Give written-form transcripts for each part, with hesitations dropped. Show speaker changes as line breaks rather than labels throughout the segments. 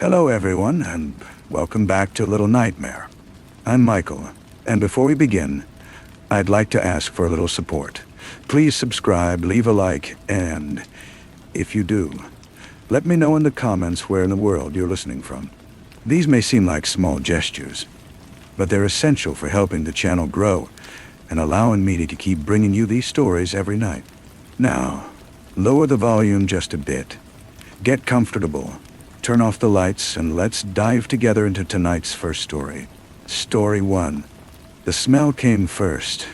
Hello everyone, and welcome back to Little Nightmare. I'm Michael, and before we begin, I'd like to ask for a little support. Please subscribe, leave a like, and if you do, let me know in the comments where in the world you're listening from. These may seem like small gestures, but they're essential for helping the channel grow and allowing me to keep bringing you these stories every night. Now, lower the volume just a bit, get comfortable, turn off the lights, and let's dive together into tonight's first story. Story 1. The smell came first.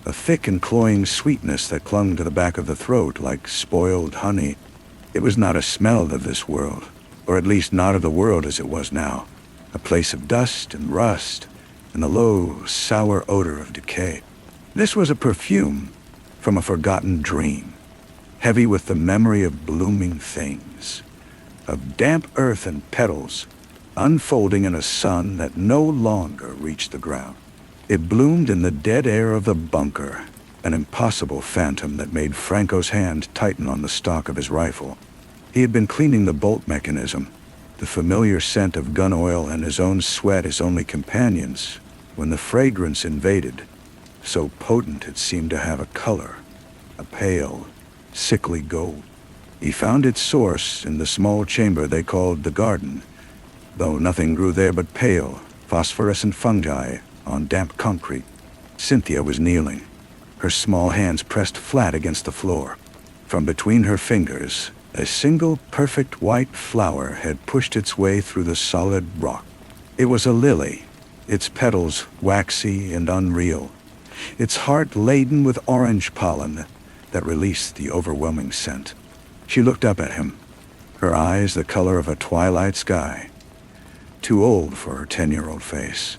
A thick and cloying sweetness that clung to the back of the throat like spoiled honey. It was not a smell of this world, or at least not of the world as it was now. A place of dust and rust, and the low, sour odor of decay. This was a perfume from a forgotten dream, heavy with the memory of blooming things, of damp earth and petals, unfolding in a sun that no longer reached the ground. It bloomed in the dead air of the bunker, an impossible phantom that made Franco's hand tighten on the stock of his rifle. He had been cleaning the bolt mechanism, the familiar scent of gun oil and his own sweat his only companions, when the fragrance invaded, so potent it seemed to have a color, a pale, sickly gold. He found its source in the small chamber they called the garden, though nothing grew there but pale, phosphorescent fungi on damp concrete. Cynthia was kneeling, her small hands pressed flat against the floor. From between her fingers, a single perfect white flower had pushed its way through the solid rock. It was a lily, its petals waxy and unreal, its heart laden with orange pollen that released the overwhelming scent. She looked up at him, her eyes the color of a twilight sky, too old for her 10-year-old face.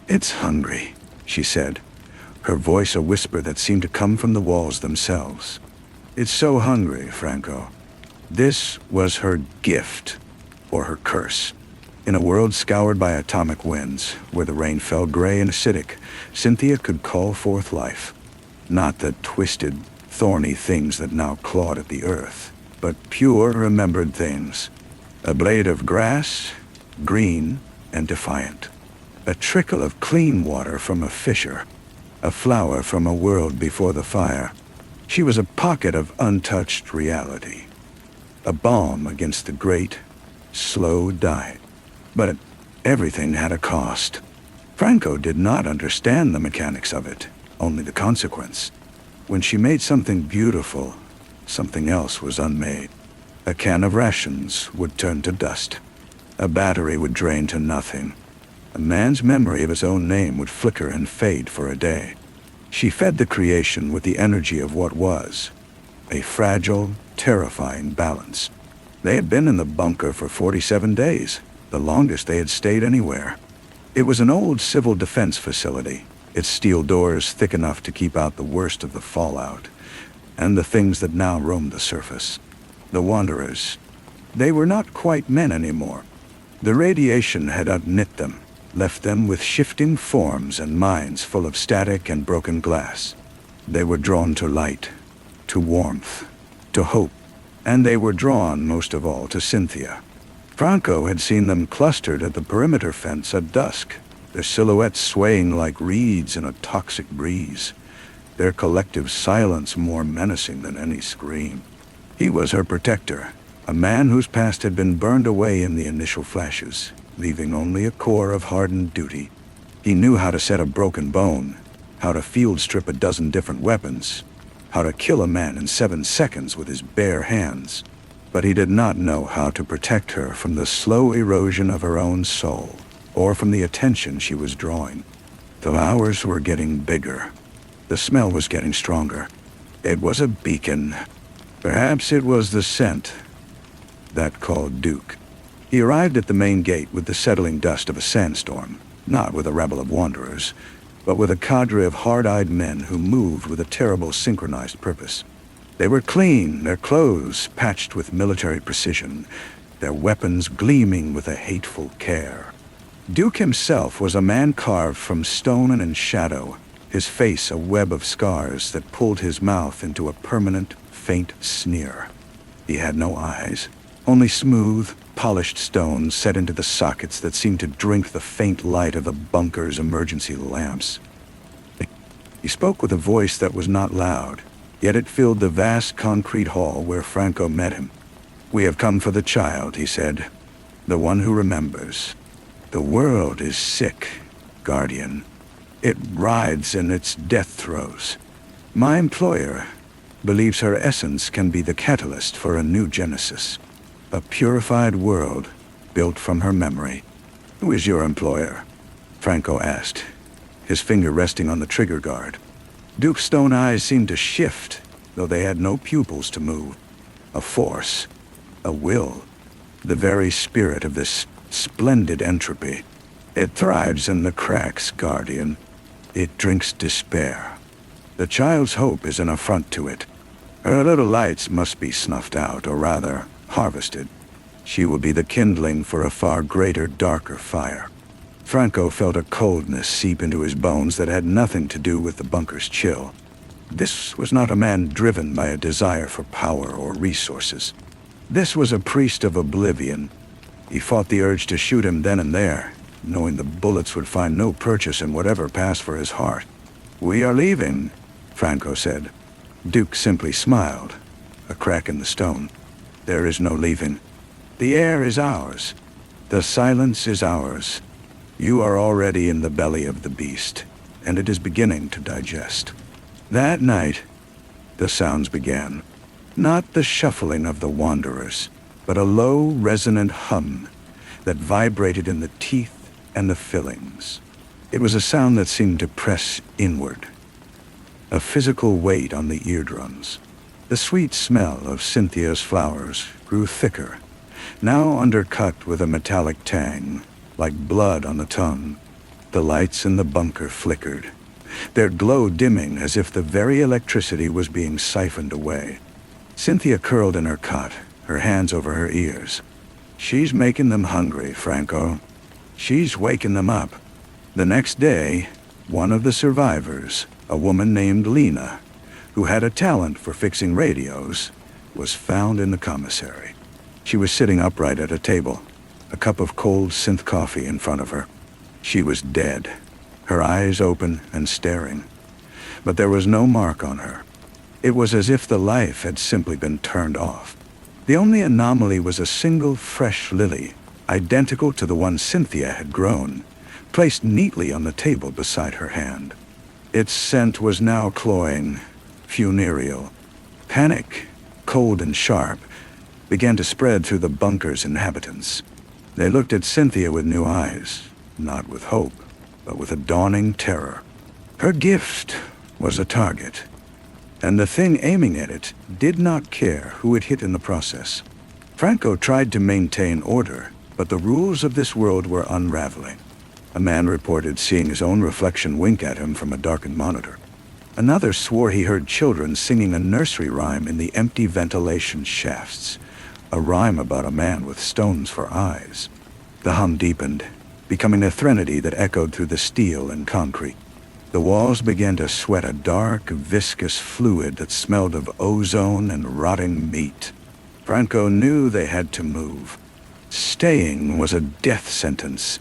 "It's hungry," she said, her voice a whisper that seemed to come from the walls themselves. "It's so hungry, Franco." This was her gift, or her curse. In a world scoured by atomic winds, where the rain fell gray and acidic, Cynthia could call forth life. Not the twisted, thorny things that now clawed at the earth, but pure, remembered things. A blade of grass, green and defiant. A trickle of clean water from a fissure. A flower from a world before the fire. She was a pocket of untouched reality. A balm against the great, slow die. But everything had a cost. Franco did not understand the mechanics of it, only the consequence. When she made something beautiful, something else was unmade. A can of rations would turn to dust. A battery would drain to nothing. A man's memory of his own name would flicker and fade for a day. She fed the creation with the energy of what was, a fragile, terrifying balance. They had been in the bunker for 47 days, the longest they had stayed anywhere. It was an old civil defense facility, its steel doors thick enough to keep out the worst of the fallout, and the things that now roamed the surface. The wanderers. They were not quite men anymore. The radiation had unknit them, left them with shifting forms and minds full of static and broken glass. They were drawn to light, to warmth, to hope, and they were drawn most of all to Cynthia. Franco had seen them clustered at the perimeter fence at dusk, their silhouettes swaying like reeds in a toxic breeze, their collective silence more menacing than any scream. He was her protector, a man whose past had been burned away in the initial flashes, leaving only a core of hardened duty. He knew how to set a broken bone, how to field strip a dozen different weapons, how to kill a man in 7 seconds with his bare hands. But he did not know how to protect her from the slow erosion of her own soul, or from the attention she was drawing. The hours were getting bigger. The smell was getting stronger. It was a beacon. Perhaps it was the scent that called Duke. He arrived at the main gate with the settling dust of a sandstorm, not with a rabble of wanderers, but with a cadre of hard-eyed men who moved with a terrible synchronized purpose. They were clean, their clothes patched with military precision, their weapons gleaming with a hateful care. Duke himself was a man carved from stone and in shadow, his face a web of scars that pulled his mouth into a permanent, faint sneer. He had no eyes, only smooth, polished stone set into the sockets that seemed to drink the faint light of the bunker's emergency lamps. He spoke with a voice that was not loud, yet it filled the vast concrete hall where Franco met him. "We have come for the child," he said. "The one who remembers. The world is sick, Guardian. It writhes in its death throes. My employer believes her essence can be the catalyst for a new genesis. A purified world built from her memory." "Who is your employer?" Franco asked, his finger resting on the trigger guard. Duke's stone eyes seemed to shift, though they had no pupils to move. A force, a will, the very spirit of this splendid entropy. "It thrives in the cracks, Guardian. It drinks despair. The child's hope is an affront to it. Her little lights must be snuffed out, or rather, harvested. She will be the kindling for a far greater, darker fire." Franco felt a coldness seep into his bones that had nothing to do with the bunker's chill. This was not a man driven by a desire for power or resources. This was a priest of oblivion. He fought the urge to shoot him then and there, knowing the bullets would find no purchase in whatever passed for his heart. "We are leaving," Franco said. Duke simply smiled, a crack in the stone. "There is no leaving. The air is ours. The silence is ours. You are already in the belly of the beast, and it is beginning to digest." That night, the sounds began. Not the shuffling of the wanderers, but a low, resonant hum that vibrated in the teeth and the fillings. It was a sound that seemed to press inward, a physical weight on the eardrums. The sweet smell of Cynthia's flowers grew thicker, now undercut with a metallic tang, like blood on the tongue. The lights in the bunker flickered, their glow dimming as if the very electricity was being siphoned away. Cynthia curled in her cot, her hands over her ears. "She's making them hungry, Franco. She's waking them up." The next day, one of the survivors, a woman named Lena, who had a talent for fixing radios, was found in the commissary. She was sitting upright at a table, a cup of cold synth coffee in front of her. She was dead, her eyes open and staring. But there was no mark on her. It was as if the life had simply been turned off. The only anomaly was a single fresh lily, identical to the one Cynthia had grown, placed neatly on the table beside her hand. Its scent was now cloying, funereal. Panic, cold and sharp, began to spread through the bunker's inhabitants. They looked at Cynthia with new eyes, not with hope, but with a dawning terror. Her gift was a target, and the thing aiming at it did not care who it hit in the process. Franco tried to maintain order, but the rules of this world were unraveling. A man reported seeing his own reflection wink at him from a darkened monitor. Another swore he heard children singing a nursery rhyme in the empty ventilation shafts, a rhyme about a man with stones for eyes. The hum deepened, becoming a threnody that echoed through the steel and concrete. The walls began to sweat a dark, viscous fluid that smelled of ozone and rotting meat. Franco knew they had to move. Staying was a death sentence,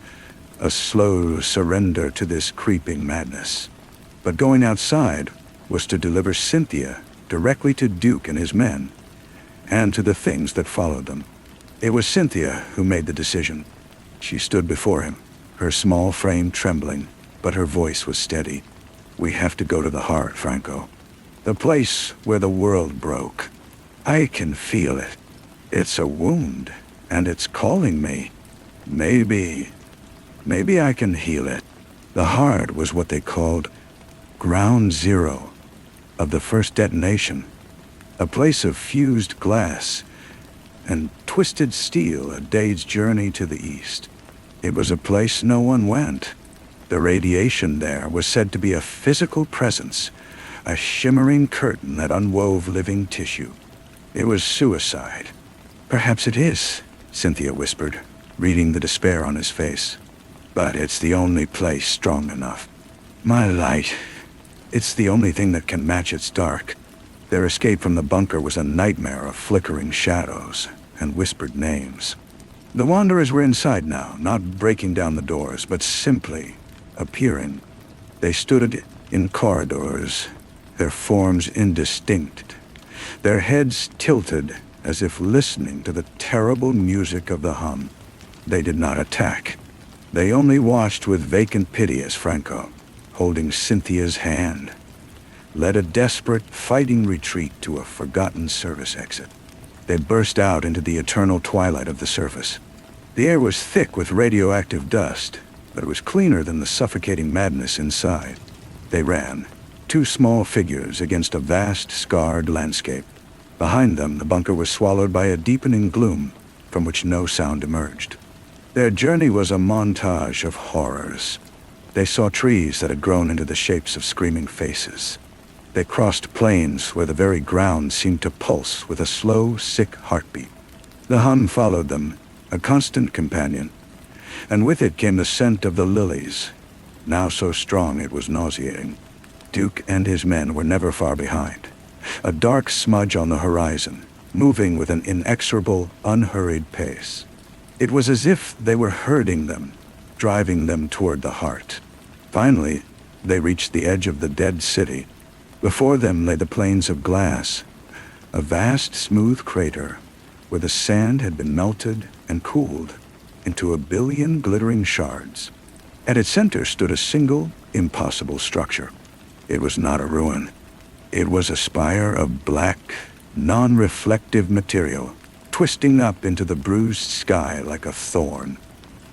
a slow surrender to this creeping madness. But going outside was to deliver Cynthia directly to Duke and his men, and to the things that followed them. It was Cynthia who made the decision. She stood before him, her small frame trembling, but her voice was steady. "We have to go to the heart, Franco. The place where the world broke. I can feel it. It's a wound, and it's calling me. Maybe I can heal it." The heart was what they called ground zero of the first detonation, a place of fused glass and twisted steel, a day's journey to the east. It was a place no one went. The radiation there was said to be a physical presence, a shimmering curtain that unwove living tissue. It was suicide. "Perhaps it is," Cynthia whispered, reading the despair on his face. "But it's the only place strong enough. My light, it's the only thing that can match its dark." Their escape from the bunker was a nightmare of flickering shadows and whispered names. The wanderers were inside now, not breaking down the doors, but simply appearing. They stood in corridors, their forms indistinct, their heads tilted as if listening to the terrible music of the hum. They did not attack. They only watched with vacant pity as Franco, holding Cynthia's hand, led a desperate, fighting retreat to a forgotten service exit. They burst out into the eternal twilight of the surface. The air was thick with radioactive dust, but it was cleaner than the suffocating madness inside. They ran, two small figures against a vast, scarred landscape. Behind them, the bunker was swallowed by a deepening gloom from which no sound emerged. Their journey was a montage of horrors. They saw trees that had grown into the shapes of screaming faces. They crossed plains where the very ground seemed to pulse with a slow, sick heartbeat. The hum followed them, a constant companion, and with it came the scent of the lilies, now so strong it was nauseating. Duke and his men were never far behind, a dark smudge on the horizon, moving with an inexorable, unhurried pace. It was as if they were herding them, driving them toward the heart. Finally, they reached the edge of the dead city. Before them lay the plains of glass, a vast, smooth crater where the sand had been melted and cooled into a billion glittering shards. At its center stood a single, impossible structure. It was not a ruin. It was a spire of black, non-reflective material, twisting up into the bruised sky like a thorn.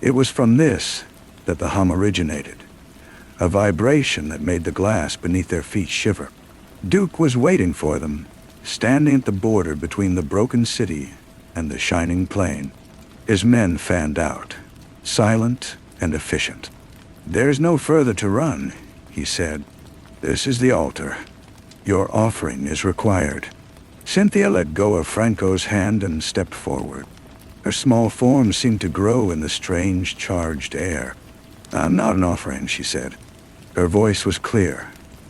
It was from this that the hum originated, a vibration that made the glass beneath their feet shiver. Duke was waiting for them, standing at the border between the broken city and the shining plain. His men fanned out, silent and efficient. "There's no further to run," he said. "This is the altar. Your offering is required." Cynthia let go of Franco's hand and stepped forward. Her small form seemed to grow in the strange, charged air. "I'm not an offering," she said. Her voice was clear,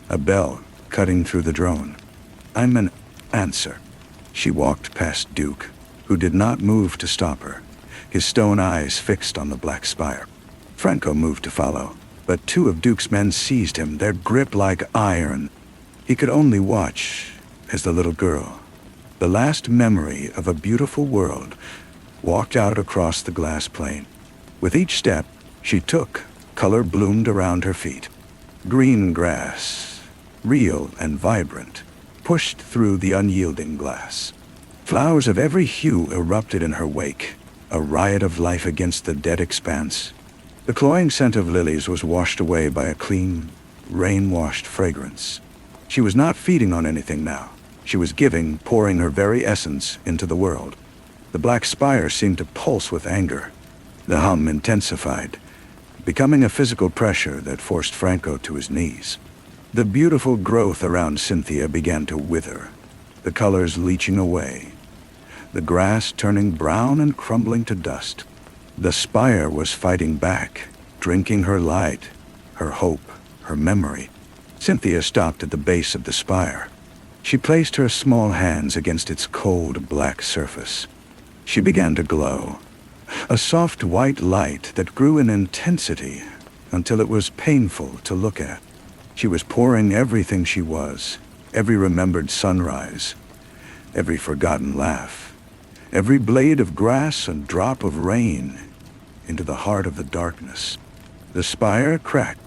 a bell cutting through the drone. "I'm an answer." She walked past Duke, who did not move to stop her, his stone eyes fixed on the black spire. Franco moved to follow, but two of Duke's men seized him, their grip like iron. He could only watch as the little girl, the last memory of a beautiful world, walked out across the glass plain. With each step she took, color bloomed around her feet. Green grass, real and vibrant, pushed through the unyielding glass. Flowers of every hue erupted in her wake, a riot of life against the dead expanse. The cloying scent of lilies was washed away by a clean, rain-washed fragrance. She was not feeding on anything now. She was giving, pouring her very essence into the world. The black spire seemed to pulse with anger. The hum intensified, becoming a physical pressure that forced Franco to his knees. The beautiful growth around Cynthia began to wither, the colors leaching away, the grass turning brown and crumbling to dust. The spire was fighting back, drinking her light, her hope, her memory. Cynthia stopped at the base of the spire. She placed her small hands against its cold black surface. She began to glow, a soft white light that grew in intensity until it was painful to look at. She was pouring everything she was, every remembered sunrise, every forgotten laugh, every blade of grass and drop of rain, into the heart of the darkness. The spire cracked.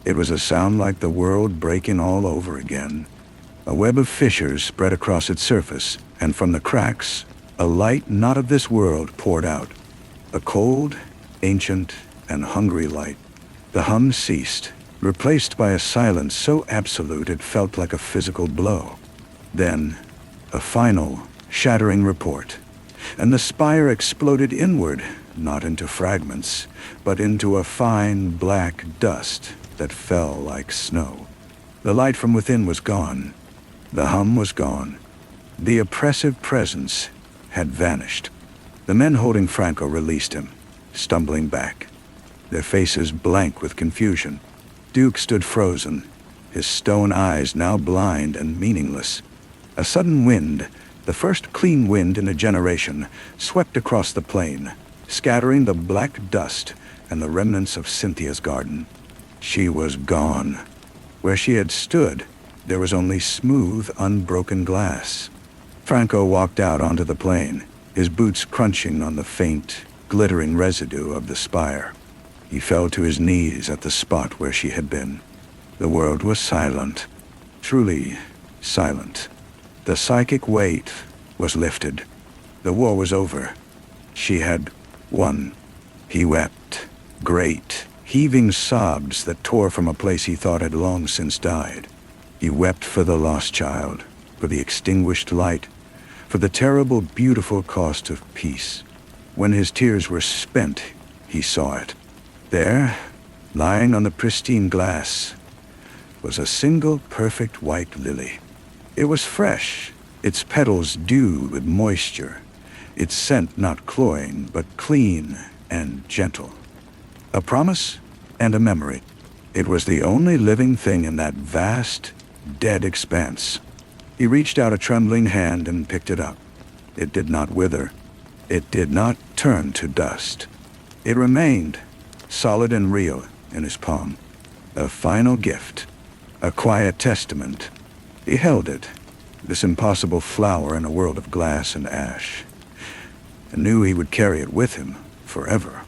It was a sound like the world breaking all over again. A web of fissures spread across its surface, and from the cracks, a light not of this world poured out. A cold, ancient, and hungry light. The hum ceased, replaced by a silence so absolute it felt like a physical blow. Then, a final, shattering report, and the spire exploded inward, not into fragments, but into a fine black dust that fell like snow. The light from within was gone. The hum was gone. The oppressive presence had vanished. The men holding Franco released him, stumbling back, their faces blank with confusion. Duke stood frozen, his stone eyes now blind and meaningless. A sudden wind, the first clean wind in a generation, swept across the plain, scattering the black dust and the remnants of Cynthia's garden. She was gone. Where she had stood, there was only smooth, unbroken glass. Franco walked out onto the plain, his boots crunching on the faint, glittering residue of the spire. He fell to his knees at the spot where she had been. The world was silent, truly silent. The psychic weight was lifted. The war was over. She had won. He wept, great, heaving sobs that tore from a place he thought had long since died. He wept for the lost child, for the extinguished light, for the terrible, beautiful cost of peace. When his tears were spent, he saw it. There, lying on the pristine glass, was a single perfect white lily. It was fresh, its petals dewed with moisture, its scent not cloying, but clean and gentle. A promise and a memory. It was the only living thing in that vast, dead expanse. He reached out a trembling hand and picked it up. It did not wither. It did not turn to dust. It remained, solid and real, in his palm. A final gift. A quiet testament. He held it, this impossible flower in a world of glass and ash, and knew he would carry it with him forever.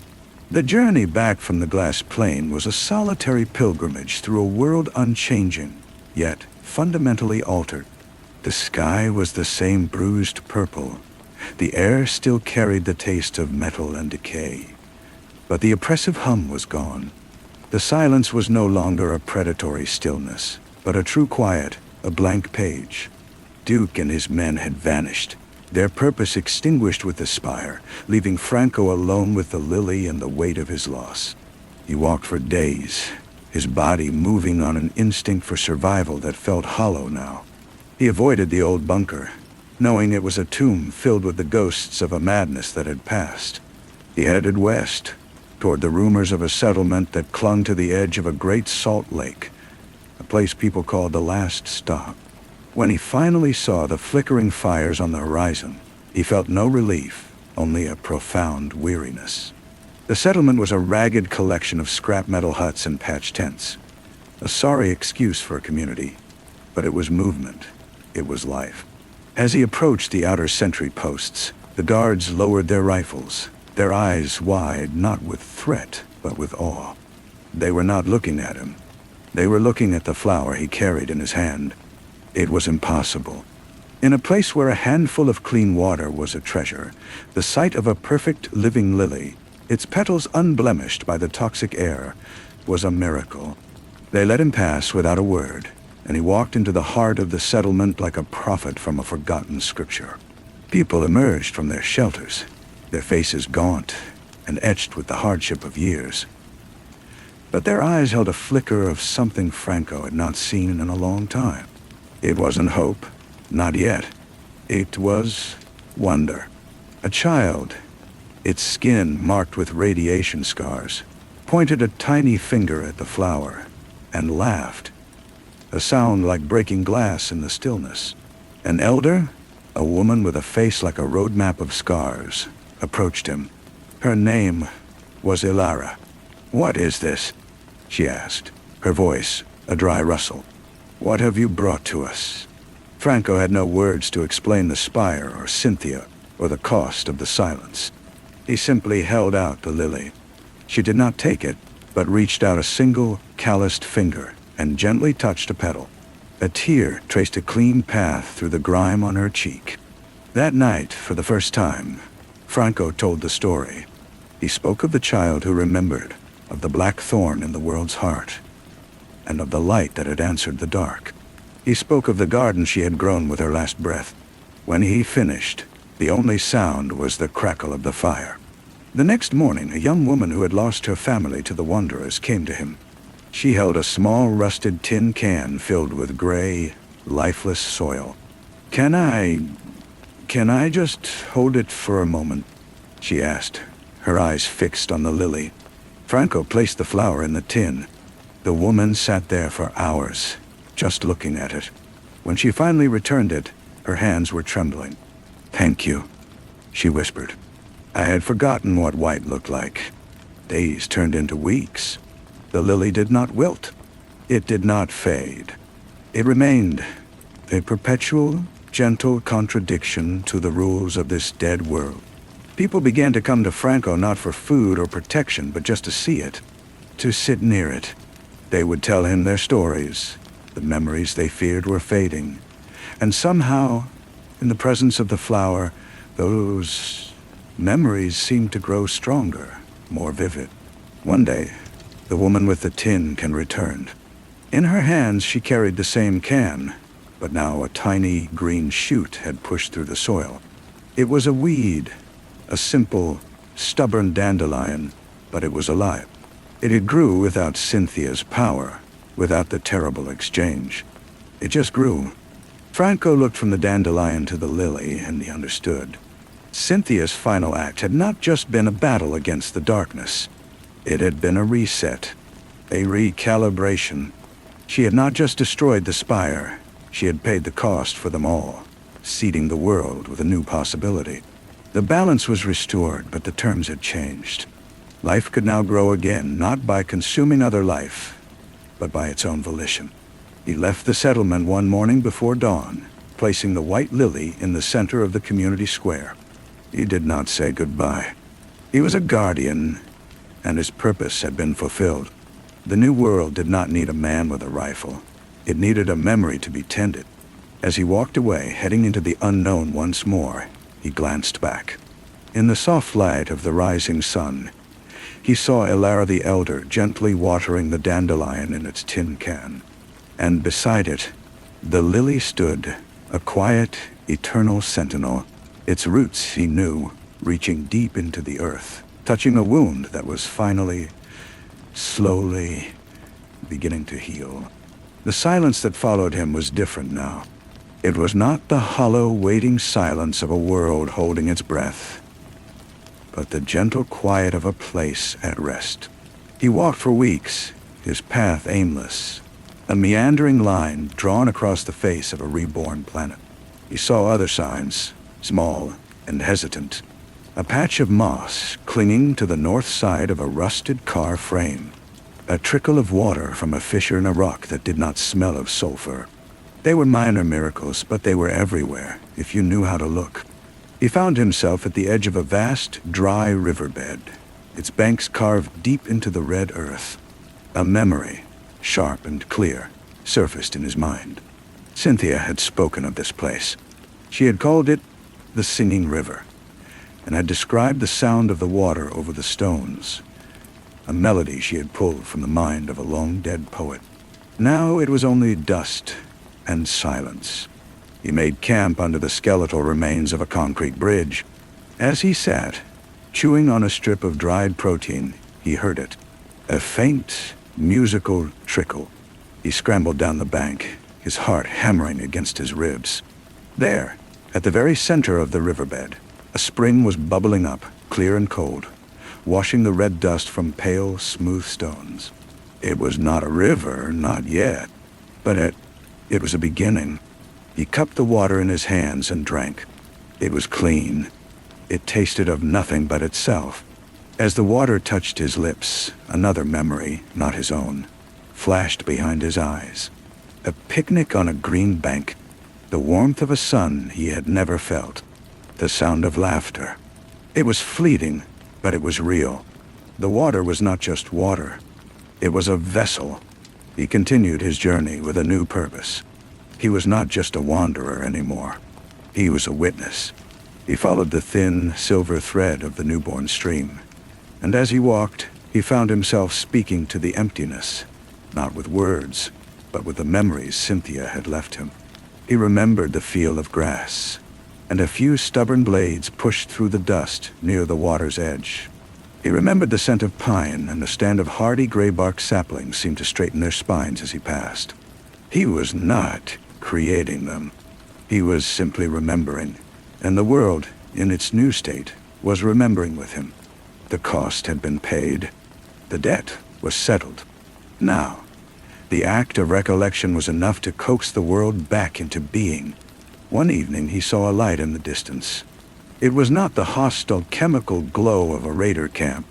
The journey back from the glass plane was a solitary pilgrimage through a world unchanging, yet fundamentally altered. The sky was the same bruised purple. The air still carried the taste of metal and decay. But the oppressive hum was gone. The silence was no longer a predatory stillness, but a true quiet, a blank page. Duke and his men had vanished, their purpose extinguished with the spire, leaving Franco alone with the lily and the weight of his loss. He walked for days, his body moving on an instinct for survival that felt hollow now. He avoided the old bunker, knowing it was a tomb filled with the ghosts of a madness that had passed. He headed west, toward the rumors of a settlement that clung to the edge of a great salt lake, a place people called the last stop. When he finally saw the flickering fires on the horizon, he felt no relief, only a profound weariness. The settlement was a ragged collection of scrap metal huts and patched tents. A sorry excuse for a community, but it was movement. It was life. As he approached the outer sentry posts, the guards lowered their rifles, their eyes wide, not with threat, but with awe. They were not looking at him. They were looking at the flower he carried in his hand. It was impossible. In a place where a handful of clean water was a treasure, the sight of a perfect living lily, its petals unblemished by the toxic air, was a miracle. They let him pass without a word, and he walked into the heart of the settlement like a prophet from a forgotten scripture. People emerged from their shelters, their faces gaunt and etched with the hardship of years. But their eyes held a flicker of something Franco had not seen in a long time. It wasn't hope, not yet. It was wonder. A child, its skin marked with radiation scars, pointed a tiny finger at the flower and laughed, a sound like breaking glass in the stillness. An elder, a woman with a face like a road map of scars, approached him. Her name was Ilara. "What is this?" she asked, her voice a dry rustle. "What have you brought to us?" Franco had no words to explain the spire or Cynthia or the cost of the silence. He simply held out the lily. She did not take it, but reached out a single, calloused finger and gently touched a petal. A tear traced a clean path through the grime on her cheek. That night, for the first time, Franco told the story. He spoke of the child who remembered, of the black thorn in the world's heart, and of the light that had answered the dark. He spoke of the garden she had grown with her last breath. When he finished, the only sound was the crackle of the fire. The next morning, a young woman who had lost her family to the Wanderers came to him. She held a small rusted tin can filled with gray, lifeless soil. Can I just hold it for a moment?" she asked, her eyes fixed on the lily. Franco placed the flower in the tin. The woman sat there for hours, just looking at it. When she finally returned it, her hands were trembling. "Thank you," she whispered. I had forgotten what white looked like. Days turned into weeks. The lily did not wilt. It did not fade. It remained a perpetual, gentle contradiction to the rules of this dead world. People began to come to Franco not for food or protection, but just to see it, to sit near it. They would tell him their stories. The memories they feared were fading. And somehow, in the presence of the flower, those memories seemed to grow stronger, more vivid. One day, the woman with the tin can returned. In her hands she carried the same can, but now a tiny green shoot had pushed through the soil. It was a weed, a simple, stubborn dandelion, but it was alive. It grew without Cynthia's power, without the terrible exchange. It just grew. Franco looked from the dandelion to the lily, and he understood. Cynthia's final act had not just been a battle against the darkness. It had been a reset, a recalibration. She had not just destroyed the spire, she had paid the cost for them all, seeding the world with a new possibility. The balance was restored, but the terms had changed. Life could now grow again, not by consuming other life, but by its own volition. He left the settlement one morning before dawn, placing the white lily in the center of the community square. He did not say goodbye. He was a guardian, and his purpose had been fulfilled. The new world did not need a man with a rifle. It needed a memory to be tended. As he walked away, heading into the unknown once more, he glanced back. In the soft light of the rising sun, he saw Elara the Elder gently watering the dandelion in its tin can. And beside it, the lily stood, a quiet, eternal sentinel, its roots, he knew, reaching deep into the earth, touching a wound that was finally, slowly, beginning to heal. The silence that followed him was different now. It was not the hollow, waiting silence of a world holding its breath, but the gentle quiet of a place at rest. He walked for weeks, his path aimless, a meandering line drawn across the face of a reborn planet. He saw other signs, small and hesitant. A patch of moss clinging to the north side of a rusted car frame. A trickle of water from a fissure in a rock that did not smell of sulfur. They were minor miracles, but they were everywhere, if you knew how to look. He found himself at the edge of a vast, dry riverbed, its banks carved deep into the red earth. A memory, sharp and clear, surfaced in his mind. Cynthia had spoken of this place. She had called it the Singing River, and had described the sound of the water over the stones, a melody she had pulled from the mind of a long-dead poet. Now it was only dust and silence. He made camp under the skeletal remains of a concrete bridge. As he sat, chewing on a strip of dried protein, he heard it, a faint, musical trickle. He scrambled down the bank, his heart hammering against his ribs. There, at the very center of the riverbed, a spring was bubbling up, clear and cold, washing the red dust from pale, smooth stones. It was not a river, not yet, but it was a beginning. He cupped the water in his hands and drank. It was clean. It tasted of nothing but itself. As the water touched his lips, another memory, not his own, flashed behind his eyes. A picnic on a green bank, the warmth of a sun he had never felt, the sound of laughter. It was fleeting, but it was real. The water was not just water. It was a vessel. He continued his journey with a new purpose. He was not just a wanderer anymore. He was a witness. He followed the thin, silver thread of the newborn stream. And as he walked, he found himself speaking to the emptiness, not with words, but with the memories Cynthia had left him. He remembered the feel of grass, and a few stubborn blades pushed through the dust near the water's edge. He remembered the scent of pine, and a stand of hardy gray-bark saplings seemed to straighten their spines as he passed. He was not creating them. He was simply remembering, and the world, in its new state, was remembering with him. The cost had been paid. The debt was settled. Now, the act of recollection was enough to coax the world back into being. One evening he saw a light in the distance. It was not the hostile chemical glow of a raider camp,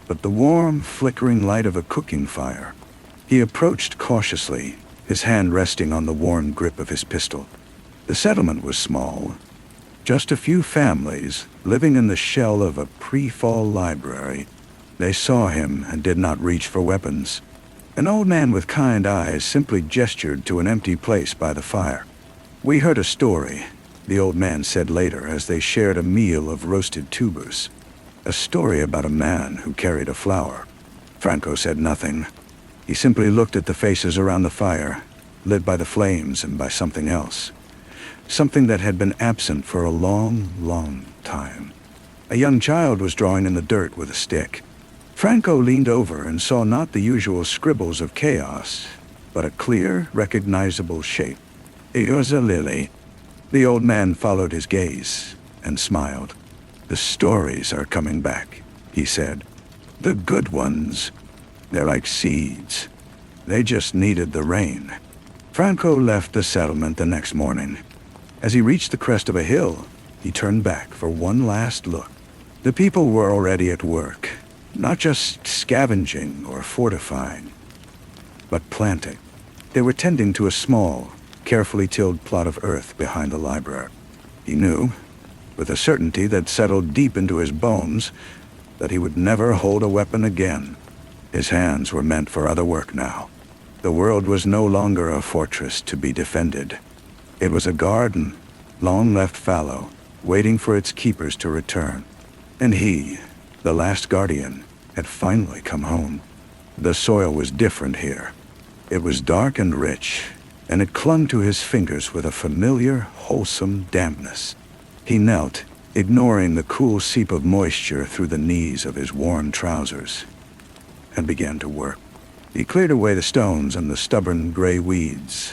but the warm, flickering light of a cooking fire. He approached cautiously, his hand resting on the worn grip of his pistol. The settlement was small, just a few families living in the shell of a pre-fall library. They saw him and did not reach for weapons. An old man with kind eyes simply gestured to an empty place by the fire. "We heard a story," the old man said later as they shared a meal of roasted tubers. "A story about a man who carried a flower." Franco said nothing. He simply looked at the faces around the fire, lit by the flames and by something else. Something that had been absent for a long, long time. A young child was drawing in the dirt with a stick. Franco leaned over and saw not the usual scribbles of chaos, but a clear, recognizable shape. "It was a lily." The old man followed his gaze and smiled. "The stories are coming back," he said. "The good ones. They're like seeds. They just needed the rain." Franco left the settlement the next morning. As he reached the crest of a hill, he turned back for one last look. The people were already at work, not just scavenging or fortifying, but planting. They were tending to a small, carefully tilled plot of earth behind the library. He knew, with a certainty that settled deep into his bones, that he would never hold a weapon again. His hands were meant for other work now. The world was no longer a fortress to be defended. It was a garden, long left fallow, waiting for its keepers to return. And he, the last guardian, had finally come home. The soil was different here. It was dark and rich, and it clung to his fingers with a familiar, wholesome dampness. He knelt, ignoring the cool seep of moisture through the knees of his worn trousers, and began to work. He cleared away the stones and the stubborn gray weeds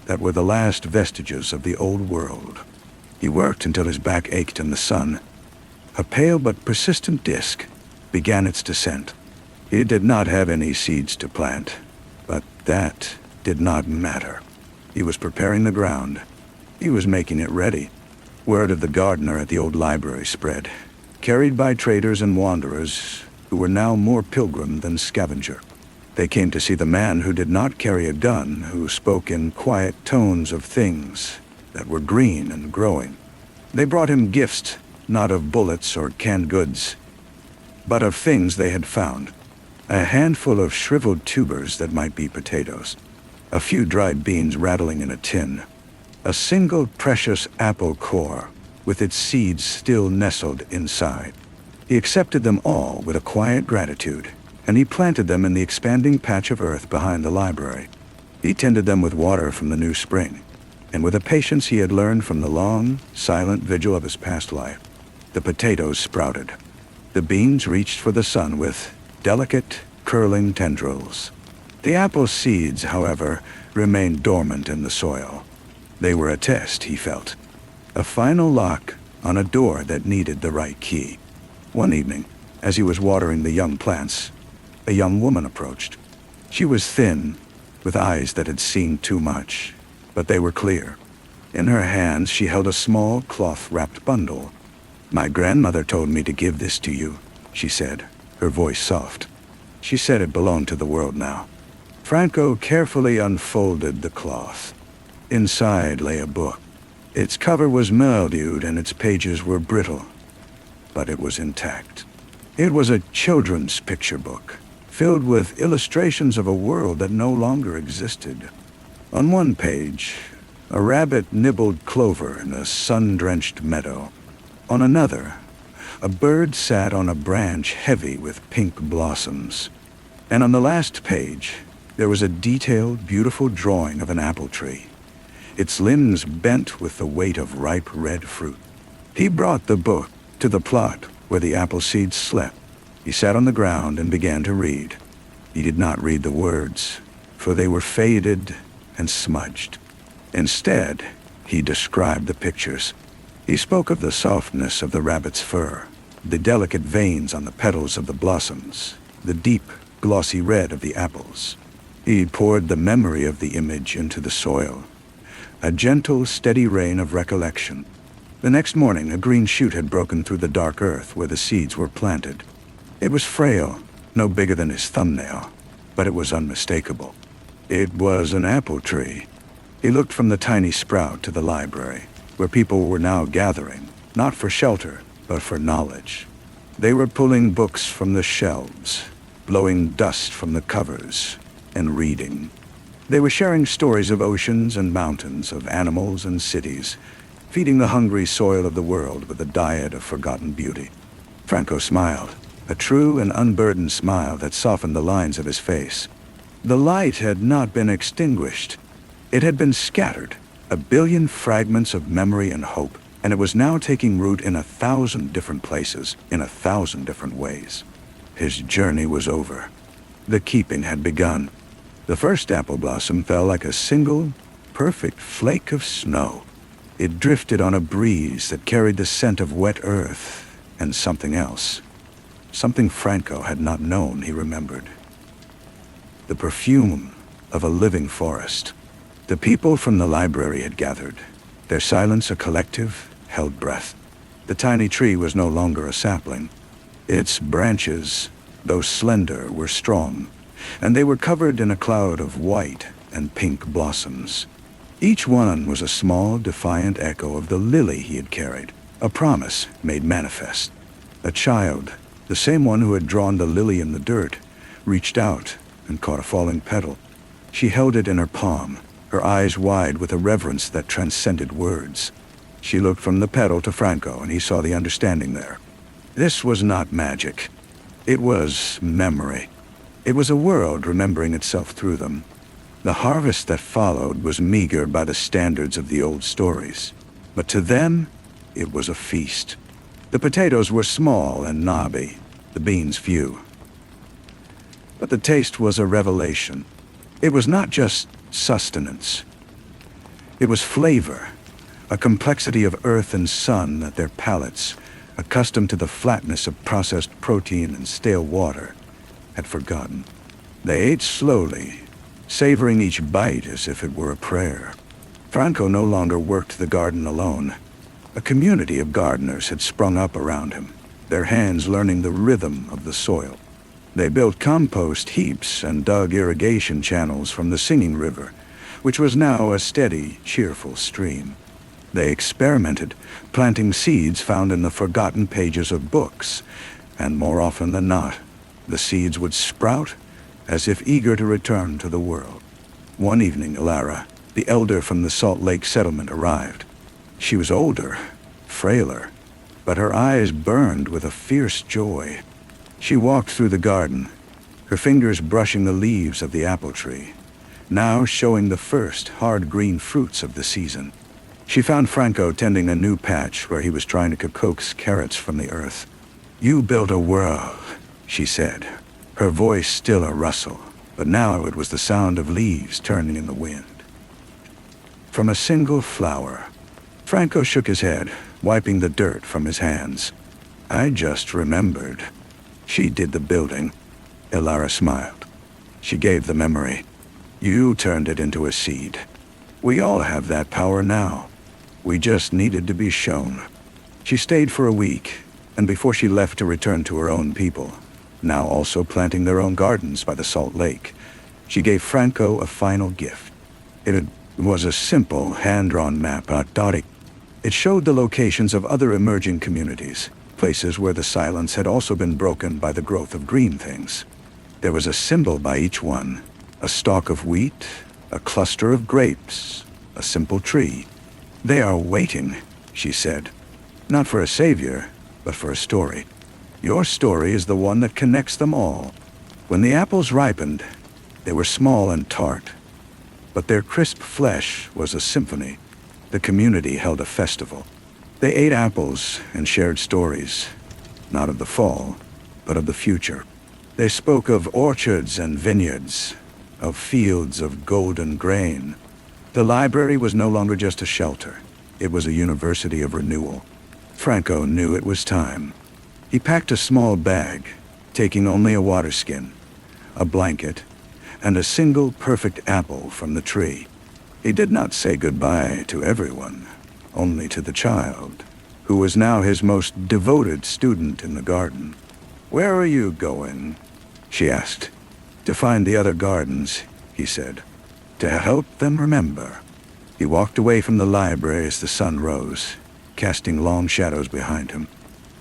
that were the last vestiges of the old world. He worked until his back ached in the sun. A pale but persistent disk began its descent. He did not have any seeds to plant, but that did not matter. He was preparing the ground. He was making it ready. Word of the gardener at the old library spread, carried by traders and wanderers who were now more pilgrim than scavenger. They came to see the man who did not carry a gun, who spoke in quiet tones of things that were green and growing. They brought him gifts, not of bullets or canned goods, but of things they had found. A handful of shriveled tubers that might be potatoes, a few dried beans rattling in a tin, a single precious apple core with its seeds still nestled inside. He accepted them all with a quiet gratitude, and he planted them in the expanding patch of earth behind the library. He tended them with water from the new spring, and with a patience he had learned from the long, silent vigil of his past life. The potatoes sprouted. The beans reached for the sun with delicate, curling tendrils. The apple seeds, however, remained dormant in the soil. They were a test, he felt. A final lock on a door that needed the right key. One evening, as he was watering the young plants, a young woman approached. She was thin, with eyes that had seen too much, but they were clear. In her hands she held a small cloth-wrapped bundle. "My grandmother told me to give this to you," she said, her voice soft. She said it belonged to the world now. Franco carefully unfolded the cloth. Inside lay a book. Its cover was mildewed and its pages were brittle, but it was intact. It was a children's picture book, filled with illustrations of a world that no longer existed. On one page, a rabbit nibbled clover in a sun-drenched meadow. On another, a bird sat on a branch heavy with pink blossoms. And on the last page, there was a detailed, beautiful drawing of an apple tree, its limbs bent with the weight of ripe red fruit. He brought the book to the plot where the apple seeds slept. He sat on the ground and began to read. He did not read the words, for they were faded and smudged. Instead, he described the pictures. He spoke of the softness of the rabbit's fur, the delicate veins on the petals of the blossoms, the deep, glossy red of the apples. He poured the memory of the image into the soil, a gentle, steady rain of recollection. The next morning, a green shoot had broken through the dark earth where the seeds were planted. It was frail, no bigger than his thumbnail, but it was unmistakable. It was an apple tree. He looked from the tiny sprout to the library, where people were now gathering, not for shelter, but for knowledge. They were pulling books from the shelves, blowing dust from the covers, and reading. They were sharing stories of oceans and mountains, of animals and cities, feeding the hungry soil of the world with a diet of forgotten beauty. Franco smiled, a true and unburdened smile that softened the lines of his face. The light had not been extinguished. It had been scattered, a billion fragments of memory and hope, and it was now taking root in 1,000 different places, in 1,000 different ways. His journey was over. The keeping had begun. The first apple blossom fell like a single, perfect flake of snow. It drifted on a breeze that carried the scent of wet earth and something else. Something Franco had not known, he remembered. The perfume of a living forest. The people from the library had gathered, their silence a collective, held breath. The tiny tree was no longer a sapling. Its branches, though slender, were strong, and they were covered in a cloud of white and pink blossoms. Each one was a small, defiant echo of the lily he had carried, a promise made manifest. A child, the same one who had drawn the lily in the dirt, reached out and caught a falling petal. She held it in her palm, her eyes wide with a reverence that transcended words. She looked from the petal to Franco, and he saw the understanding there. This was not magic. It was memory. It was a world remembering itself through them. The harvest that followed was meager by the standards of the old stories, but to them, it was a feast. The potatoes were small and knobby, the beans few. But the taste was a revelation. It was not just sustenance. It was flavor, a complexity of earth and sun that their palates, accustomed to the flatness of processed protein and stale water, had forgotten. They ate slowly, savoring each bite as if it were a prayer. Franco no longer worked the garden alone. A community of gardeners had sprung up around him, their hands learning the rhythm of the soil. They built compost heaps and dug irrigation channels from the singing river, which was now a steady, cheerful stream. They experimented, planting seeds found in the forgotten pages of books, and more often than not, the seeds would sprout as if eager to return to the world. One evening, Ilara, the elder from the Salt Lake settlement, arrived. She was older, frailer, but her eyes burned with a fierce joy. She walked through the garden, her fingers brushing the leaves of the apple tree, now showing the first hard green fruits of the season. She found Franco tending a new patch where he was trying to coax carrots from the earth. "You built a world," she said, her voice still a rustle, but now it was the sound of leaves turning in the wind. From a single flower. Franco shook his head, wiping the dirt from his hands. "I just remembered. She did the building." Ilara smiled. She gave the memory. "You turned it into a seed. We all have that power now. We just needed to be shown." She stayed for a week, and before she left to return to her own people, now also planting their own gardens by the Salt Lake, she gave Franco a final gift. It was a simple, hand-drawn map. It showed the locations of other emerging communities, places where the silence had also been broken by the growth of green things. There was a symbol by each one, a stalk of wheat, a cluster of grapes, a simple tree. "They are waiting," she said, "not for a savior, but for a story. Your story is the one that connects them all." When the apples ripened, they were small and tart, but their crisp flesh was a symphony. The community held a festival. They ate apples and shared stories, not of the fall, but of the future. They spoke of orchards and vineyards, of fields of golden grain. The library was no longer just a shelter. It was a university of renewal. Franco knew it was time. He packed a small bag, taking only a water skin, a blanket, and a single perfect apple from the tree. He did not say goodbye to everyone, only to the child, who was now his most devoted student in the garden. "Where are you going?" she asked. "To find the other gardens," he said. "To help them remember." He walked away from the library as the sun rose, casting long shadows behind him.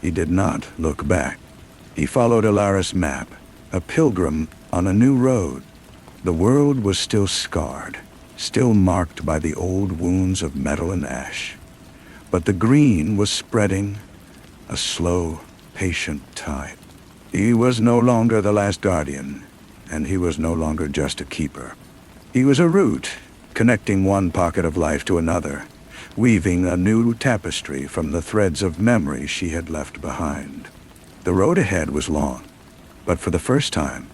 He did not look back. He followed Alara's map, a pilgrim on a new road. The world was still scarred, still marked by the old wounds of metal and ash. But the green was spreading, a slow, patient tide. He was no longer the last guardian, and he was no longer just a keeper. He was a root, connecting one pocket of life to another, weaving a new tapestry from the threads of memory she had left behind. The road ahead was long, but for the first time,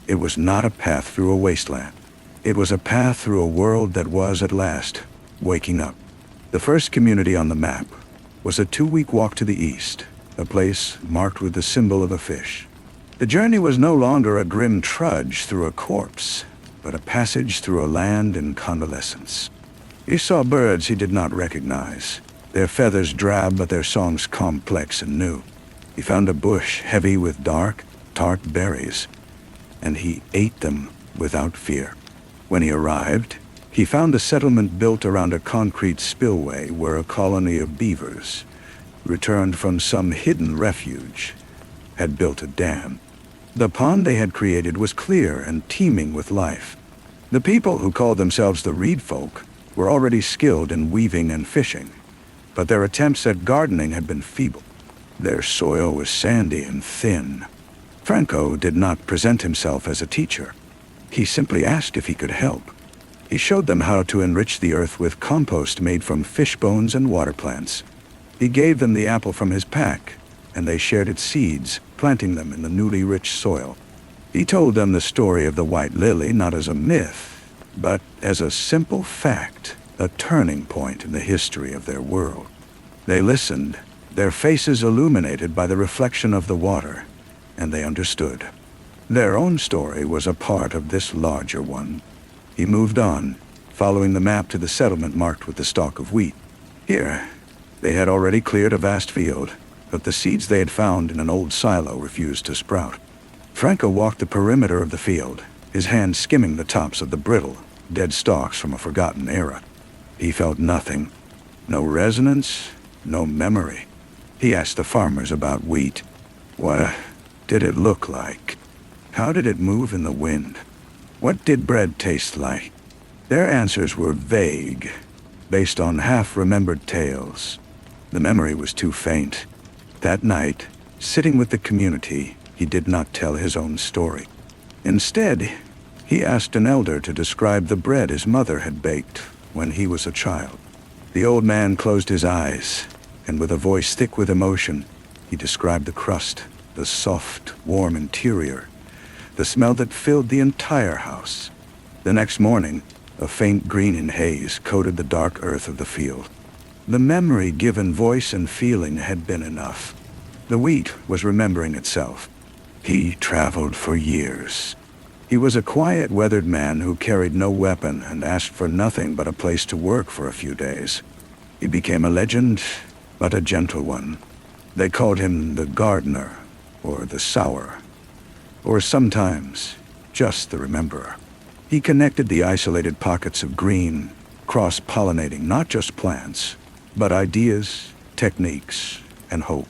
it was not a path through a wasteland. It was a path through a world that was, at last, waking up. The first community on the map was a 2-week walk to the east, a place marked with the symbol of a fish. The journey was no longer a grim trudge through a corpse, but a passage through a land in convalescence. He saw birds he did not recognize, their feathers drab but their songs complex and new. He found a bush heavy with dark, tart berries, and he ate them without fear. When he arrived, he found a settlement built around a concrete spillway where a colony of beavers, returned from some hidden refuge, had built a dam. The pond they had created was clear and teeming with life. The people who called themselves the Reed Folk were already skilled in weaving and fishing, but their attempts at gardening had been feeble. Their soil was sandy and thin. Franco did not present himself as a teacher. He simply asked if he could help. He showed them how to enrich the earth with compost made from fish bones and water plants. He gave them the apple from his pack, and they shared its seeds, planting them in the newly rich soil. He told them the story of the white lily not as a myth, but as a simple fact, a turning point in the history of their world. They listened, their faces illuminated by the reflection of the water, and they understood. Their own story was a part of this larger one. He moved on, following the map to the settlement marked with the stalk of wheat. Here, they had already cleared a vast field, but the seeds they had found in an old silo refused to sprout. Franco walked the perimeter of the field, his hand skimming the tops of the brittle, dead stalks from a forgotten era. He felt nothing. No resonance, no memory. He asked the farmers about wheat. What did it look like? How did it move in the wind? What did bread taste like? Their answers were vague, based on half-remembered tales. The memory was too faint. That night, sitting with the community, he did not tell his own story. Instead, he asked an elder to describe the bread his mother had baked when he was a child. The old man closed his eyes, and with a voice thick with emotion, he described the crust, the soft, warm interior, the smell that filled the entire house. The next morning, a faint green and haze coated the dark earth of the field. The memory given voice and feeling had been enough. The wheat was remembering itself. He traveled for years. He was a quiet, weathered man who carried no weapon and asked for nothing but a place to work for a few days. He became a legend, but a gentle one. They called him the gardener, or the sower, or sometimes just the rememberer. He connected the isolated pockets of green, cross-pollinating not just plants, but ideas, techniques, and hope.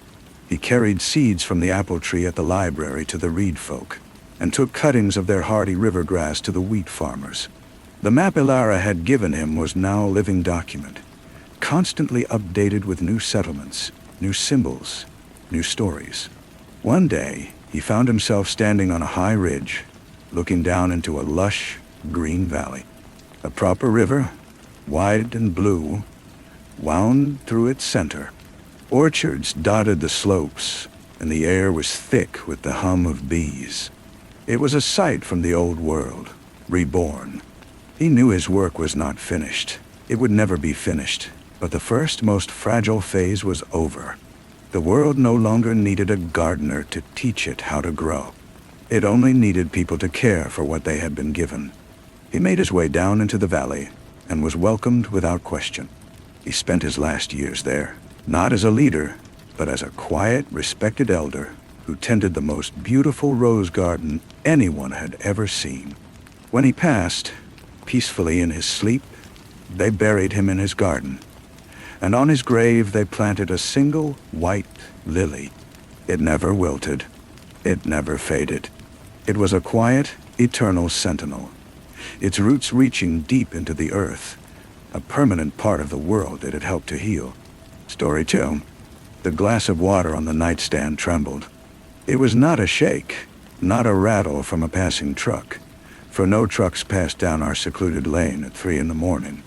He carried seeds from the apple tree at the library to the reed folk, and took cuttings of their hardy river grass to the wheat farmers. The map Ilara had given him was now a living document, constantly updated with new settlements, new symbols, new stories. One day, he found himself standing on a high ridge, looking down into a lush, green valley. A proper river, wide and blue, wound through its center. Orchards dotted the slopes, and the air was thick with the hum of bees. It was a sight from the old world, reborn. He knew his work was not finished. It would never be finished, but the first, most fragile phase was over. The world no longer needed a gardener to teach it how to grow. It only needed people to care for what they had been given. He made his way down into the valley and was welcomed without question. He spent his last years there, not as a leader, but as a quiet, respected elder who tended the most beautiful rose garden anyone had ever seen. When he passed, peacefully in his sleep, they buried him in his garden, and on his grave they planted a single white lily. It never wilted. It never faded. It was a quiet, eternal sentinel, its roots reaching deep into the earth, a permanent part of the world it had helped to heal. Story 2. The glass of water on the nightstand trembled. It was not a shake, not a rattle from a passing truck, for no trucks passed down our secluded lane at 3 a.m.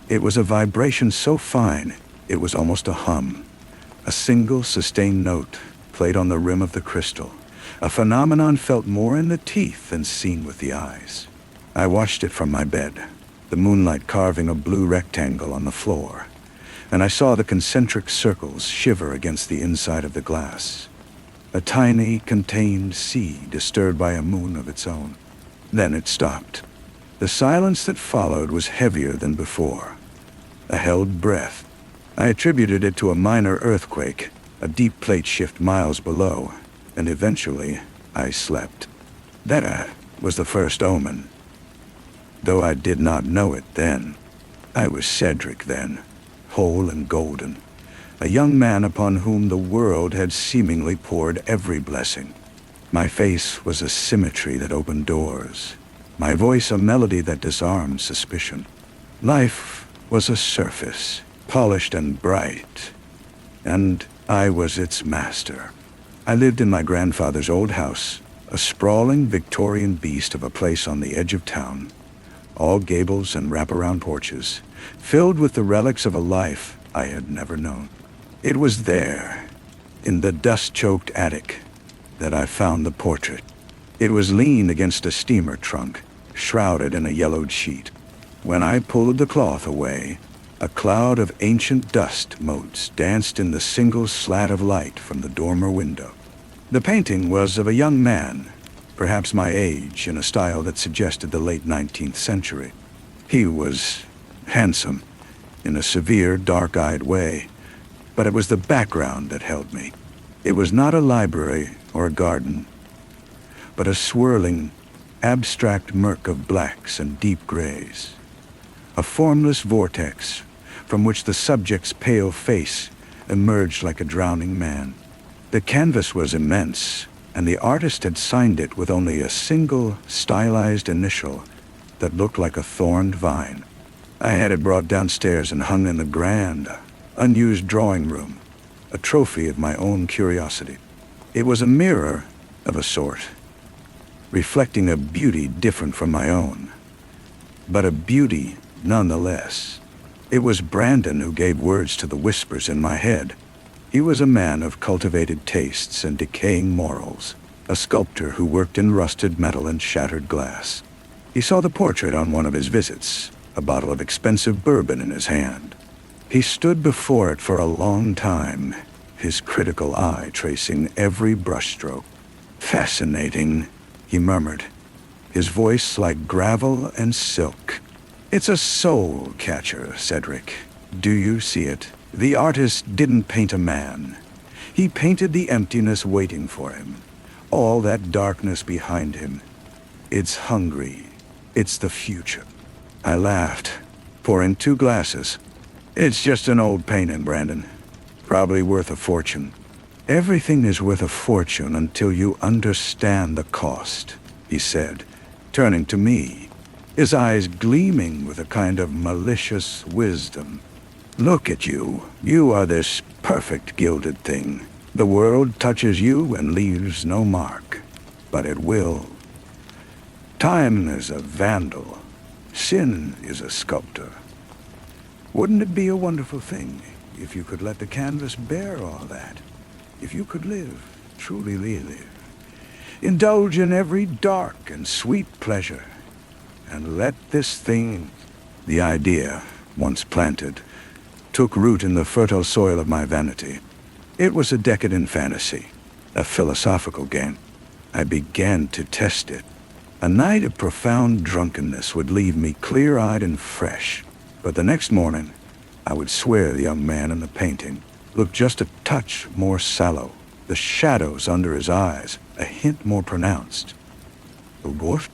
It was a vibration so fine, it was almost a hum. A single sustained note played on the rim of the crystal, a phenomenon felt more in the teeth than seen with the eyes. I watched it from my bed, the moonlight carving a blue rectangle on the floor, and I saw the concentric circles shiver against the inside of the glass. A tiny, contained seed stirred by a moon of its own. Then it stopped. The silence that followed was heavier than before. A held breath. I attributed it to a minor earthquake, a deep plate shift miles below, and eventually I slept. That was the first omen. Though I did not know it then. I was Cedric then, whole and golden, a young man upon whom the world had seemingly poured every blessing. My face was a symmetry that opened doors, my voice a melody that disarmed suspicion. Life was a surface, polished and bright, and I was its master. I lived in my grandfather's old house, a sprawling Victorian beast of a place on the edge of town, all gables and wraparound porches, filled with the relics of a life I had never known. It was there, in the dust-choked attic, that I found the portrait. It was leaned against a steamer trunk, shrouded in a yellowed sheet. When I pulled the cloth away, a cloud of ancient dust motes danced in the single slat of light from the dormer window. The painting was of a young man, perhaps my age, in a style that suggested the late 19th century. He was handsome, in a severe, dark-eyed way, but it was the background that held me. It was not a library or a garden, but a swirling, abstract murk of blacks and deep grays, a formless vortex from which the subject's pale face emerged like a drowning man. The canvas was immense, and the artist had signed it with only a single stylized initial that looked like a thorned vine. I had it brought downstairs and hung in the grand, unused drawing room, a trophy of my own curiosity. It was a mirror of a sort, reflecting a beauty different from my own, but a beauty nonetheless. It was Brandon who gave words to the whispers in my head. He was a man of cultivated tastes and decaying morals, a sculptor who worked in rusted metal and shattered glass. He saw the portrait on one of his visits, a bottle of expensive bourbon in his hand. He stood before it for a long time, his critical eye tracing every brushstroke. "Fascinating," he murmured, his voice like gravel and silk. "It's a soul catcher, Cedric. Do you see it? The artist didn't paint a man. He painted the emptiness waiting for him, all that darkness behind him. It's hungry. It's the future." I laughed, pouring 2 glasses. "It's just an old painting, Brandon. Probably worth a fortune." "Everything is worth a fortune until you understand the cost," he said, turning to me, his eyes gleaming with a kind of malicious wisdom. "Look at you. You are this perfect gilded thing. The world touches you and leaves no mark, but it will. Time is a vandal. Sin is a sculptor. Wouldn't it be a wonderful thing if you could let the canvas bear all that? If you could live, truly live, indulge in every dark and sweet pleasure, and let this thing..." The idea, once planted, took root in the fertile soil of my vanity. It was a decadent fantasy, a philosophical game. I began to test it. A night of profound drunkenness would leave me clear-eyed and fresh, but the next morning, I would swear the young man in the painting looked just a touch more sallow, the shadows under his eyes a hint more pronounced. What?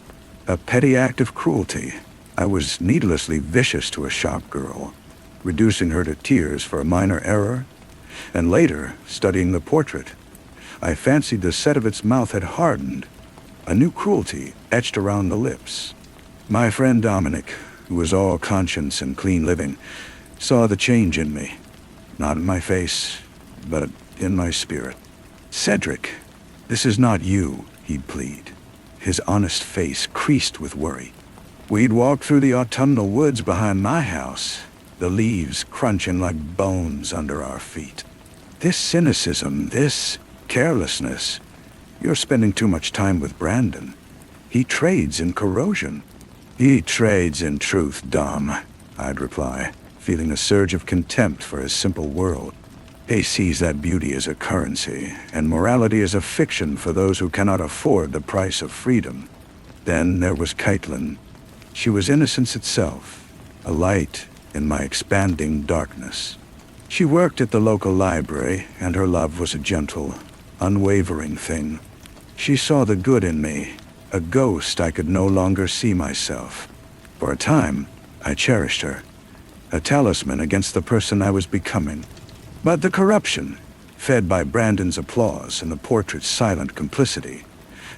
A petty act of cruelty. I was needlessly vicious to a shop girl, reducing her to tears for a minor error, and later, studying the portrait, I fancied the set of its mouth had hardened, a new cruelty etched around the lips. My friend Dominic, who was all conscience and clean living, saw the change in me, not in my face, but in my spirit. "Cedric, this is not you," he'd plead, his honest face creased with worry. We'd walk through the autumnal woods behind my house, the leaves crunching like bones under our feet. "This cynicism, this carelessness, you're spending too much time with Brandon. He trades in corrosion." "He trades in truth, Dom," I'd reply, feeling a surge of contempt for his simple world. "He sees that beauty as a currency, and morality as a fiction for those who cannot afford the price of freedom." Then there was Caitlin. She was innocence itself, a light in my expanding darkness. She worked at the local library, and her love was a gentle, unwavering thing. She saw the good in me, a ghost I could no longer see myself. For a time, I cherished her, a talisman against the person I was becoming. But the corruption, fed by Brandon's applause and the portrait's silent complicity,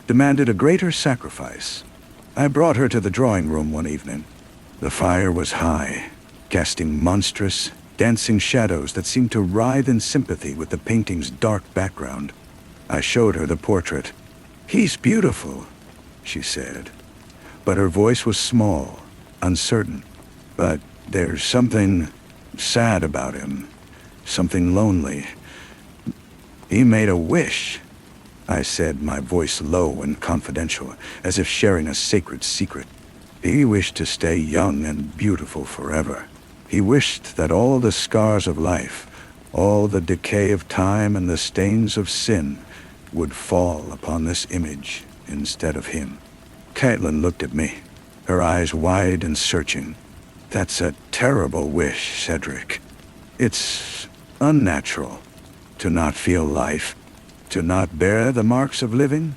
demanded a greater sacrifice. I brought her to the drawing room one evening. The fire was high, casting monstrous, dancing shadows that seemed to writhe in sympathy with the painting's dark background. I showed her the portrait. "He's beautiful," she said, but her voice was small, uncertain. "But there's something sad about him, something lonely. He made a wish," I said, my voice low and confidential, as if sharing a sacred secret. "He wished to stay young and beautiful forever. He wished that all the scars of life, all the decay of time and the stains of sin would fall upon this image instead of him." Caitlin looked at me, her eyes wide and searching. "That's a terrible wish, Cedric. It's unnatural to not feel life, to not bear the marks of living.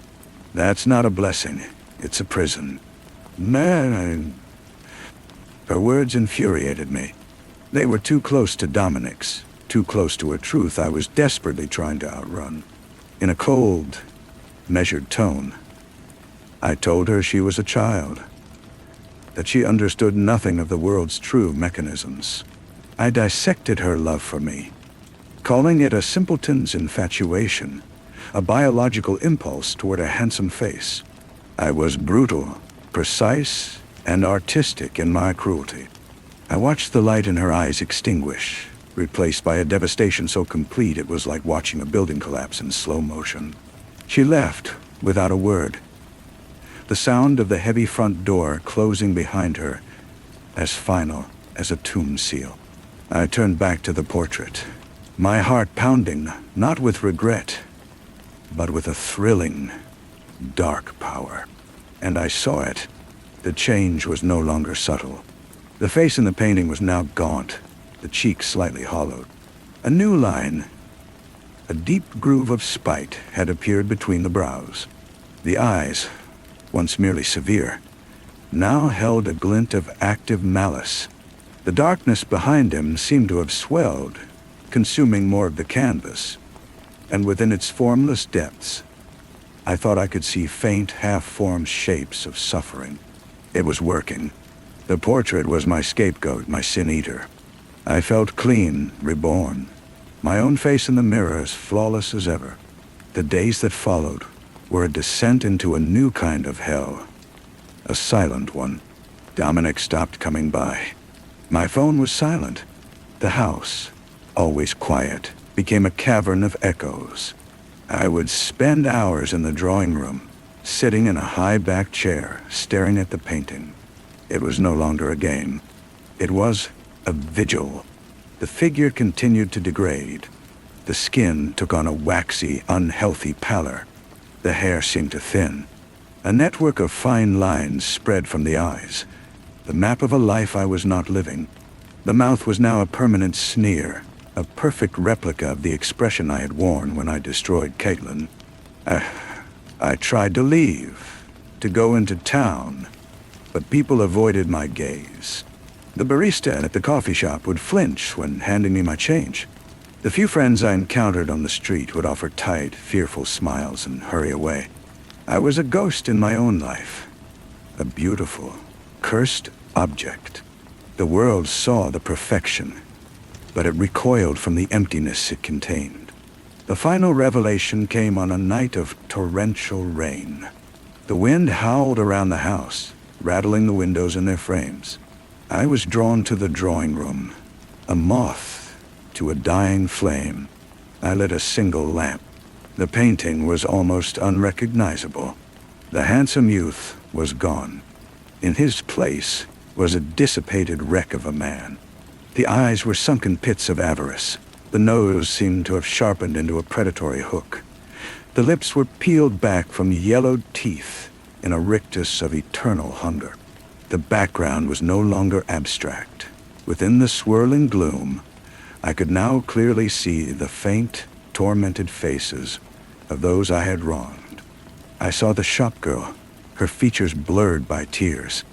That's not a blessing, it's a prison." "Man," her words infuriated me. They were too close to Dominic's, too close to a truth I was desperately trying to outrun. In a cold, measured tone, I told her she was a child, that she understood nothing of the world's true mechanisms. I dissected her love for me, calling it a simpleton's infatuation, a biological impulse toward a handsome face. I was brutal, precise, and artistic in my cruelty. I watched the light in her eyes extinguish, replaced by a devastation so complete it was like watching a building collapse in slow motion. She left without a word, the sound of the heavy front door closing behind her as final as a tomb seal. I turned back to the portrait, my heart pounding, not with regret, but with a thrilling, dark power. And I saw it. The change was no longer subtle. The face in the painting was now gaunt, the cheeks slightly hollowed. A new line, a deep groove of spite, had appeared between the brows. The eyes, once merely severe, now held a glint of active malice. The darkness behind him seemed to have swelled, consuming more of the canvas, and within its formless depths, I thought I could see faint, half-formed shapes of suffering. It was working. The portrait was my scapegoat, my sin-eater. I felt clean, reborn, my own face in the mirror as flawless as ever. The days that followed were a descent into a new kind of hell, a silent one. Dominic stopped coming by. My phone was silent. The house, always quiet, became a cavern of echoes. I would spend hours in the drawing room, sitting in a high-backed chair, staring at the painting. It was no longer a game. It was a vigil. The figure continued to degrade. The skin took on a waxy, unhealthy pallor. The hair seemed to thin. A network of fine lines spread from the eyes, the map of a life I was not living. The mouth was now a permanent sneer, a perfect replica of the expression I had worn when I destroyed Caitlin. I tried to leave, to go into town, but people avoided my gaze. The barista at the coffee shop would flinch when handing me my change. The few friends I encountered on the street would offer tight, fearful smiles and hurry away. I was a ghost in my own life, a beautiful, cursed object. The world saw the perfection, but it recoiled from the emptiness it contained. The final revelation came on a night of torrential rain. The wind howled around the house, rattling the windows in their frames. I was drawn to the drawing room, a moth to a dying flame. I lit a single lamp. The painting was almost unrecognizable. The handsome youth was gone. In his place was a dissipated wreck of a man. The eyes were sunken pits of avarice. The nose seemed to have sharpened into a predatory hook. The lips were peeled back from yellowed teeth in a rictus of eternal hunger. The background was no longer abstract. Within the swirling gloom, I could now clearly see the faint, tormented faces of those I had wronged. I saw the shop girl, her features blurred by tears.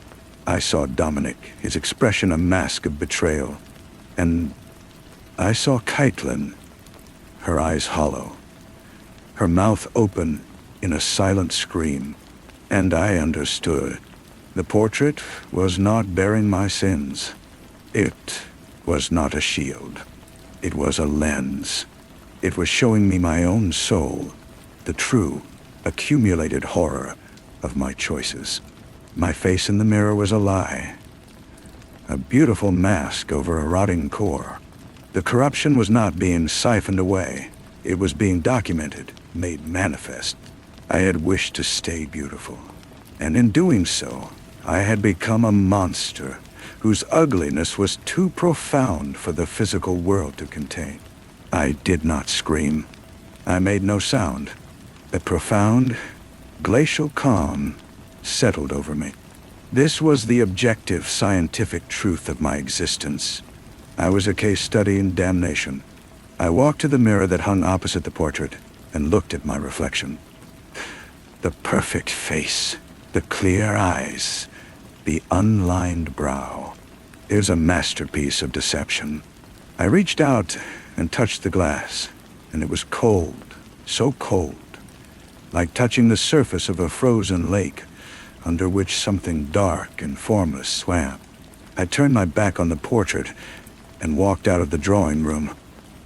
I saw Dominic, his expression a mask of betrayal. And I saw Caitlin, her eyes hollow, her mouth open in a silent scream. And I understood. The portrait was not bearing my sins. It was not a shield. It was a lens. It was showing me my own soul, the true, accumulated horror of my choices. My face in the mirror was a lie, a beautiful mask over a rotting core. The corruption was not being siphoned away. It was being documented, made manifest. I had wished to stay beautiful, and in doing so, I had become a monster whose ugliness was too profound for the physical world to contain. I did not scream. I made no sound. A profound, glacial calm settled over me. This was the objective scientific truth of my existence. I was a case study in damnation. I walked to the mirror that hung opposite the portrait and looked at my reflection. The perfect face, the clear eyes, the unlined brow. It was a masterpiece of deception. I reached out and touched the glass, and it was cold, so cold, like touching the surface of a frozen lake under which something dark and formless swam. I turned my back on the portrait and walked out of the drawing room.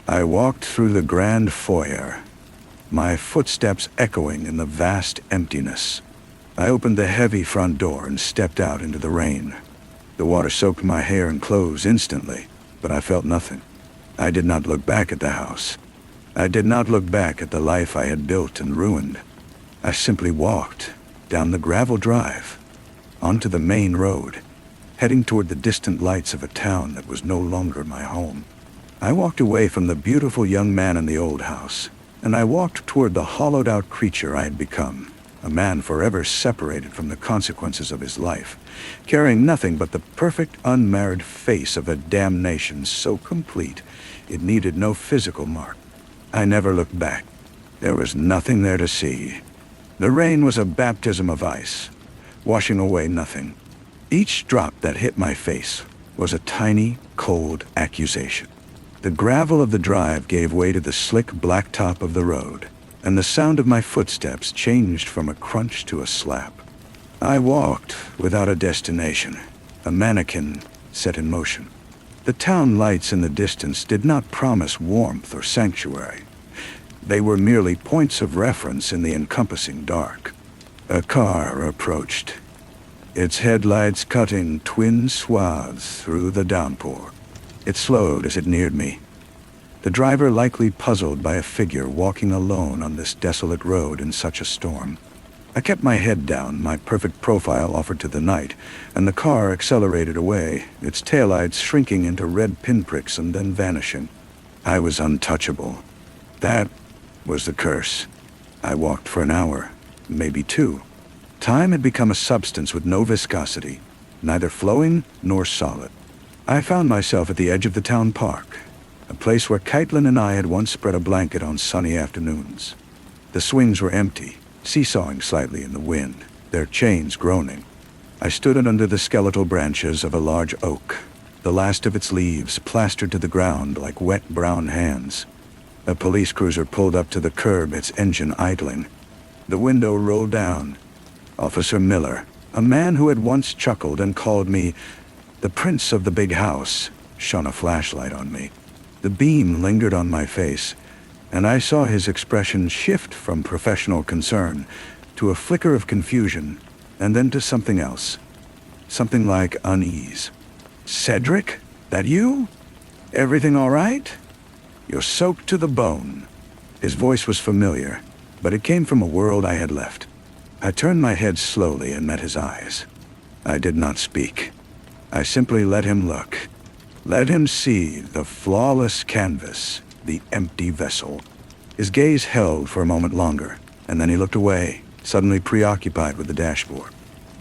I walked through the grand foyer, my footsteps echoing in the vast emptiness. I opened the heavy front door and stepped out into the rain. The water soaked my hair and clothes instantly, but I felt nothing. I did not look back at the house. I did not look back at the life I had built and ruined. I simply walked down the gravel drive, onto the main road, heading toward the distant lights of a town that was no longer my home. I walked away from the beautiful young man in the old house, and I walked toward the hollowed-out creature I had become. A man forever separated from the consequences of his life, carrying nothing but the perfect unmarred face of a damnation so complete it needed no physical mark. I never looked back. There was nothing there to see. The rain was a baptism of ice, washing away nothing. Each drop that hit my face was a tiny, cold accusation. The gravel of the drive gave way to the slick blacktop of the road, and the sound of my footsteps changed from a crunch to a slap. I walked without a destination, a mannequin set in motion. The town lights in the distance did not promise warmth or sanctuary. They were merely points of reference in the encompassing dark. A car approached, its headlights cutting twin swaths through the downpour. It slowed as it neared me. The driver likely puzzled by a figure walking alone on this desolate road in such a storm. I kept my head down, my perfect profile offered to the night, and the car accelerated away, its taillights shrinking into red pinpricks and then vanishing. I was untouchable. That was the curse. I walked for an hour, maybe two. Time had become a substance with no viscosity, neither flowing nor solid. I found myself at the edge of the town park, a place where Caitlin and I had once spread a blanket on sunny afternoons. The swings were empty, seesawing slightly in the wind, their chains groaning. I stood under the skeletal branches of a large oak, the last of its leaves plastered to the ground like wet brown hands. A police cruiser pulled up to the curb, its engine idling. The window rolled down. Officer Miller, a man who had once chuckled and called me the Prince of the Big House, shone a flashlight on me. The beam lingered on my face, and I saw his expression shift from professional concern to a flicker of confusion, and then to something else. Something like unease. "Cedric? That you? Everything all right? You're soaked to the bone." His voice was familiar, but it came from a world I had left. I turned my head slowly and met his eyes. I did not speak. I simply let him look. Let him see the flawless canvas, the empty vessel. His gaze held for a moment longer, and then he looked away, suddenly preoccupied with the dashboard.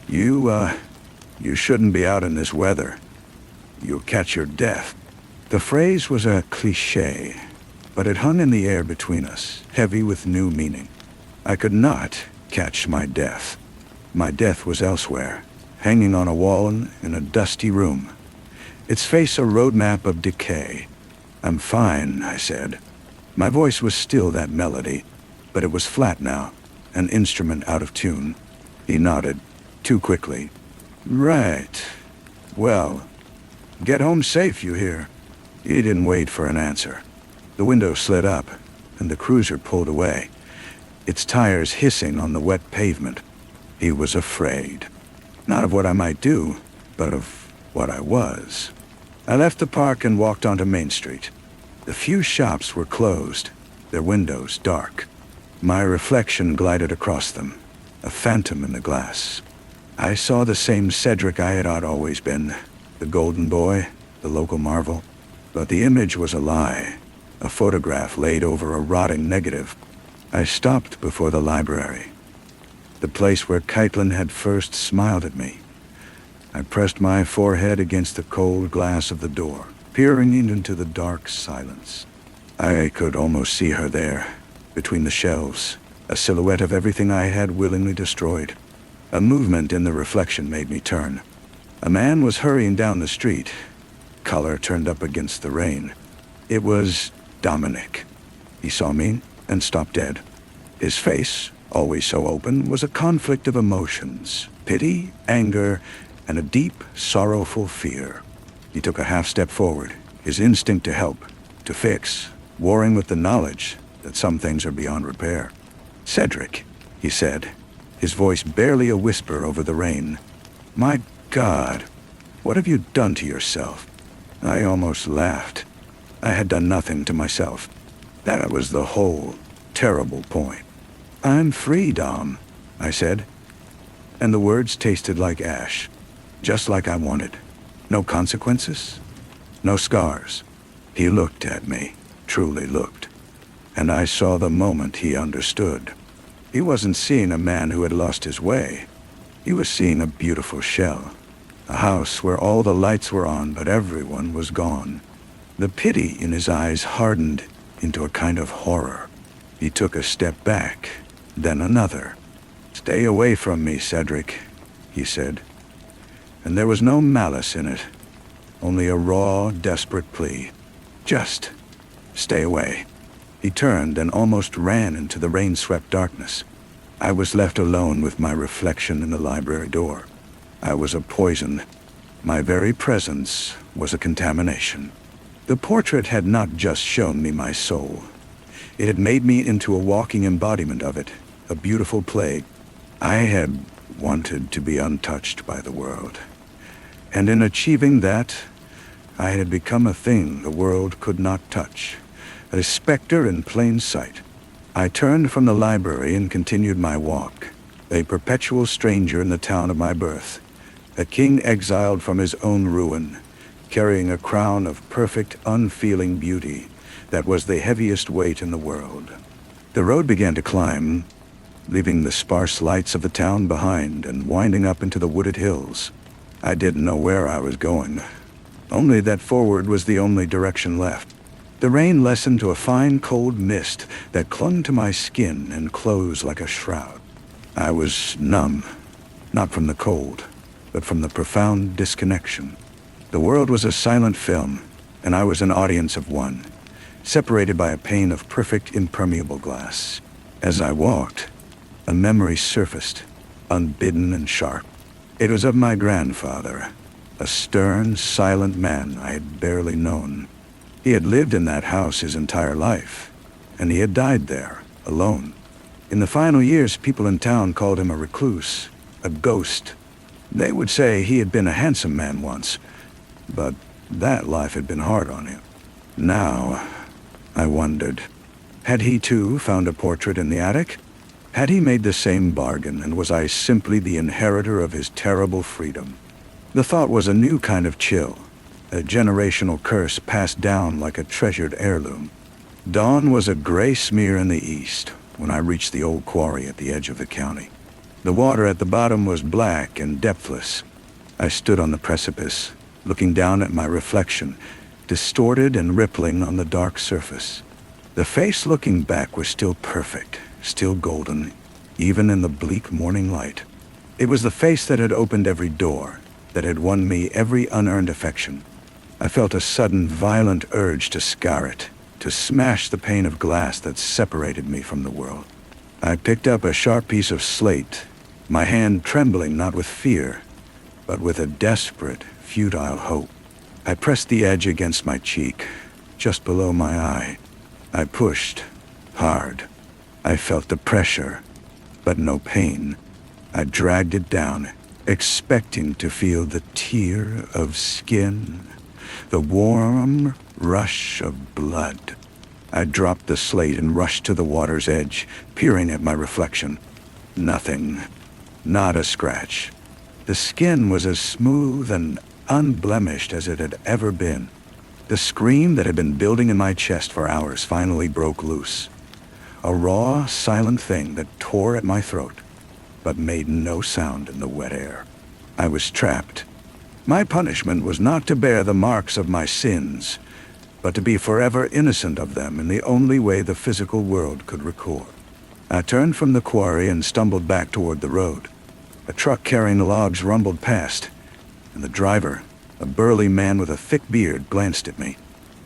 You shouldn't be out in this weather. You'll catch your death." The phrase was a cliché, but it hung in the air between us, heavy with new meaning. I could not catch my death. My death was elsewhere, hanging on a wall in a dusty room, its face a roadmap of decay. "I'm fine," I said. My voice was still that melody, but it was flat now, an instrument out of tune. He nodded, too quickly. "Right. Well, get home safe, you hear?" He didn't wait for an answer. The window slid up, and the cruiser pulled away, its tires hissing on the wet pavement. He was afraid. Not of what I might do, but of what I was. I left the park and walked onto Main Street. The few shops were closed, their windows dark. My reflection glided across them, a phantom in the glass. I saw the same Cedric I had always been, the golden boy, the local marvel. But the image was a lie, a photograph laid over a rotting negative. I stopped before the library, the place where Caitlin had first smiled at me. I pressed my forehead against the cold glass of the door, peering into the dark silence. I could almost see her there, between the shelves, a silhouette of everything I had willingly destroyed. A movement in the reflection made me turn. A man was hurrying down the street, collar turned up against the rain. It was Dominic. He saw me and stopped dead. His face, always so open, was a conflict of emotions, pity, anger, and a deep, sorrowful fear. He took a half step forward, his instinct to help, to fix, warring with the knowledge that some things are beyond repair. "Cedric," he said, his voice barely a whisper over the rain. "My God, what have you done to yourself?" I almost laughed. I had done nothing to myself. That was the whole terrible point. "I'm free, Dom," I said, and the words tasted like ash, just like I wanted. No consequences, no scars. He looked at me, truly looked, and I saw the moment he understood. He wasn't seeing a man who had lost his way. He was seeing a beautiful shell, a house where all the lights were on but everyone was gone. The pity in his eyes hardened into a kind of horror. He took a step back, then another. "Stay away from me, Cedric," he said. And there was no malice in it, only a raw, desperate plea. "Just stay away." He turned and almost ran into the rain-swept darkness. I was left alone with my reflection in the library door. I was a poison. My very presence was a contamination. The portrait had not just shown me my soul. It had made me into a walking embodiment of it, a beautiful plague. I had wanted to be untouched by the world. And in achieving that, I had become a thing the world could not touch, a specter in plain sight. I turned from the library and continued my walk, a perpetual stranger in the town of my birth, a king exiled from his own ruin, carrying a crown of perfect, unfeeling beauty that was the heaviest weight in the world. The road began to climb, leaving the sparse lights of the town behind and winding up into the wooded hills. I didn't know where I was going, only that forward was the only direction left. The rain lessened to a fine cold mist that clung to my skin and closed like a shroud. I was numb, not from the cold, but from the profound disconnection. The world was a silent film, and I was an audience of one, separated by a pane of perfect impermeable glass. As I walked, a memory surfaced, unbidden and sharp. It was of my grandfather, a stern, silent man I had barely known. He had lived in that house his entire life, and he had died there, alone. In the final years, people in town called him a recluse, a ghost. They would say he had been a handsome man once, but that life had been hard on him. Now, I wondered, had he too found a portrait in the attic? Had he made the same bargain, and was I simply the inheritor of his terrible freedom? The thought was a new kind of chill, a generational curse passed down like a treasured heirloom. Dawn was a gray smear in the east when I reached the old quarry at the edge of the county. The water at the bottom was black and depthless. I stood on the precipice, looking down at my reflection, distorted and rippling on the dark surface. The face looking back was still perfect, still golden, even in the bleak morning light. It was the face that had opened every door, that had won me every unearned affection. I felt a sudden, violent urge to scar it, to smash the pane of glass that separated me from the world. I picked up a sharp piece of slate, my hand trembling not with fear, but with a desperate, futile hope. I pressed the edge against my cheek, just below my eye. I pushed, hard. I felt the pressure, but no pain. I dragged it down, expecting to feel the tear of skin, the warm rush of blood. I dropped the slate and rushed to the water's edge, peering at my reflection. Nothing. Not a scratch. The skin was as smooth and unblemished as it had ever been. The scream that had been building in my chest for hours finally broke loose. A raw, silent thing that tore at my throat, but made no sound in the wet air. I was trapped. My punishment was not to bear the marks of my sins, but to be forever innocent of them in the only way the physical world could record. I turned from the quarry and stumbled back toward the road. A truck carrying logs rumbled past, and the driver, a burly man with a thick beard, glanced at me.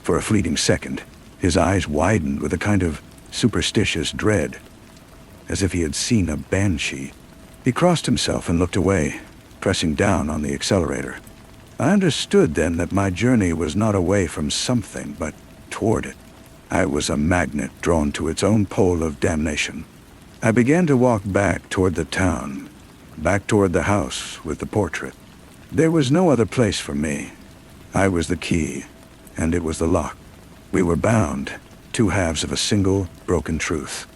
For a fleeting second, his eyes widened with a kind of superstitious dread, as if he had seen a banshee. He crossed himself and looked away, pressing down on the accelerator. I understood then that my journey was not away from something, but toward it. I was a magnet drawn to its own pole of damnation. I began to walk back toward the town, back toward the house with the portrait. There was no other place for me. I was the key, and it was the lock. We were bound, two halves of a single, broken truth.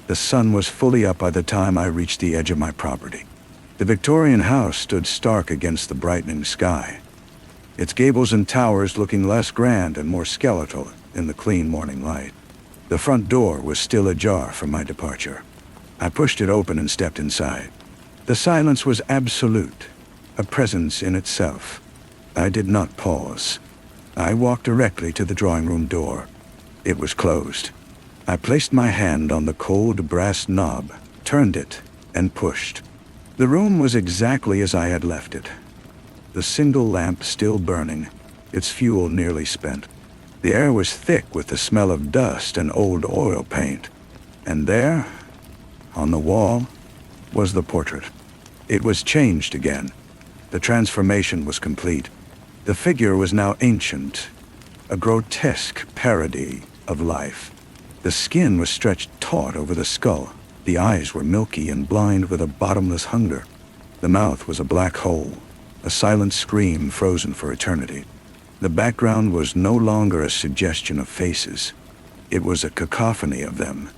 The sun was fully up by the time I reached the edge of my property. The Victorian house stood stark against the brightening sky, its gables and towers looking less grand and more skeletal in the clean morning light. The front door was still ajar from my departure. I pushed it open and stepped inside. The silence was absolute, a presence in itself. I did not pause. I walked directly to the drawing room door. It was closed. I placed my hand on the cold brass knob, turned it, and pushed. The room was exactly as I had left it. The single lamp still burning, its fuel nearly spent. The air was thick with the smell of dust and old oil paint. And there, on the wall, was the portrait. It was changed again. The transformation was complete. The figure was now ancient, a grotesque parody of life. The skin was stretched taut over the skull. The eyes were milky and blind with a bottomless hunger. The mouth was a black hole, a silent scream frozen for eternity. The background was no longer a suggestion of faces. It was a cacophony of them,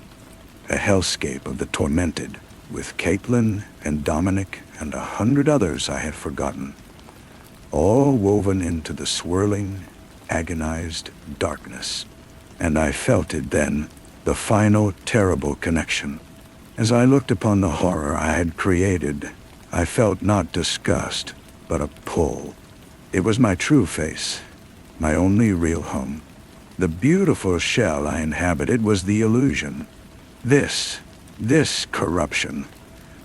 a hellscape of the tormented, with Caitlin and Dominic and 100 others I had forgotten, all woven into the swirling, agonized darkness. And I felt it then, the final terrible connection. As I looked upon the horror I had created, I felt not disgust, but a pull. It was my true face, my only real home. The beautiful shell I inhabited was the illusion. This corruption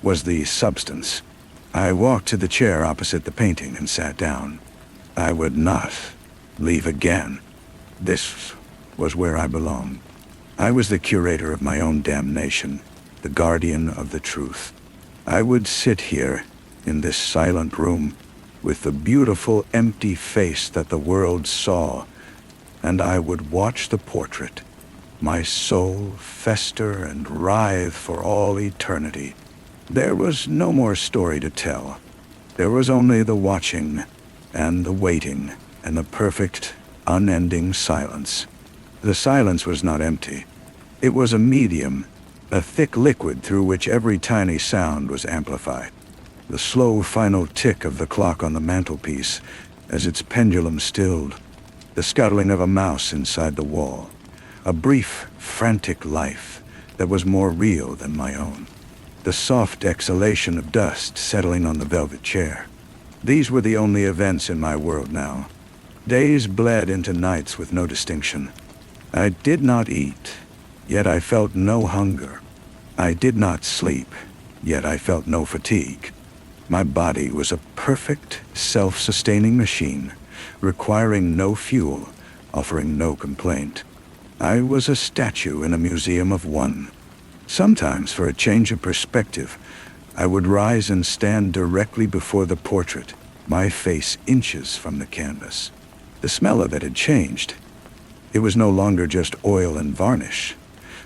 was the substance. I walked to the chair opposite the painting and sat down. I would not leave again. This was where I belonged. I was the curator of my own damnation, the guardian of the truth. I would sit here in this silent room with the beautiful empty face that the world saw, and I would watch the portrait, my soul fester and writhe for all eternity. There was no more story to tell. There was only the watching and the waiting and the perfect, unending silence. The silence was not empty. It was a medium, a thick liquid through which every tiny sound was amplified. The slow final tick of the clock on the mantelpiece as its pendulum stilled, the scuttling of a mouse inside the wall, a brief, frantic life that was more real than my own, the soft exhalation of dust settling on the velvet chair. These were the only events in my world now. Days bled into nights with no distinction. I did not eat, yet I felt no hunger. I did not sleep, yet I felt no fatigue. My body was a perfect, self-sustaining machine, requiring no fuel, offering no complaint. I was a statue in a museum of one. Sometimes, for a change of perspective, I would rise and stand directly before the portrait, my face inches from the canvas. The smell of it had changed. It was no longer just oil and varnish,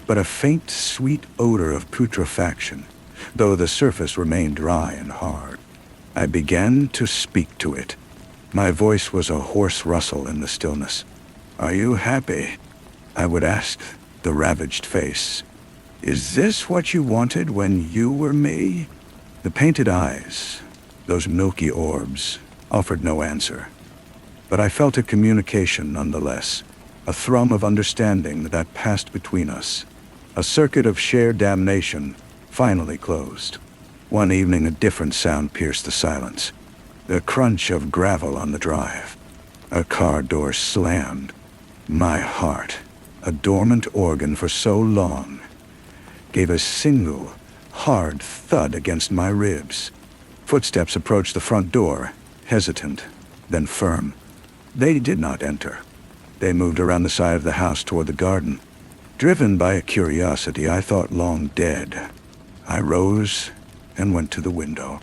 but a faint, sweet odor of putrefaction, though the surface remained dry and hard. I began to speak to it. My voice was a hoarse rustle in the stillness. "Are you happy?" I would ask the ravaged face. "Is this what you wanted when you were me?" The painted eyes, those milky orbs, offered no answer. But I felt a communication nonetheless, a thrum of understanding that passed between us. A circuit of shared damnation finally closed. One evening, a different sound pierced the silence. The crunch of gravel on the drive. A car door slammed. My heart, a dormant organ for so long, gave a single, hard thud against my ribs. Footsteps approached the front door, hesitant, then firm. They did not enter. They moved around the side of the house toward the garden. Driven by a curiosity I thought long dead, I rose and went to the window.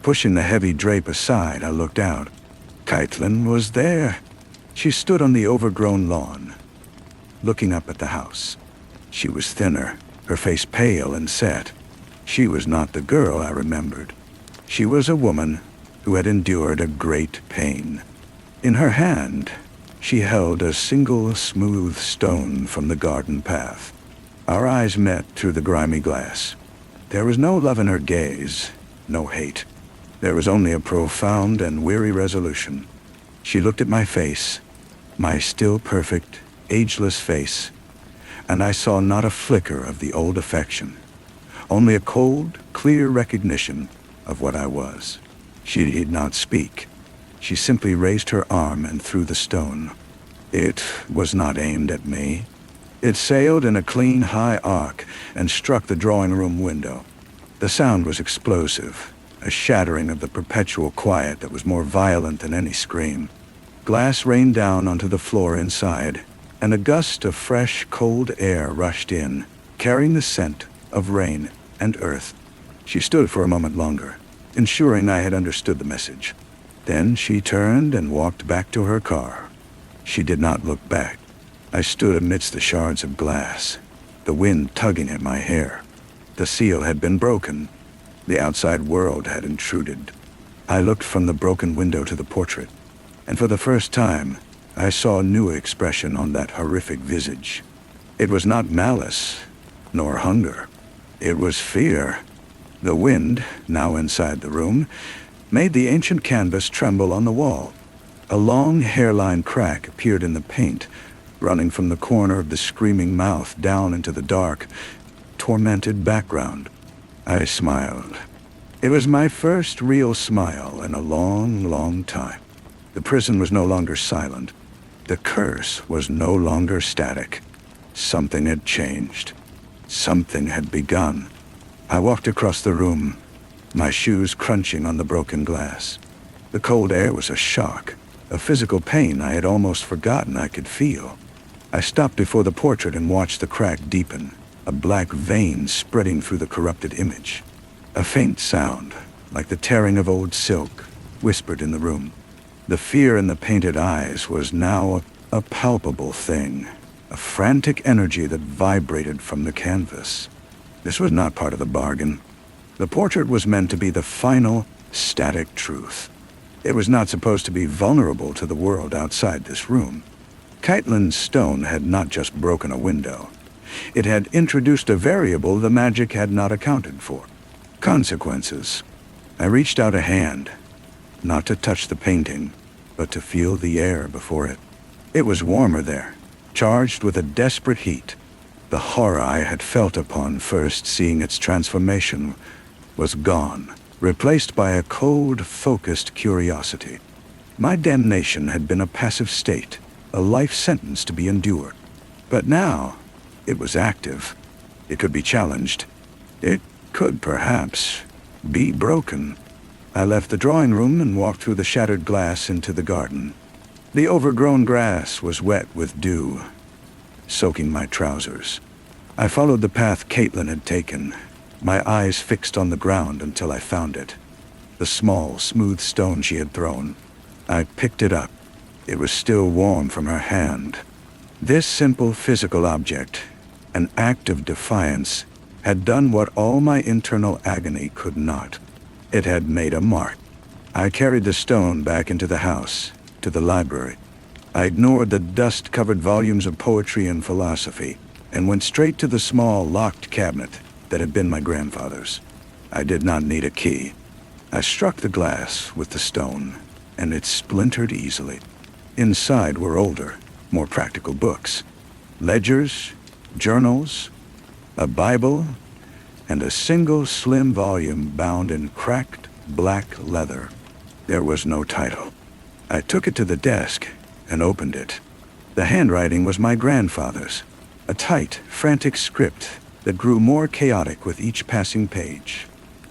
Pushing the heavy drape aside, I looked out. Caitlin was there. She stood on the overgrown lawn, looking up at the house. She was thinner, her face pale and set. She was not the girl I remembered. She was a woman who had endured a great pain. In her hand, she held a single smooth stone from the garden path. Our eyes met through the grimy glass. There was no love in her gaze, no hate. There was only a profound and weary resolution. She looked at my face, my still perfect, ageless face, and I saw not a flicker of the old affection, only a cold, clear recognition of what I was. She did not speak. She simply raised her arm and threw the stone. It was not aimed at me. It sailed in a clean, high arc and struck the drawing room window. The sound was explosive, a shattering of the perpetual quiet that was more violent than any scream. Glass rained down onto the floor inside, and a gust of fresh, cold air rushed in, carrying the scent of rain and earth. She stood for a moment longer, ensuring I had understood the message. Then she turned and walked back to her car. She did not look back. I stood amidst the shards of glass, the wind tugging at my hair. The seal had been broken. The outside world had intruded. I looked from the broken window to the portrait, and for the first time, I saw a new expression on that horrific visage. It was not malice, nor hunger. It was fear. The wind, now inside the room, made the ancient canvas tremble on the wall. A long hairline crack appeared in the paint, running from the corner of the screaming mouth down into the dark, tormented background. I smiled. It was my first real smile in a long, long time. The prison was no longer silent. The curse was no longer static. Something had changed. Something had begun. I walked across the room, my shoes crunching on the broken glass. The cold air was a shock, a physical pain I had almost forgotten I could feel. I stopped before the portrait and watched the crack deepen, a black vein spreading through the corrupted image. A faint sound, like the tearing of old silk, whispered in the room. The fear in the painted eyes was now a palpable thing, a frantic energy that vibrated from the canvas. This was not part of the bargain. The portrait was meant to be the final, static truth. It was not supposed to be vulnerable to the world outside this room. Caitlin's stone had not just broken a window. It had introduced a variable the magic had not accounted for. Consequences. I reached out a hand, not to touch the painting, but to feel the air before it. It was warmer there, charged with a desperate heat. The horror I had felt upon first seeing its transformation was gone, replaced by a cold, focused curiosity. My damnation had been a passive state, a life sentence to be endured. But now, it was active. It could be challenged. It could, perhaps, be broken. I left the drawing room and walked through the shattered glass into the garden. The overgrown grass was wet with dew, soaking my trousers. I followed the path Caitlin had taken, my eyes fixed on the ground until I found it. The small, smooth stone she had thrown. I picked it up. It was still warm from her hand. This simple physical object, an act of defiance, had done what all my internal agony could not. It had made a mark. I carried the stone back into the house, to the library. I ignored the dust-covered volumes of poetry and philosophy, and went straight to the small, locked cabinet that had been my grandfather's. I did not need a key. I struck the glass with the stone, and it splintered easily. Inside were older, more practical books. Ledgers, journals, a Bible, and a single slim volume bound in cracked black leather. There was no title. I took it to the desk and opened it. The handwriting was my grandfather's, a tight, frantic script that grew more chaotic with each passing page.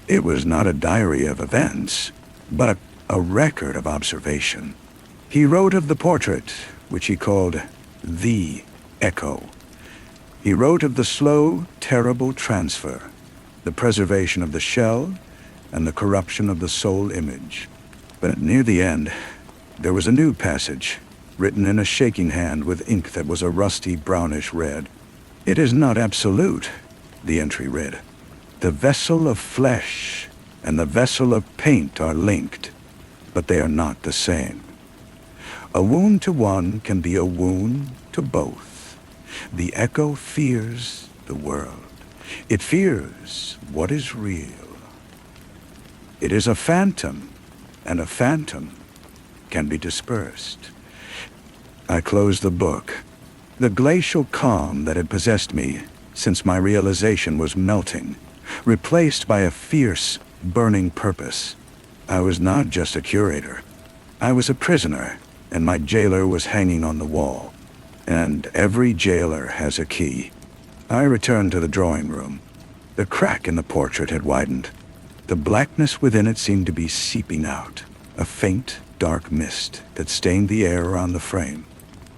It was not a diary of events, but a record of observation. He wrote of the portrait, which he called the echo. He wrote of the slow, terrible transfer, the preservation of the shell, and the corruption of the soul image. But near the end, there was a new passage, written in a shaking hand with ink that was a rusty brownish red. "It is not absolute," the entry read. "The vessel of flesh and the vessel of paint are linked, but they are not the same. A wound to one can be a wound to both. The echo fears the world. It fears what is real. It is a phantom, and a phantom can be dispersed." I closed the book. The glacial calm that had possessed me since my realization was melting, replaced by a fierce, burning purpose. I was not just a curator. I was a prisoner, and my jailer was hanging on the wall. And every jailer has a key. I returned to the drawing room. The crack in the portrait had widened. The blackness within it seemed to be seeping out, a faint, dark mist that stained the air around the frame.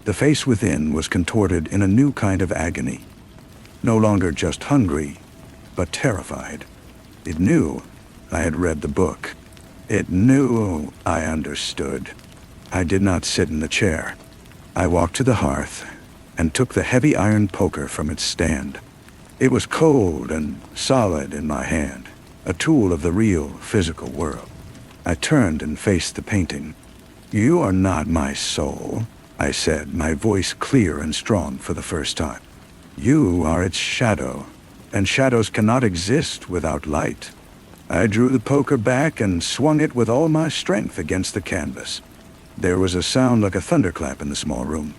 The face within was contorted in a new kind of agony, no longer just hungry, but terrified. It knew I had read the book. It knew I understood. I did not sit in the chair. I walked to the hearth and took the heavy iron poker from its stand. It was cold and solid in my hand, a tool of the real, physical world. I turned and faced the painting. "You are not my soul," I said, my voice clear and strong for the first time. "You are its shadow, and shadows cannot exist without light." I drew the poker back and swung it with all my strength against the canvas. There was a sound like a thunderclap in the small room.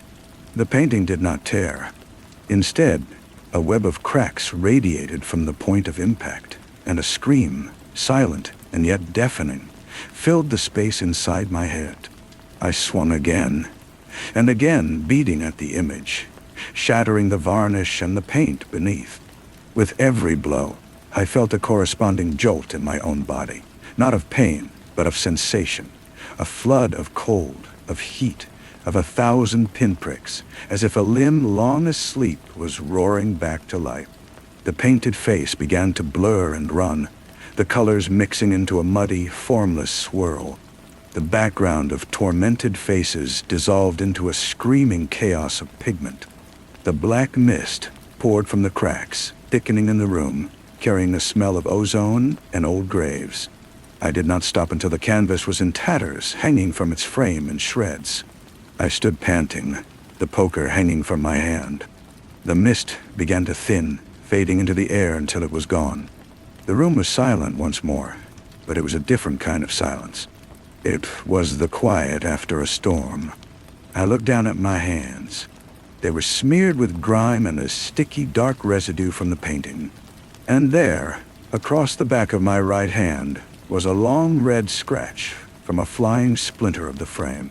The painting did not tear. Instead, a web of cracks radiated from the point of impact, and a scream, silent and yet deafening, filled the space inside my head. I swung again, and again beating at the image, shattering the varnish and the paint beneath. With every blow, I felt a corresponding jolt in my own body, not of pain, but of sensation, a flood of cold, of heat, of 1,000 pinpricks, as if a limb long asleep was roaring back to life. The painted face began to blur and run, the colors mixing into a muddy, formless swirl. The background of tormented faces dissolved into a screaming chaos of pigment. The black mist poured from the cracks, thickening in the room, carrying the smell of ozone and old graves. I did not stop until the canvas was in tatters, hanging from its frame in shreds. I stood panting, the poker hanging from my hand. The mist began to thin, fading into the air until it was gone. The room was silent once more, but it was a different kind of silence. It was the quiet after a storm. I looked down at my hands. They were smeared with grime and a sticky, dark residue from the painting. And there, across the back of my right hand, was a long red scratch from a flying splinter of the frame.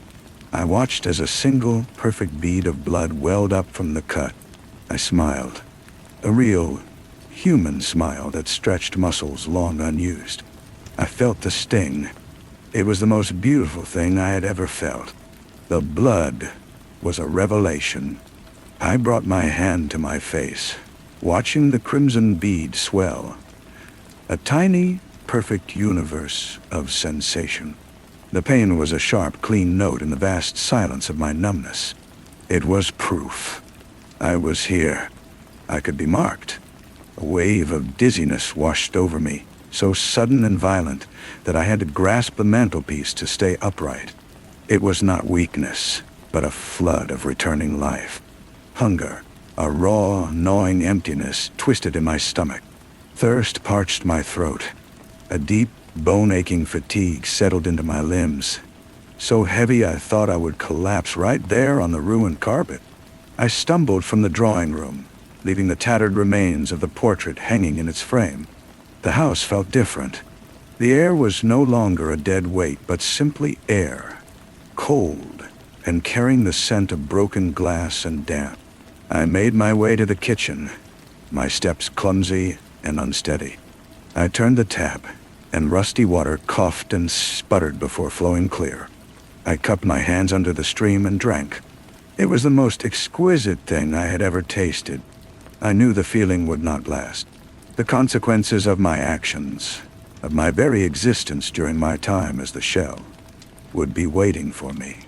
I watched as a single, perfect bead of blood welled up from the cut. I smiled. A real, human smile that stretched muscles long unused. I felt the sting. It was the most beautiful thing I had ever felt. The blood was a revelation. I brought my hand to my face, watching the crimson bead swell. A tiny, perfect universe of sensation. The pain was a sharp, clean note in the vast silence of my numbness. It was proof. I was here. I could be marked. A wave of dizziness washed over me, so sudden and violent that I had to grasp the mantelpiece to stay upright. It was not weakness, but a flood of returning life. Hunger, a raw, gnawing emptiness twisted in my stomach. Thirst parched my throat. A deep, bone-aching fatigue settled into my limbs, so heavy I thought I would collapse right there on the ruined carpet. I stumbled from the drawing room, leaving the tattered remains of the portrait hanging in its frame. The house felt different. The air was no longer a dead weight, but simply air, cold, and carrying the scent of broken glass and damp. I made my way to the kitchen, my steps clumsy and unsteady. I turned the tap, and rusty water coughed and sputtered before flowing clear. I cupped my hands under the stream and drank. It was the most exquisite thing I had ever tasted. I knew the feeling would not last. The consequences of my actions, of my very existence during my time as the shell, would be waiting for me.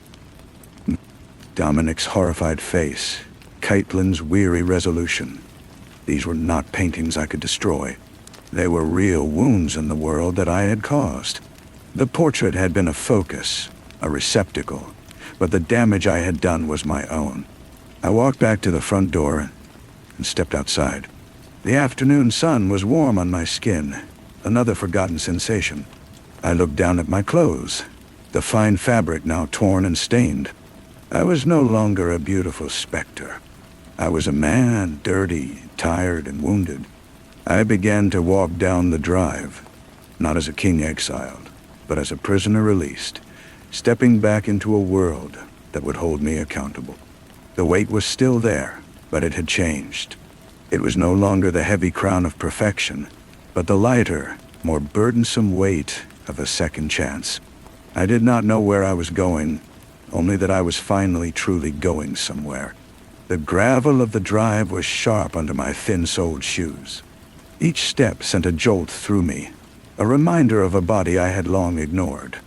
Dominic's horrified face, Caitlin's weary resolution. These were not paintings I could destroy. They were real wounds in the world that I had caused. The portrait had been a focus, a receptacle, but the damage I had done was my own. I walked back to the front door and stepped outside. The afternoon sun was warm on my skin, another forgotten sensation. I looked down at my clothes, the fine fabric now torn and stained. I was no longer a beautiful specter. I was a man, dirty, tired, and wounded. I began to walk down the drive, not as a king exiled, but as a prisoner released, stepping back into a world that would hold me accountable. The weight was still there, but it had changed. It was no longer the heavy crown of perfection, but the lighter, more burdensome weight of a second chance. I did not know where I was going, only that I was finally truly going somewhere. The gravel of the drive was sharp under my thin-soled shoes. Each step sent a jolt through me, a reminder of a body I had long ignored.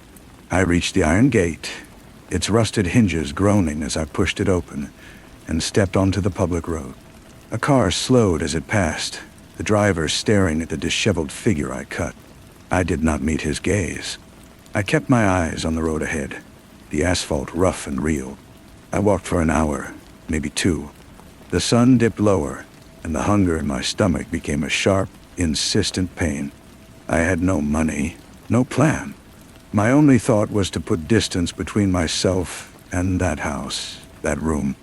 I reached the iron gate, its rusted hinges groaning as I pushed it open, and stepped onto the public road. A car slowed as it passed, the driver staring at the disheveled figure I cut. I did not meet his gaze. I kept my eyes on the road ahead, the asphalt rough and real. I walked for an hour, maybe two. The sun dipped lower, and the hunger in my stomach became a sharp, insistent pain. I had no money, no plan. My only thought was to put distance between myself and that house, that room.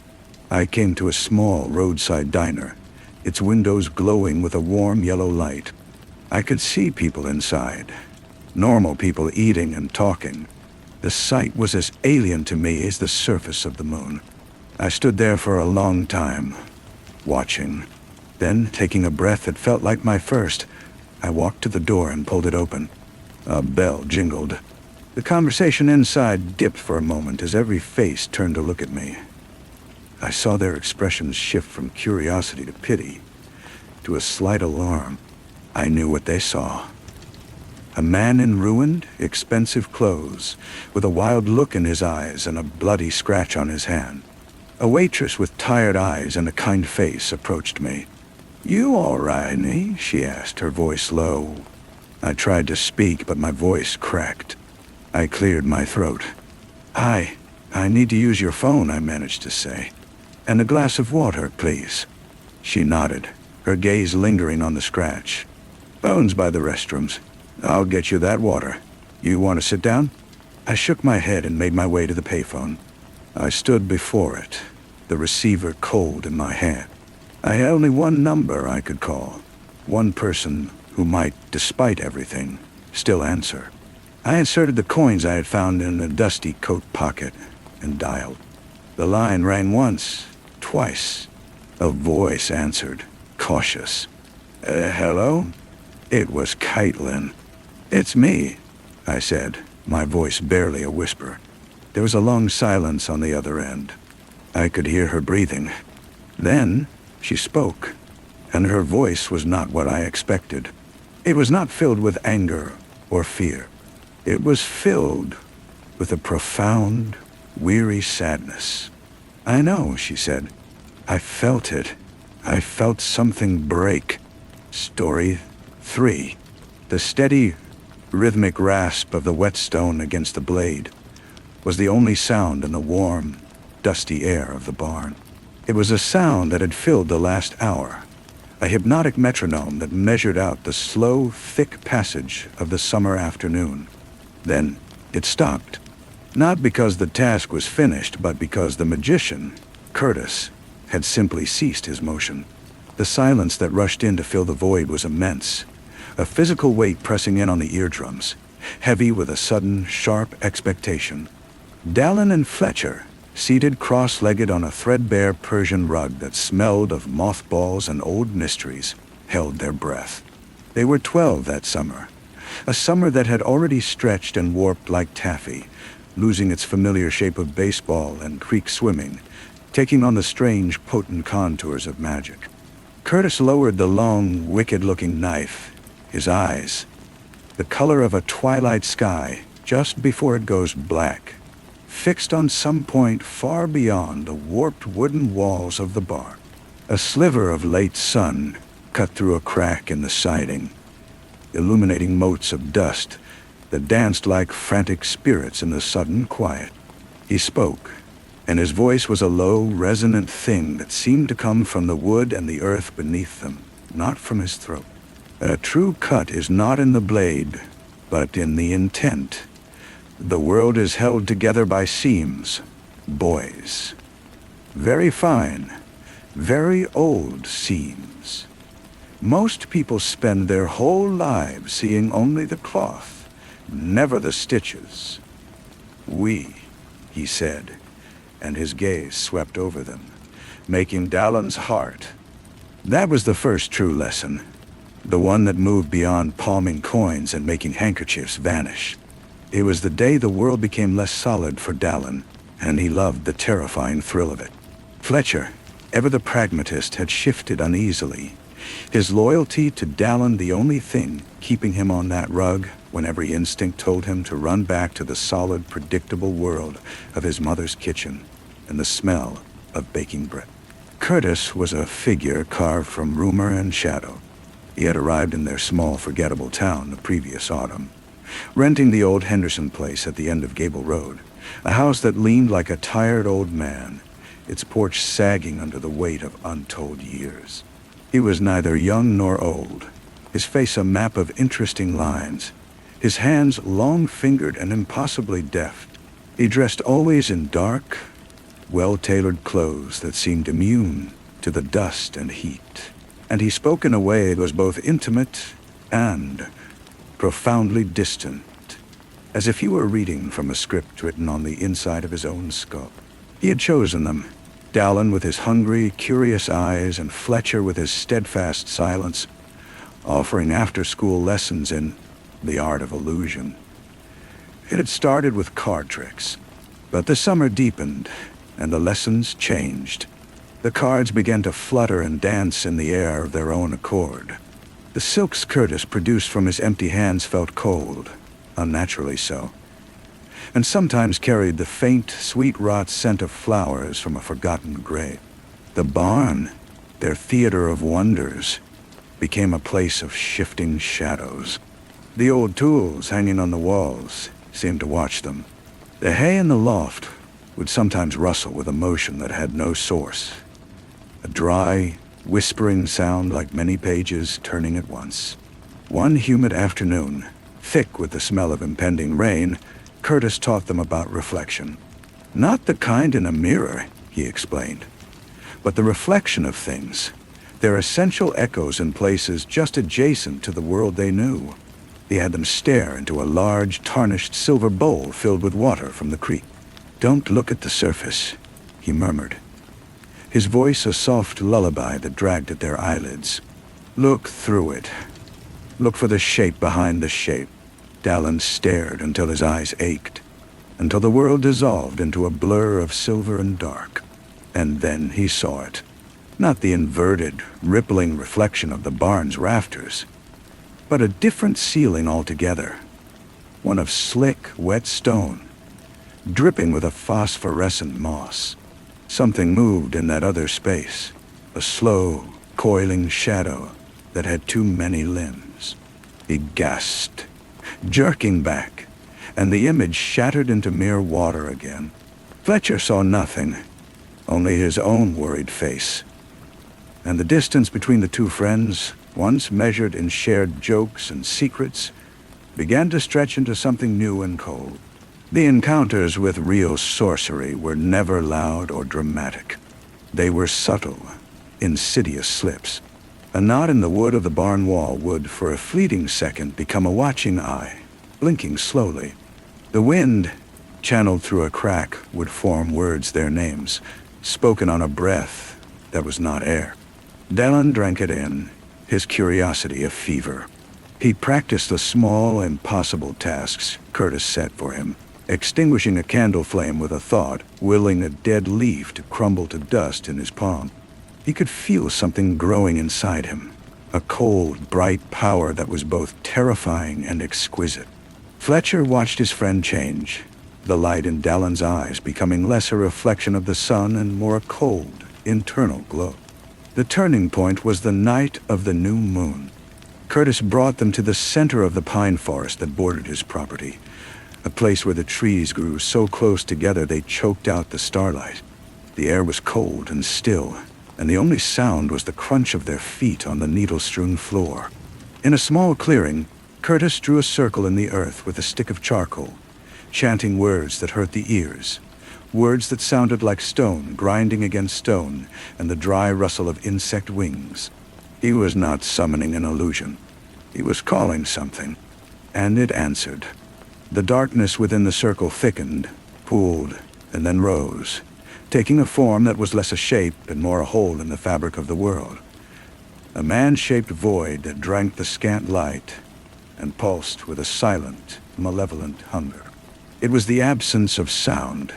I came to a small roadside diner, its windows glowing with a warm yellow light. I could see people inside, normal people eating and talking. The sight was as alien to me as the surface of the moon. I stood there for a long time, watching. Then, taking a breath that felt like my first, I walked to the door and pulled it open. A bell jingled. The conversation inside dipped for a moment as every face turned to look at me. I saw their expressions shift from curiosity to pity, to a slight alarm. I knew what they saw. A man in ruined, expensive clothes, with a wild look in his eyes and a bloody scratch on his hand. A waitress with tired eyes and a kind face approached me. "You all right, eh?" she asked, her voice low. I tried to speak, but my voice cracked. I cleared my throat. "Hi, I need to use your phone," I managed to say. "And a glass of water, please." She nodded, her gaze lingering on the scratch. "Phone's by the restrooms. I'll get you that water. You want to sit down?" I shook my head and made my way to the payphone. I stood before it, the receiver cold in my hand. I had only one number I could call, one person who might, despite everything, still answer. I inserted the coins I had found in a dusty coat pocket and dialed. The line rang once, twice. A voice answered, cautious. Hello?" It was Caitlin. "It's me," I said, my voice barely a whisper. There was a long silence on the other end. I could hear her breathing. Then she spoke, and her voice was not what I expected. It was not filled with anger or fear. It was filled with a profound, weary sadness. "I know," she said. "I felt it. I felt something break." Story 3. The steady, rhythmic rasp of the whetstone against the blade was the only sound in the warm, dusty air of the barn. It was a sound that had filled the last hour, a hypnotic metronome that measured out the slow, thick passage of the summer afternoon. Then it stopped, not because the task was finished, but because the magician, Curtis, had simply ceased his motion. The silence that rushed in to fill the void was immense, a physical weight pressing in on the eardrums, heavy with a sudden, sharp expectation. Dallin and Fletcher, seated cross-legged on a threadbare Persian rug that smelled of mothballs and old mysteries, held their breath. They were 12 that summer, a summer that had already stretched and warped like taffy, losing its familiar shape of baseball and creek swimming, taking on the strange, potent contours of magic. Curtis lowered the long, wicked-looking knife, his eyes, the color of a twilight sky just before it goes black, fixed on some point far beyond the warped wooden walls of the barn. A sliver of late sun cut through a crack in the siding, illuminating motes of dust that danced like frantic spirits in the sudden quiet. He spoke, and his voice was a low, resonant thing that seemed to come from the wood and the earth beneath them, not from his throat. A true cut is not in the blade, but in the intent. The world is held together by seams, boys. Very fine, very old seams. Most people spend their whole lives seeing only the cloth, never the stitches. "We," he said, and his gaze swept over them, making Dallin's heart. That was the first true lesson, the one that moved beyond palming coins and making handkerchiefs vanish. It was the day the world became less solid for Dallin, and he loved the terrifying thrill of it. Fletcher, ever the pragmatist, had shifted uneasily, his loyalty to Dallin the only thing keeping him on that rug when every instinct told him to run back to the solid, predictable world of his mother's kitchen and the smell of baking bread. Curtis was a figure carved from rumor and shadow. He had arrived in their small, forgettable town the previous autumn, renting the old Henderson place at the end of Gable Road, a house that leaned like a tired old man, its porch sagging under the weight of untold years. He was neither young nor old, his face a map of interesting lines, his hands long-fingered and impossibly deft. He dressed always in dark, well-tailored clothes that seemed immune to the dust and heat, and he spoke in a way that was both intimate and profoundly distant. as if he were reading from a script written on the inside of his own skull. He had chosen them, Dallin with his hungry, curious eyes and Fletcher with his steadfast silence, offering after-school lessons in the art of illusion. It had started with card tricks, but the summer deepened and the lessons changed. The cards began to flutter and dance in the air of their own accord. The silks Curtis produced from his empty hands felt cold, unnaturally so, and sometimes carried the faint, sweet rot scent of flowers from a forgotten grave. The barn, their theater of wonders, became a place of shifting shadows. The old tools hanging on the walls seemed to watch them. The hay in the loft would sometimes rustle with a motion that had no source, a dry, whispering sound like many pages turning at once. One humid afternoon, thick with the smell of impending rain, Curtis taught them about reflection. Not the kind in a mirror, he explained, but the reflection of things, their essential echoes in places just adjacent to the world they knew. He had them stare into a large, tarnished silver bowl filled with water from the creek. "Don't look at the surface," he murmured, his voice a soft lullaby that dragged at their eyelids. "Look through it. Look for the shape behind the shape." Dallin stared until his eyes ached, until the world dissolved into a blur of silver and dark. And then he saw it. Not the inverted, rippling reflection of the barn's rafters, but a different ceiling altogether. One of slick, wet stone, dripping with a phosphorescent moss. Something moved in that other space, a slow, coiling shadow that had too many limbs. He gasped, jerking back, and the image shattered into mere water again. Fletcher saw nothing, only his own worried face. And the distance between the two friends, once measured in shared jokes and secrets, began to stretch into something new and cold. The encounters with real sorcery were never loud or dramatic. They were subtle, insidious slips. A knot in the wood of the barn wall would, for a fleeting second, become a watching eye, blinking slowly. The wind, channeled through a crack, would form words their names, spoken on a breath that was not air. Dallin drank it in, his curiosity a fever. He practiced the small, impossible tasks Curtis set for him, extinguishing a candle flame with a thought, willing a dead leaf to crumble to dust in his palm. He could feel something growing inside him, a cold, bright power that was both terrifying and exquisite. Fletcher watched his friend change, the light in Dallin's eyes becoming less a reflection of the sun and more a cold, internal glow. The turning point was the night of the new moon. Curtis brought them to the center of the pine forest that bordered his property, a place where the trees grew so close together they choked out the starlight. The air was cold and still, and the only sound was the crunch of their feet on the needle-strewn floor. In a small clearing, Curtis drew a circle in the earth with a stick of charcoal, chanting words that hurt the ears, words that sounded like stone grinding against stone and the dry rustle of insect wings. He was not summoning an illusion. He was calling something, and it answered. The darkness within the circle thickened, pooled, and then rose, taking a form that was less a shape and more a hole in the fabric of the world. A man-shaped void that drank the scant light and pulsed with a silent, malevolent hunger. It was the absence of sound,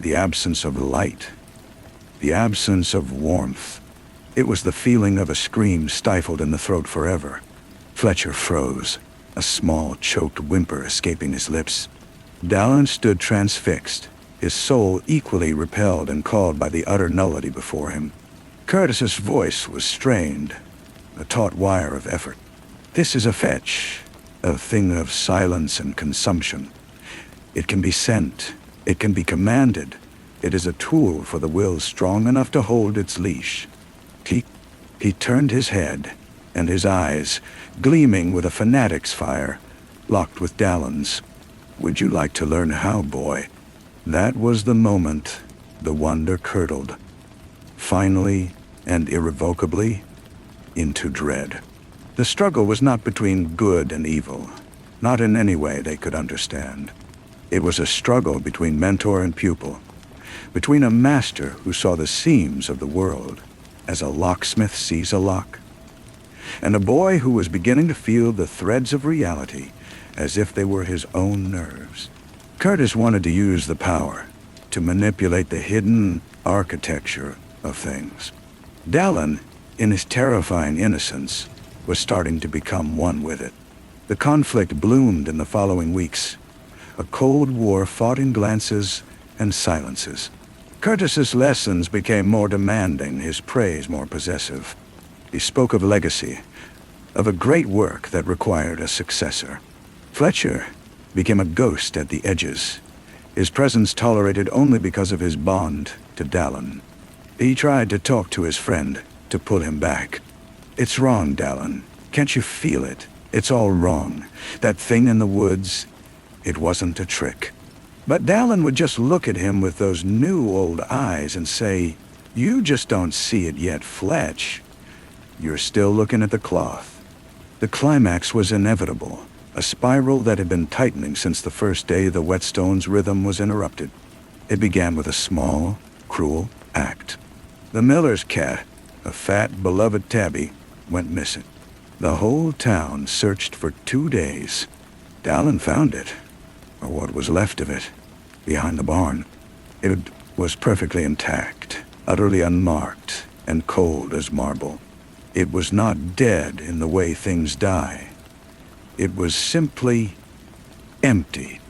the absence of light, the absence of warmth. It was the feeling of a scream stifled in the throat forever. Fletcher froze, a small, choked whimper escaping his lips. Dallin stood transfixed, his soul equally repelled and called by the utter nullity before him. Curtis's voice was strained, a taut wire of effort. "This is a fetch, a thing of silence and consumption. It can be sent, it can be commanded. It is a tool for the will strong enough to hold its leash." He turned his head, and his eyes, gleaming with a fanatic's fire, locked with Dallin's. "Would you like to learn how, boy?" That was the moment the wonder curdled, finally and irrevocably, into dread. The struggle was not between good and evil, not in any way they could understand. It was a struggle between mentor and pupil, between a master who saw the seams of the world as a locksmith sees a lock, and a boy who was beginning to feel the threads of reality as if they were his own nerves. Curtis wanted to use the power to manipulate the hidden architecture of things. Dallin, in his terrifying innocence, was starting to become one with it. The conflict bloomed in the following weeks, a cold war fought in glances and silences. Curtis's lessons became more demanding, his praise more possessive. He spoke of legacy, of a great work that required a successor. Fletcher became a ghost at the edges, his presence tolerated only because of his bond to Dallin. He tried to talk to his friend, to pull him back. "It's wrong, Dallin. Can't you feel it? It's all wrong. That thing in the woods, it wasn't a trick." But Dallin would just look at him with those new old eyes and say, "You just don't see it yet, Fletch. You're still looking at the cloth." The climax was inevitable, a spiral that had been tightening since the first day the whetstone's rhythm was interrupted. It began with a small, cruel act. The miller's cat, a fat, beloved tabby, went missing. The whole town searched for 2 days. Dallin found it, or what was left of it, behind the barn. It was perfectly intact, utterly unmarked, and cold as marble. It was not dead in the way things die. It was simply empty,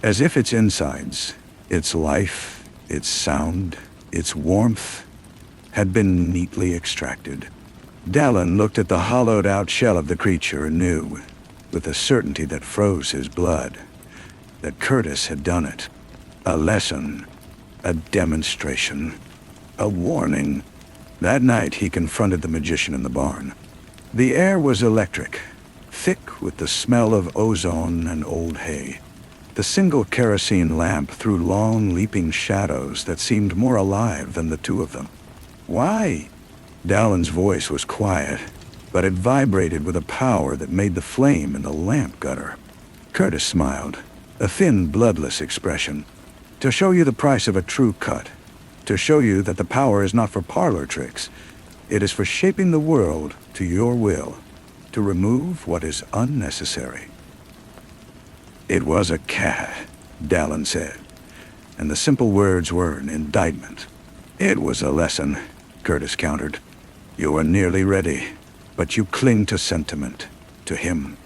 as if its insides, its life, its sound, its warmth, had been neatly extracted. Dallin looked at the hollowed-out shell of the creature and knew, with a certainty that froze his blood, that Curtis had done it. A lesson, a demonstration, a warning. That night he confronted the magician in the barn. The air was electric, thick with the smell of ozone and old hay. The single kerosene lamp threw long, leaping shadows that seemed more alive than the two of them. "Why?" Dallin's voice was quiet, but it vibrated with a power that made the flame in the lamp gutter. Curtis smiled, a thin, bloodless expression. "To show you the price of a true cut. To show you that the power is not for parlor tricks. It is for shaping the world to your will, to remove what is unnecessary." "It was a cat," Dallin said, and the simple words were an indictment. "It was a lesson," Curtis countered. "You are nearly ready, but you cling to sentiment, to him."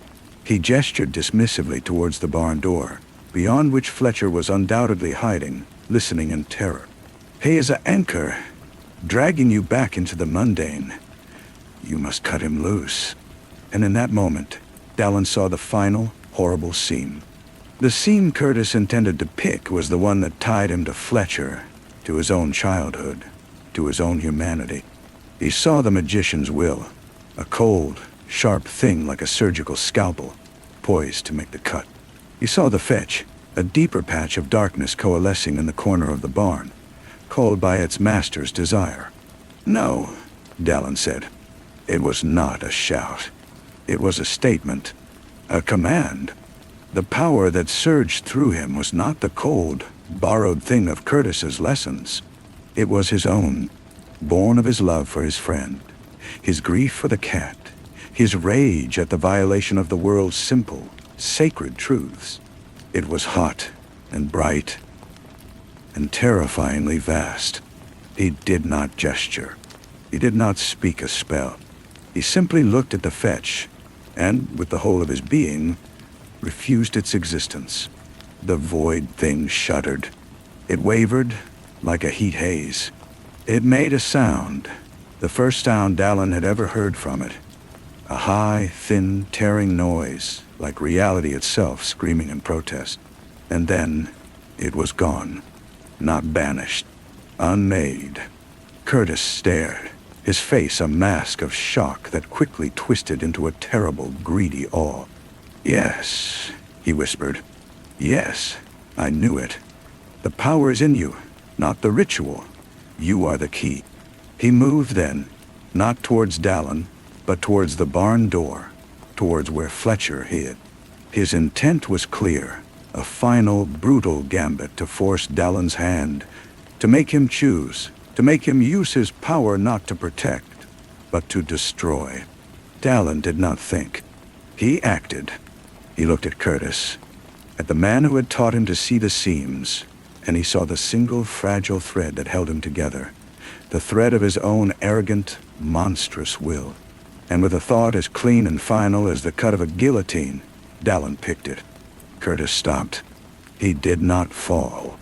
He gestured dismissively towards the barn door, beyond which Fletcher was undoubtedly hiding, listening in terror. "He is an anchor, dragging you back into the mundane. You must cut him loose." And in that moment, Dallin saw the final, horrible seam. The seam Curtis intended to pick was the one that tied him to Fletcher, to his own childhood, to his own humanity. He saw the magician's will, a cold, sharp thing like a surgical scalpel, poised to make the cut. He saw the fetch, a deeper patch of darkness coalescing in the corner of the barn, called by its master's desire. "No," Dallin said. It was not a shout. It was a statement, a command. The power that surged through him was not the cold, borrowed thing of Curtis's lessons. It was his own, born of his love for his friend, his grief for the cat, his rage at the violation of the world's simple, sacred truths. It was hot and bright and terrifyingly vast. He did not gesture. He did not speak a spell. He simply looked at the fetch and, with the whole of his being, refused its existence. The void thing shuddered. It wavered like a heat haze. It made a sound, the first sound Dallin had ever heard from it. A high, thin, tearing noise, like reality itself screaming in protest. And then it was gone, not banished, unmade. Curtis stared, his face a mask of shock that quickly twisted into a terrible, greedy awe. "Yes," he whispered. "Yes, I knew it. The power is in you, not the ritual. You are the key." He moved then, not towards Dallin, but towards the barn door, towards where Fletcher hid. His intent was clear, a final, brutal gambit to force Dallin's hand, to make him choose, to make him use his power not to protect, but to destroy. Dallin did not think. He acted. He looked at Curtis, at the man who had taught him to see the seams, and he saw the single fragile thread that held him together, the thread of his own arrogant, monstrous will. And with a thought as clean and final as the cut of a guillotine, Dallin picked it. Curtis stopped. He did not fall.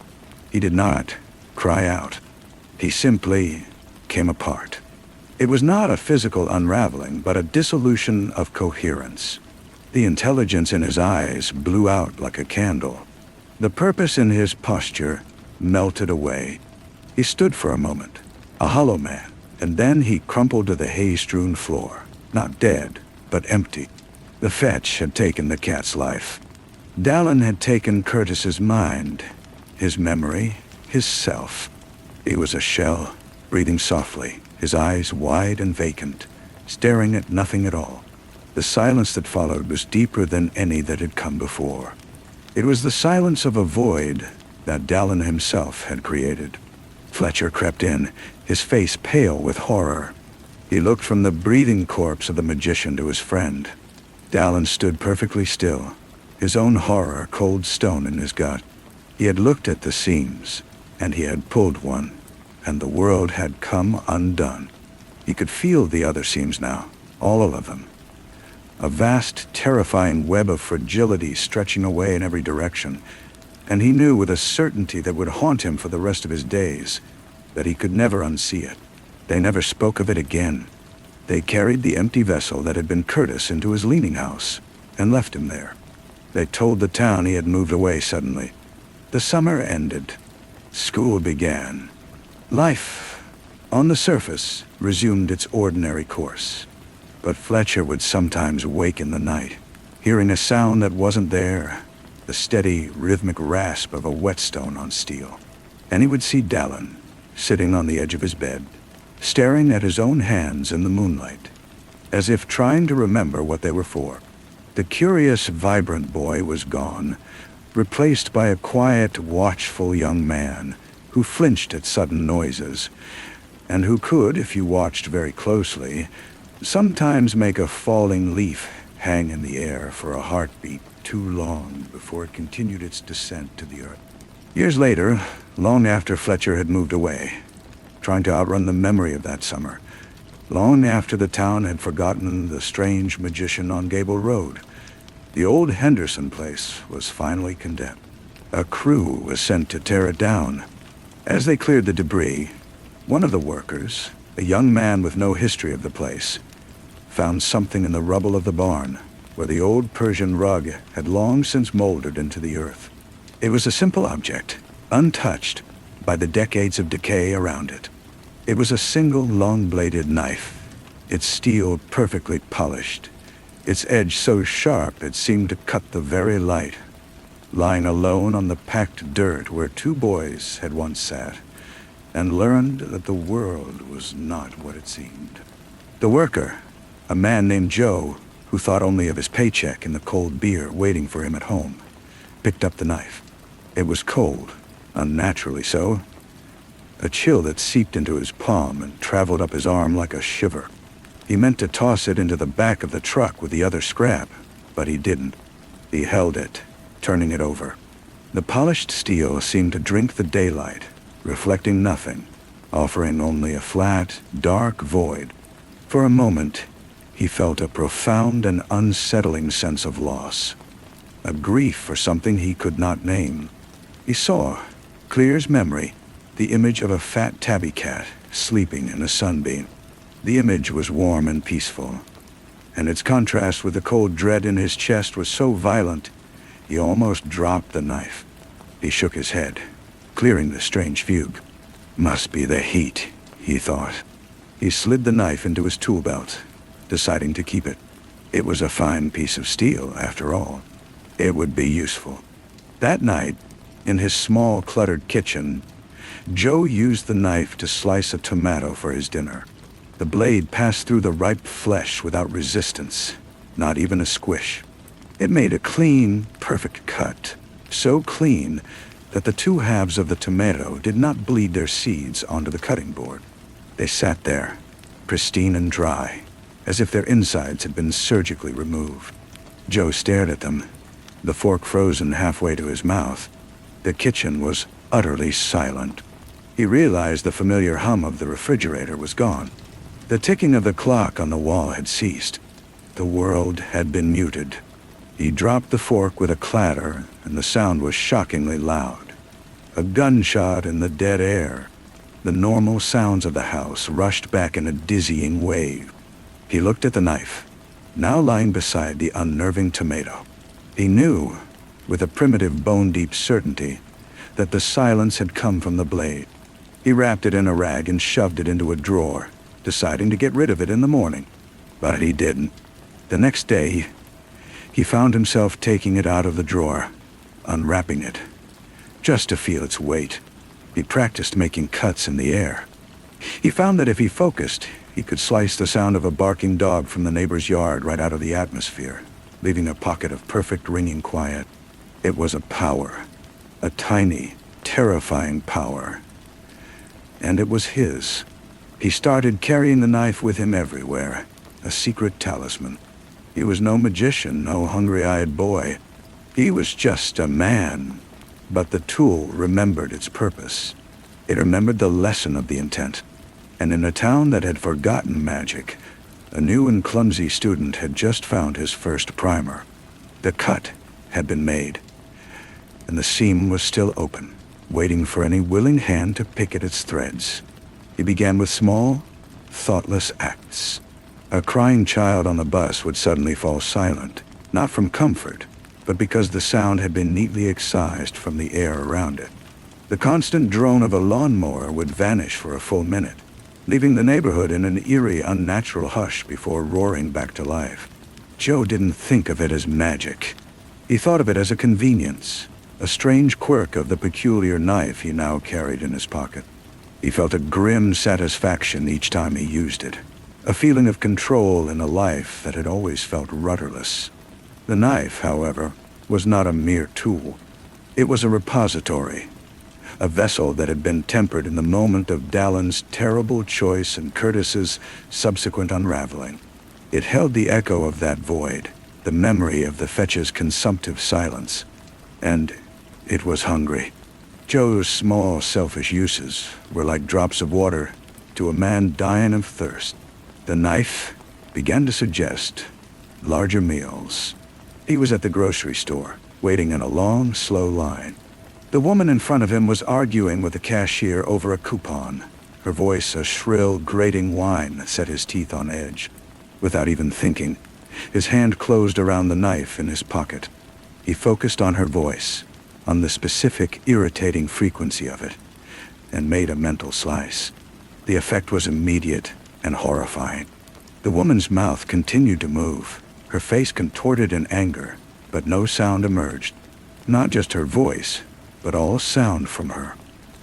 He did not cry out. He simply came apart. It was not a physical unraveling, but a dissolution of coherence. The intelligence in his eyes blew out like a candle. The purpose in his posture melted away. He stood for a moment, a hollow man, and then he crumpled to the hay-strewn floor, not dead, but empty. The fetch had taken the cat's life. Dallin had taken Curtis's mind, his memory, his self. He was a shell, breathing softly, his eyes wide and vacant, staring at nothing at all. The silence that followed was deeper than any that had come before. It was the silence of a void that Dallin himself had created. Fletcher crept in, his face pale with horror. He looked from the breathing corpse of the magician to his friend. Dallin stood perfectly still, his own horror cold stone in his gut. He had looked at the seams, and he had pulled one, and the world had come undone. He could feel the other seams now, all of them. A vast, terrifying web of fragility stretching away in every direction, and he knew with a certainty that would haunt him for the rest of his days that he could never unsee it. They never spoke of it again. They carried the empty vessel that had been Curtis into his leaning house and left him there. They told the town he had moved away suddenly. The summer ended. School began. Life, on the surface, resumed its ordinary course. But Fletcher would sometimes wake in the night, hearing a sound that wasn't there, the steady, rhythmic rasp of a whetstone on steel. And he would see Dallin, sitting on the edge of his bed, staring at his own hands in the moonlight, as if trying to remember what they were for. The curious, vibrant boy was gone, replaced by a quiet, watchful young man who flinched at sudden noises, and who could, if you watched very closely, sometimes make a falling leaf hang in the air for a heartbeat too long before it continued its descent to the earth. Years later, long after Fletcher had moved away, trying to outrun the memory of that summer, long after the town had forgotten the strange magician on Gable Road, the old Henderson place was finally condemned. A crew was sent to tear it down. As they cleared the debris, one of the workers, a young man with no history of the place, found something in the rubble of the barn, where the old Persian rug had long since moldered into the earth. It was a simple object, untouched by the decades of decay around it. It was a single long-bladed knife, its steel perfectly polished, its edge so sharp it seemed to cut the very light, lying alone on the packed dirt where two boys had once sat, and learned that the world was not what it seemed. The worker, a man named Joe, who thought only of his paycheck and the cold beer waiting for him at home, picked up the knife. It was cold, unnaturally so, a chill that seeped into his palm and traveled up his arm like a shiver. He meant to toss it into the back of the truck with the other scrap, but he didn't. He held it, turning it over. The polished steel seemed to drink the daylight, reflecting nothing, offering only a flat, dark void. For a moment, he felt a profound and unsettling sense of loss, a grief for something he could not name. He saw, clear as memory, the image of a fat tabby cat sleeping in a sunbeam. The image was warm and peaceful, and its contrast with the cold dread in his chest was so violent, he almost dropped the knife. He shook his head, clearing the strange fugue. Must be the heat, he thought. He slid the knife into his tool belt, deciding to keep it. It was a fine piece of steel, after all. It would be useful. That night, in his small, cluttered kitchen, Joe used the knife to slice a tomato for his dinner. The blade passed through the ripe flesh without resistance, not even a squish. It made a clean, perfect cut, so clean that the two halves of the tomato did not bleed their seeds onto the cutting board. They sat there, pristine and dry, as if their insides had been surgically removed. Joe stared at them, the fork frozen halfway to his mouth. The kitchen was utterly silent. He realized the familiar hum of the refrigerator was gone. The ticking of the clock on the wall had ceased. The world had been muted. He dropped the fork with a clatter, and the sound was shockingly loud. A gunshot in the dead air. The normal sounds of the house rushed back in a dizzying wave. He looked at the knife, now lying beside the unnerving tomato. He knew, with a primitive bone-deep certainty, that the silence had come from the blade. He wrapped it in a rag and shoved it into a drawer, deciding to get rid of it in the morning. But he didn't. The next day, he found himself taking it out of the drawer, unwrapping it, just to feel its weight. He practiced making cuts in the air. He found that if he focused, he could slice the sound of a barking dog from the neighbor's yard right out of the atmosphere, leaving a pocket of perfect ringing quiet. It was a power, a tiny, terrifying power. And it was his. He started carrying the knife with him everywhere, a secret talisman. He was no magician, no hungry-eyed boy. He was just a man. But the tool remembered its purpose. It remembered the lesson of the intent. And in a town that had forgotten magic, a new and clumsy student had just found his first primer. The cut had been made, and the seam was still open, waiting for any willing hand to pick at its threads. He began with small, thoughtless acts. A crying child on the bus would suddenly fall silent, not from comfort, but because the sound had been neatly excised from the air around it. The constant drone of a lawnmower would vanish for a full minute, leaving the neighborhood in an eerie, unnatural hush before roaring back to life. Joe didn't think of it as magic. He thought of it as a convenience, a strange quirk of the peculiar knife he now carried in his pocket. He felt a grim satisfaction each time he used it, a feeling of control in a life that had always felt rudderless. The knife, however, was not a mere tool. It was a repository, a vessel that had been tempered in the moment of Dallin's terrible choice and Curtis's subsequent unraveling. It held the echo of that void, the memory of the fetch's consumptive silence. And it was hungry. Joe's small, selfish uses were like drops of water to a man dying of thirst. The knife began to suggest larger meals. He was at the grocery store, waiting in a long, slow line. The woman in front of him was arguing with the cashier over a coupon. Her voice a shrill, grating whine that set his teeth on edge. Without even thinking, his hand closed around the knife in his pocket. He focused on her voice, on the specific, irritating frequency of it, and made a mental slice. The effect was immediate and horrifying. The woman's mouth continued to move, her face contorted in anger, but no sound emerged. Not just her voice, but all sound from her.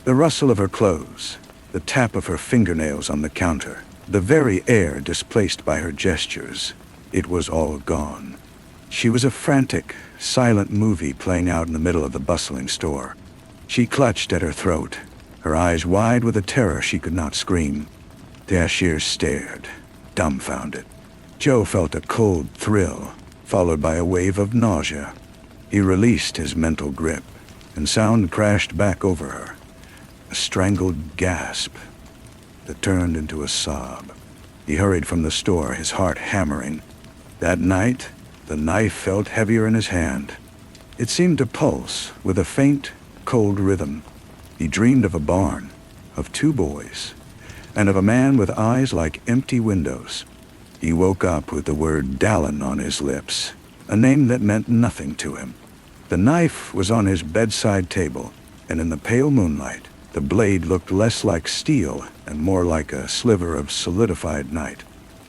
The rustle of her clothes, the tap of her fingernails on the counter, the very air displaced by her gestures, it was all gone. She was a frantic, silent movie playing out in the middle of the bustling store. She clutched at her throat, her eyes wide with a terror she could not scream. The cashier stared, dumbfounded. Joe felt a cold thrill, followed by a wave of nausea. He released his mental grip, and sound crashed back over her. A strangled gasp that turned into a sob. He hurried from the store, his heart hammering. That night, the knife felt heavier in his hand. It seemed to pulse with a faint, cold rhythm. He dreamed of a barn, of two boys, and of a man with eyes like empty windows. He woke up with the word Dallin on his lips, a name that meant nothing to him. The knife was on his bedside table, and in the pale moonlight, the blade looked less like steel and more like a sliver of solidified night.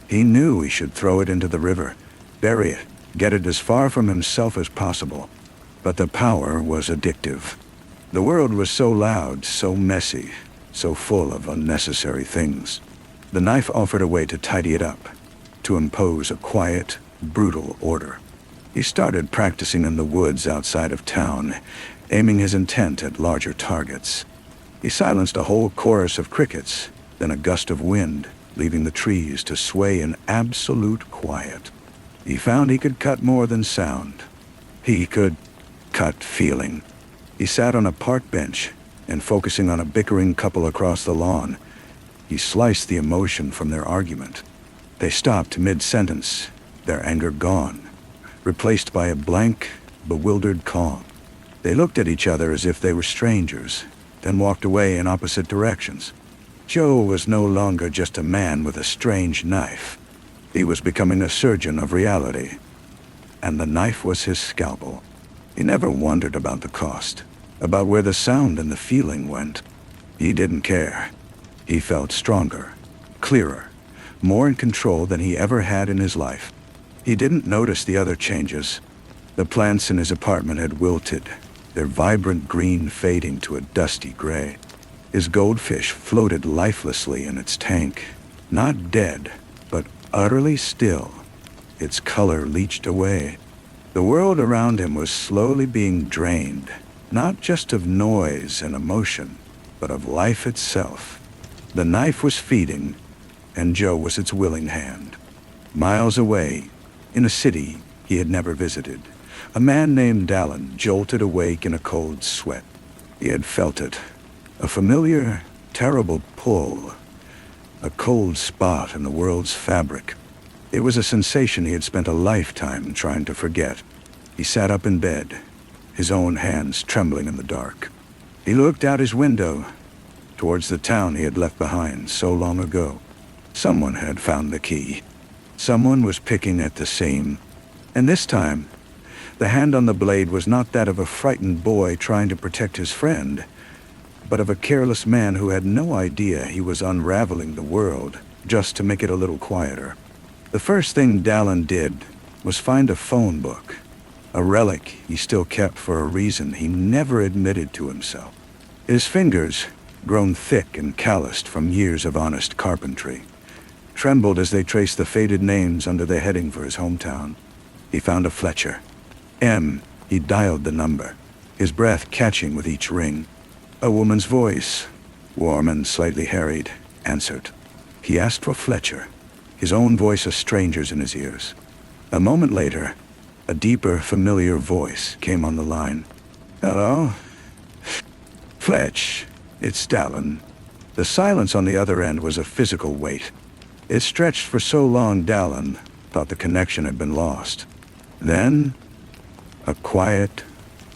He knew he should throw it into the river, bury it, get it as far from himself as possible. But the power was addictive. The world was so loud, so messy, so full of unnecessary things. The knife offered a way to tidy it up, to impose a quiet, brutal order. He started practicing in the woods outside of town, aiming his intent at larger targets. He silenced a whole chorus of crickets, then a gust of wind, leaving the trees to sway in absolute quiet. He found he could cut more than sound. He could cut feeling. He sat on a park bench, and focusing on a bickering couple across the lawn, he sliced the emotion from their argument. They stopped mid-sentence, their anger gone, replaced by a blank, bewildered calm. They looked at each other as if they were strangers, then walked away in opposite directions. Joe was no longer just a man with a strange knife. He was becoming a surgeon of reality, and the knife was his scalpel. He never wondered about the cost, about where the sound and the feeling went. He didn't care. He felt stronger, clearer, more in control than he ever had in his life. He didn't notice the other changes. The plants in his apartment had wilted, their vibrant green fading to a dusty gray. His goldfish floated lifelessly in its tank, not dead, but utterly still, its color leached away. The world around him was slowly being drained, not just of noise and emotion, but of life itself. The knife was feeding, and Joe was its willing hand. Miles away, in a city he had never visited, a man named Dallin jolted awake in a cold sweat. He had felt it, a familiar, terrible pull, a cold spot in the world's fabric. It was a sensation he had spent a lifetime trying to forget. He sat up in bed, his own hands trembling in the dark. He looked out his window, towards the town he had left behind so long ago. Someone had found the key. Someone was picking at the seam, and this time, the hand on the blade was not that of a frightened boy trying to protect his friend, but of a careless man who had no idea he was unraveling the world just to make it a little quieter. The first thing Dallin did was find a phone book, a relic he still kept for a reason he never admitted to himself. His fingers, grown thick and calloused from years of honest carpentry, trembled as they traced the faded names under the heading for his hometown. He found a Fletcher. He dialed the number, his breath catching with each ring. A woman's voice, warm and slightly harried, answered. He asked for Fletcher, his own voice a stranger's in his ears. A moment later, a deeper, familiar voice came on the line. "Hello? Fletch, it's Dallin." The silence on the other end was a physical weight. It stretched for so long Dallin thought the connection had been lost. Then, a quiet,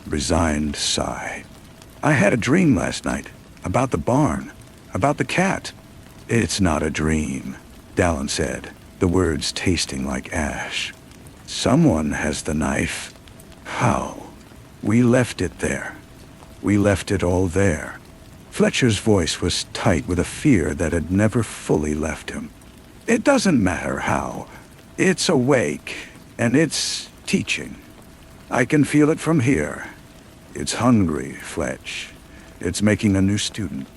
resigned sigh. "I had a dream last night, about the barn, about the cat." "It's not a dream," Dallin said, the words tasting like ash. "Someone has the knife. How? We left it there. We left it all there." Fletcher's voice was tight with a fear that had never fully left him. "It doesn't matter how. It's awake, and it's teaching. I can feel it from here. It's hungry, Fletch. It's making a new student.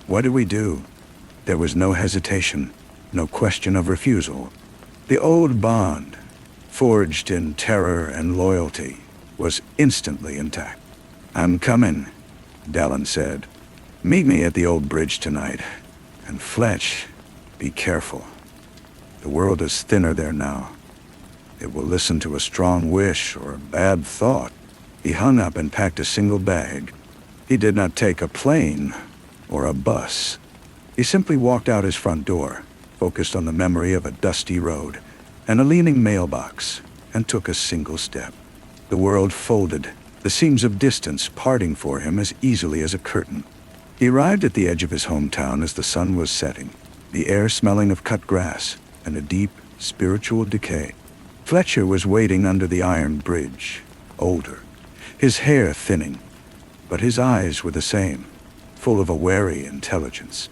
What do we do?" There was no hesitation, no question of refusal. The old bond, forged in terror and loyalty, was instantly intact. "I'm coming," Dallin said. "Meet me at the old bridge tonight. And Fletch, be careful. The world is thinner there now. It will listen to a strong wish or a bad thought." He hung up and packed a single bag. He did not take a plane or a bus. He simply walked out his front door, focused on the memory of a dusty road and a leaning mailbox, and took a single step. The world folded, the seams of distance parting for him as easily as a curtain. He arrived at the edge of his hometown as the sun was setting, the air smelling of cut grass and a deep, spiritual decay. Fletcher was waiting under the iron bridge, older, his hair thinning, but his eyes were the same, full of a wary intelligence.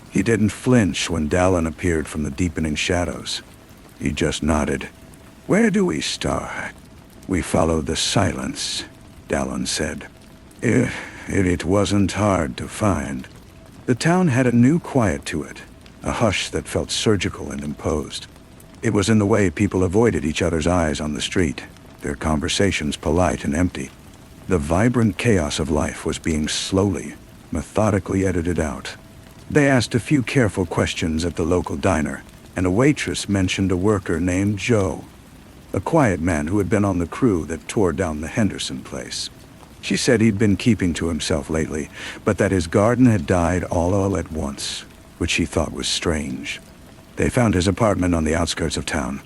He didn't flinch when Dallin appeared from the deepening shadows. He just nodded. "Where do we start?" "We follow the silence," Dallin said. It wasn't hard to find. The town had a new quiet to it, a hush that felt surgical and imposed. It was in the way people avoided each other's eyes on the street, their conversations polite and empty. The vibrant chaos of life was being slowly, methodically edited out. They asked a few careful questions at the local diner, and a waitress mentioned a worker named Joe, a quiet man who had been on the crew that tore down the Henderson place. She said he'd been keeping to himself lately, but that his garden had died all at once, which she thought was strange. They found his apartment on the outskirts of town.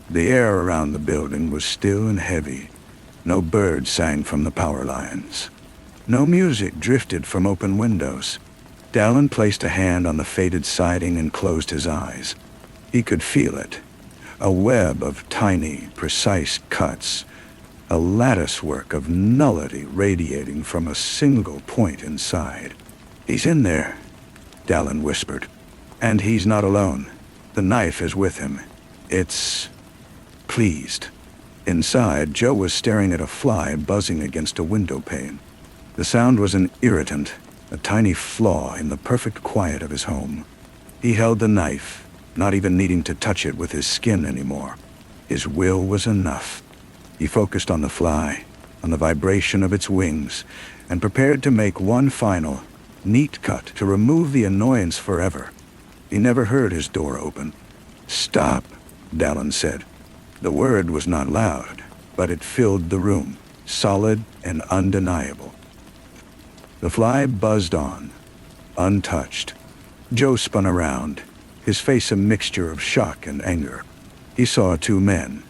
The air around the building was still and heavy. No birds sang from the power lines. No music drifted from open windows. Dallin placed a hand on the faded siding and closed his eyes. He could feel it. A web of tiny, precise cuts. A latticework of nullity radiating from a single point inside. "He's in there," Dallin whispered. "And he's not alone. The knife is with him. It's pleased." Inside, Joe was staring at a fly buzzing against a window pane. The sound was an irritant, a tiny flaw in the perfect quiet of his home. He held the knife, not even needing to touch it with his skin anymore. His will was enough. He focused on the fly, on the vibration of its wings, and prepared to make one final, neat cut to remove the annoyance forever. He never heard his door open. "Stop," Dallin said. The word was not loud, but it filled the room, solid and undeniable. The fly buzzed on, untouched. Joe spun around, his face a mixture of shock and anger. He saw two men,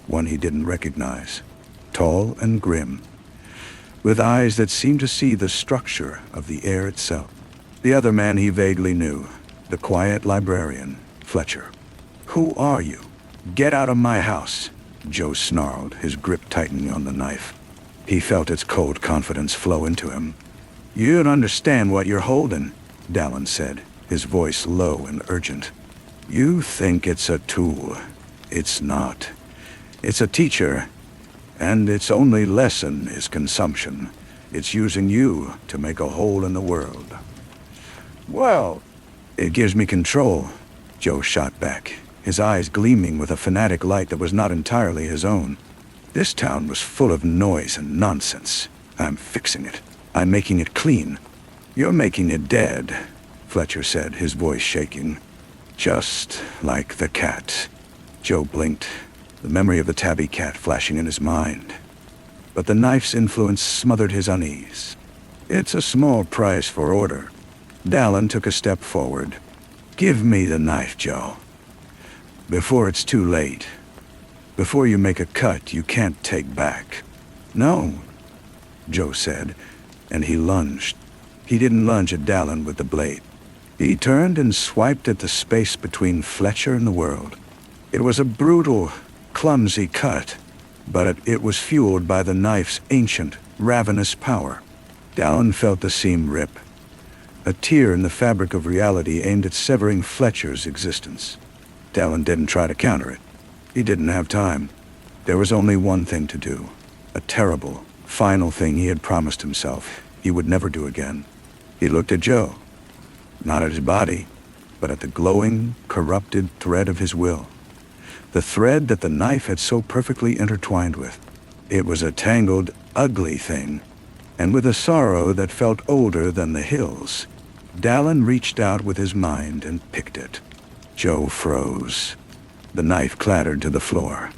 one he didn't recognize, tall and grim, with eyes that seemed to see the structure of the air itself. The other man he vaguely knew, the quiet librarian, Fletcher. "Who are you? Get out of my house," Joe snarled, his grip tightening on the knife. He felt its cold confidence flow into him. "You don't understand what you're holding," Dallin said, his voice low and urgent. "You think it's a tool. It's not. It's a teacher, and its only lesson is consumption. It's using you to make a hole in the world." "Well, it gives me control," Joe shot back, his eyes gleaming with a fanatic light that was not entirely his own. This town was full of noise and nonsense. I'm fixing it. I'm making it clean. "You're making it dead," Fletcher said, his voice shaking. "Just like the cat." Joe blinked, the memory of the tabby cat flashing in his mind. But the knife's influence smothered his unease. "It's a small price for order." Dallin took a step forward. "Give me the knife, Joe. Before it's too late. Before you make a cut you can't take back." "No," Joe said, and he lunged. He didn't lunge at Dallin with the blade. He turned and swiped at the space between Fletcher and the world. It was a brutal, clumsy cut, but it was fueled by the knife's ancient, ravenous power. Dallin felt the seam rip. A tear in the fabric of reality aimed at severing Fletcher's existence. Dallin didn't try to counter it. He didn't have time. There was only one thing to do. A terrible, final thing he had promised himself he would never do again. He looked at Joe. Not at his body, but at the glowing, corrupted thread of his will. The thread that the knife had so perfectly intertwined with. It was a tangled, ugly thing, and with a sorrow that felt older than the hills. Dallin reached out with his mind and picked it. Joe froze. The knife clattered to the floor.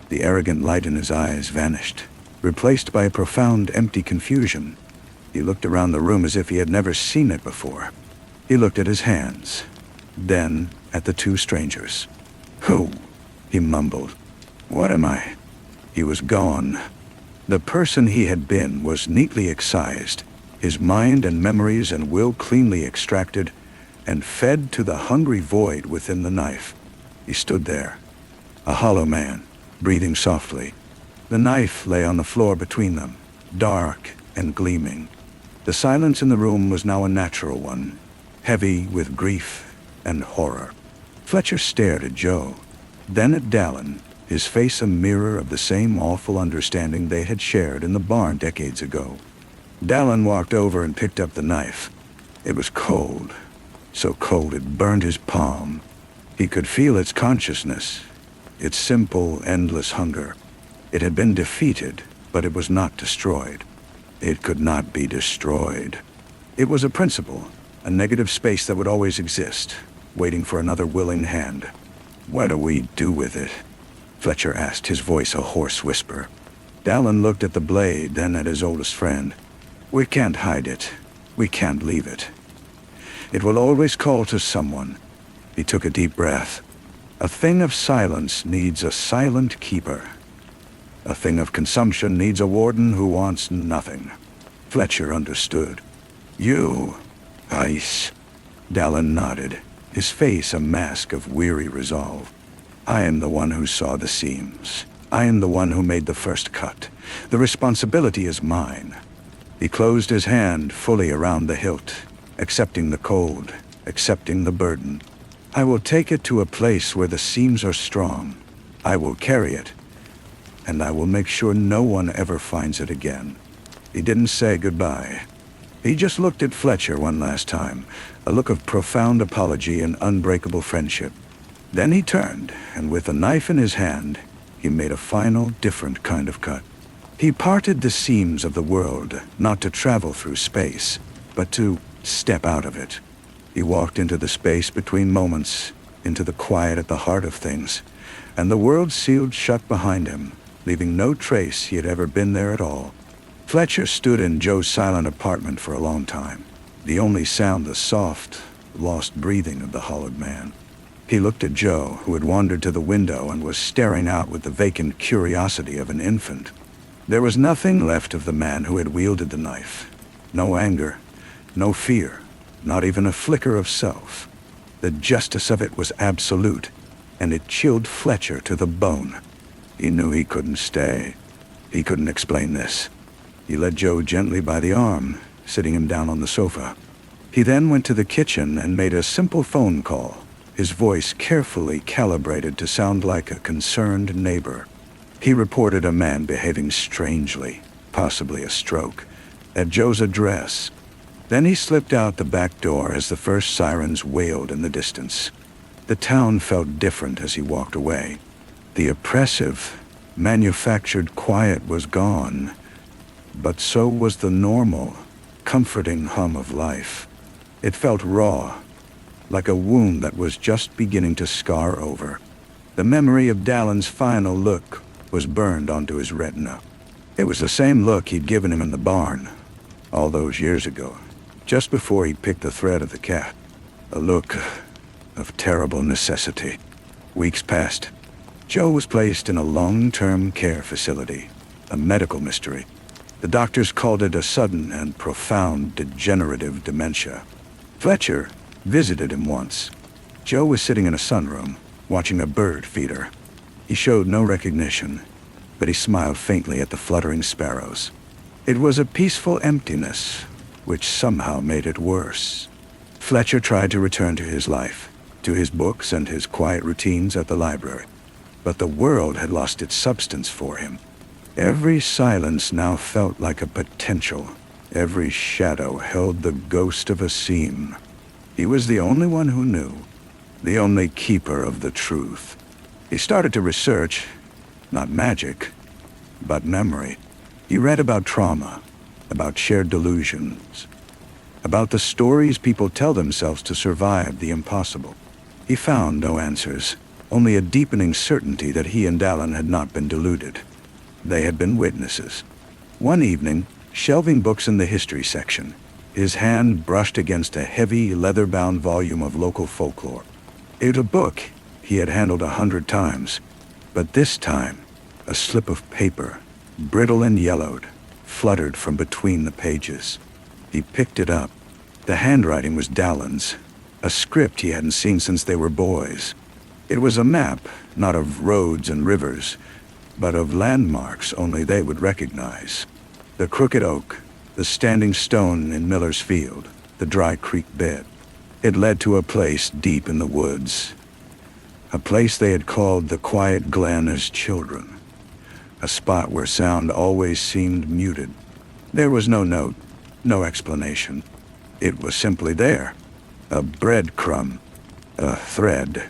The arrogant light in his eyes vanished, replaced by a profound, empty confusion. He looked around the room as if he had never seen it before. He looked at his hands, then at the two strangers. "Who?" he mumbled. "What am I?" He was gone. The person he had been was neatly excised, his mind and memories and will cleanly extracted, and fed to the hungry void within the knife. He stood there, a hollow man, breathing softly. The knife lay on the floor between them, dark and gleaming. The silence in the room was now a natural one, heavy with grief and horror. Fletcher stared at Joe, then at Dallin, his face a mirror of the same awful understanding they had shared in the barn decades ago. Dallin walked over and picked up the knife. It was cold, so cold it burned his palm. He could feel its consciousness, its simple, endless hunger. It had been defeated, but it was not destroyed. It could not be destroyed. It was a principle, a negative space that would always exist, waiting for another willing hand. "What do we do with it?" Fletcher asked, his voice a hoarse whisper. Dallin looked at the blade, then at his oldest friend. "We can't hide it. We can't leave it. It will always call to someone." He took a deep breath. "A thing of silence needs a silent keeper. A thing of consumption needs a warden who wants nothing." Fletcher understood. "You, ice." Dallin nodded, his face a mask of weary resolve. "I am the one who saw the seams. I am the one who made the first cut. The responsibility is mine." He closed his hand fully around the hilt, accepting the cold, accepting the burden. "I will take it to a place where the seams are strong. I will carry it, and I will make sure no one ever finds it again." He didn't say goodbye. He just looked at Fletcher one last time, a look of profound apology and unbreakable friendship. Then he turned, and with a knife in his hand, he made a final, different kind of cut. He parted the seams of the world, not to travel through space, but to step out of it. He walked into the space between moments, into the quiet at the heart of things, and the world sealed shut behind him, leaving no trace he had ever been there at all. Fletcher stood in Joe's silent apartment for a long time, the only sound the soft, lost breathing of the hollowed man. He looked at Joe, who had wandered to the window and was staring out with the vacant curiosity of an infant. There was nothing left of the man who had wielded the knife. No anger, no fear, not even a flicker of self. The justice of it was absolute, and it chilled Fletcher to the bone. He knew he couldn't stay. He couldn't explain this. He led Joe gently by the arm, sitting him down on the sofa. He then went to the kitchen and made a simple phone call, his voice carefully calibrated to sound like a concerned neighbor. He reported a man behaving strangely, possibly a stroke, at Joe's address. Then he slipped out the back door as the first sirens wailed in the distance. The town felt different as he walked away. The oppressive, manufactured quiet was gone, but so was the normal, comforting hum of life. It felt raw, like a wound that was just beginning to scar over. The memory of Dallin's final look was burned onto his retina. It was the same look he'd given him in the barn, all those years ago, just before he picked the thread of the cat. A look of terrible necessity. Weeks passed. Joe was placed in a long-term care facility, a medical mystery. The doctors called it a sudden and profound degenerative dementia. Fletcher visited him once. Joe was sitting in a sunroom, watching a bird feeder. He showed no recognition, but he smiled faintly at the fluttering sparrows. It was a peaceful emptiness, which somehow made it worse. Fletcher tried to return to his life, to his books and his quiet routines at the library. But the world had lost its substance for him. Every silence now felt like a potential. Every shadow held the ghost of a seam. He was the only one who knew, the only keeper of the truth. He started to research, not magic, but memory. He read about trauma, about shared delusions, about the stories people tell themselves to survive the impossible. He found no answers, only a deepening certainty that he and Dallin had not been deluded. They had been witnesses. One evening, shelving books in the history section, his hand brushed against a heavy, leather-bound volume of local folklore. It was a book he had handled 100 times, but this time, a slip of paper, brittle and yellowed, fluttered from between the pages. He picked it up. The handwriting was Dallin's, a script he hadn't seen since they were boys. It was a map, not of roads and rivers, but of landmarks only they would recognize. The crooked oak, the standing stone in Miller's Field, the dry creek bed. It led to a place deep in the woods, a place they had called the Quiet Glen as children, a spot where sound always seemed muted. There was no note, no explanation. It was simply there, a breadcrumb, a thread.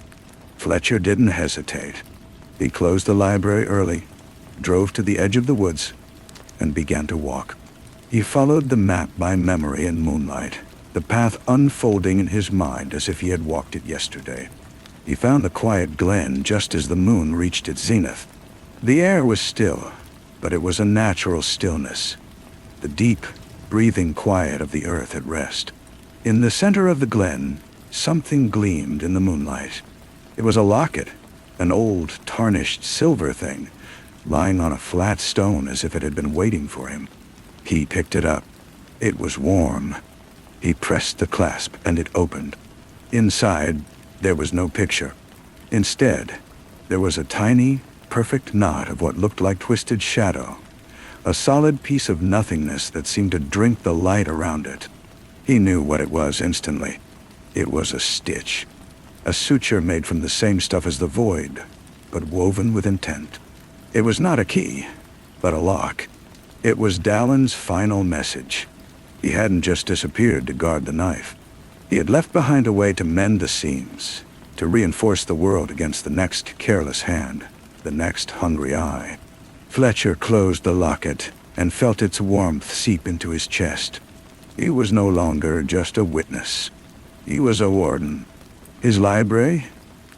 Fletcher didn't hesitate. He closed the library early, drove to the edge of the woods, and began to walk. He followed the map by memory in moonlight, the path unfolding in his mind as if he had walked it yesterday. He found the quiet glen just as the moon reached its zenith. The air was still, but it was a natural stillness, the deep, breathing quiet of the earth at rest. In the center of the glen, something gleamed in the moonlight. It was a locket, an old, tarnished silver thing, lying on a flat stone as if it had been waiting for him. He picked it up. It was warm. He pressed the clasp, and it opened. Inside, there was no picture. Instead, there was a tiny, perfect knot of what looked like twisted shadow, a solid piece of nothingness that seemed to drink the light around it. He knew what it was instantly. It was a stitch, a suture made from the same stuff as the void, but woven with intent. It was not a key, but a lock. It was Dallin's final message. He hadn't just disappeared to guard the knife. He had left behind a way to mend the seams, to reinforce the world against the next careless hand, the next hungry eye. Fletcher closed the locket and felt its warmth seep into his chest. He was no longer just a witness. He was a warden. His library,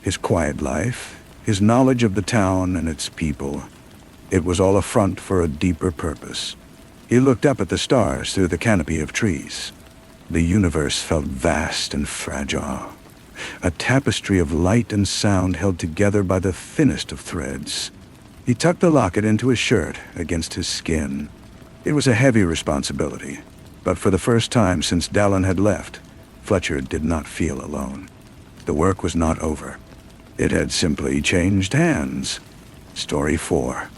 his quiet life, his knowledge of the town and its people, it was all a front for a deeper purpose. He looked up at the stars through the canopy of trees. The universe felt vast and fragile, a tapestry of light and sound held together by the thinnest of threads. He tucked the locket into his shirt against his skin. It was a heavy responsibility, but for the first time since Dallin had left, Fletcher did not feel alone. The work was not over. It had simply changed hands. Story 4.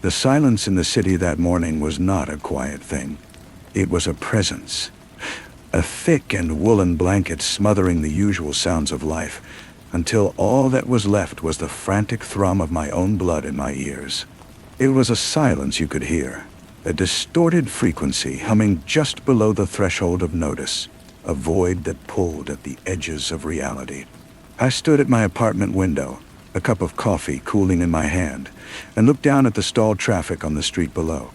The silence in the city that morning was not a quiet thing. It was a presence, a thick and woolen blanket smothering the usual sounds of life, until all that was left was the frantic thrum of my own blood in my ears. It was a silence you could hear, a distorted frequency humming just below the threshold of notice, a void that pulled at the edges of reality. I stood at my apartment window, a cup of coffee cooling in my hand, and looked down at the stalled traffic on the street below.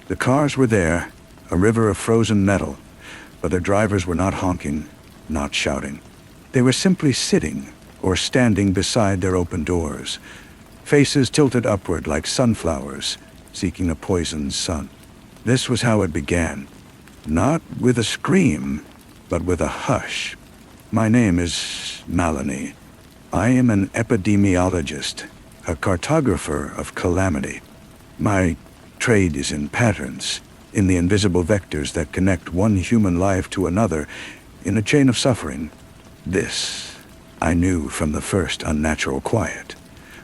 The cars were there, a river of frozen metal, but their drivers were not honking, not shouting. They were simply sitting or standing beside their open doors, faces tilted upward like sunflowers seeking a poisoned sun. This was how it began, not with a scream, but with a hush. My name is Maloney. I am an epidemiologist, a cartographer of calamity. My trade is in patterns, in the invisible vectors that connect one human life to another in a chain of suffering. This, I knew from the first unnatural quiet,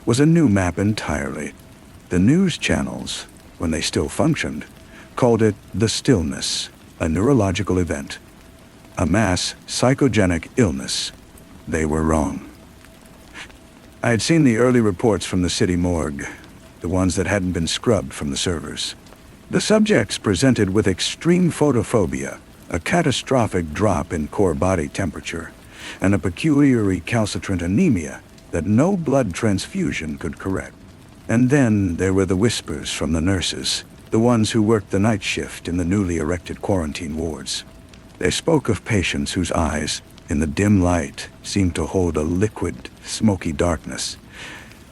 was a new map entirely. The news channels, when they still functioned, called it the stillness, a neurological event, a mass psychogenic illness. They were wrong. I had seen the early reports from the city morgue, the ones that hadn't been scrubbed from the servers. The subjects presented with extreme photophobia, a catastrophic drop in core body temperature, and a peculiar recalcitrant anemia that no blood transfusion could correct. And then there were the whispers from the nurses, the ones who worked the night shift in the newly erected quarantine wards. They spoke of patients whose eyes, in the dim light, seemed to hold a liquid, smoky darkness,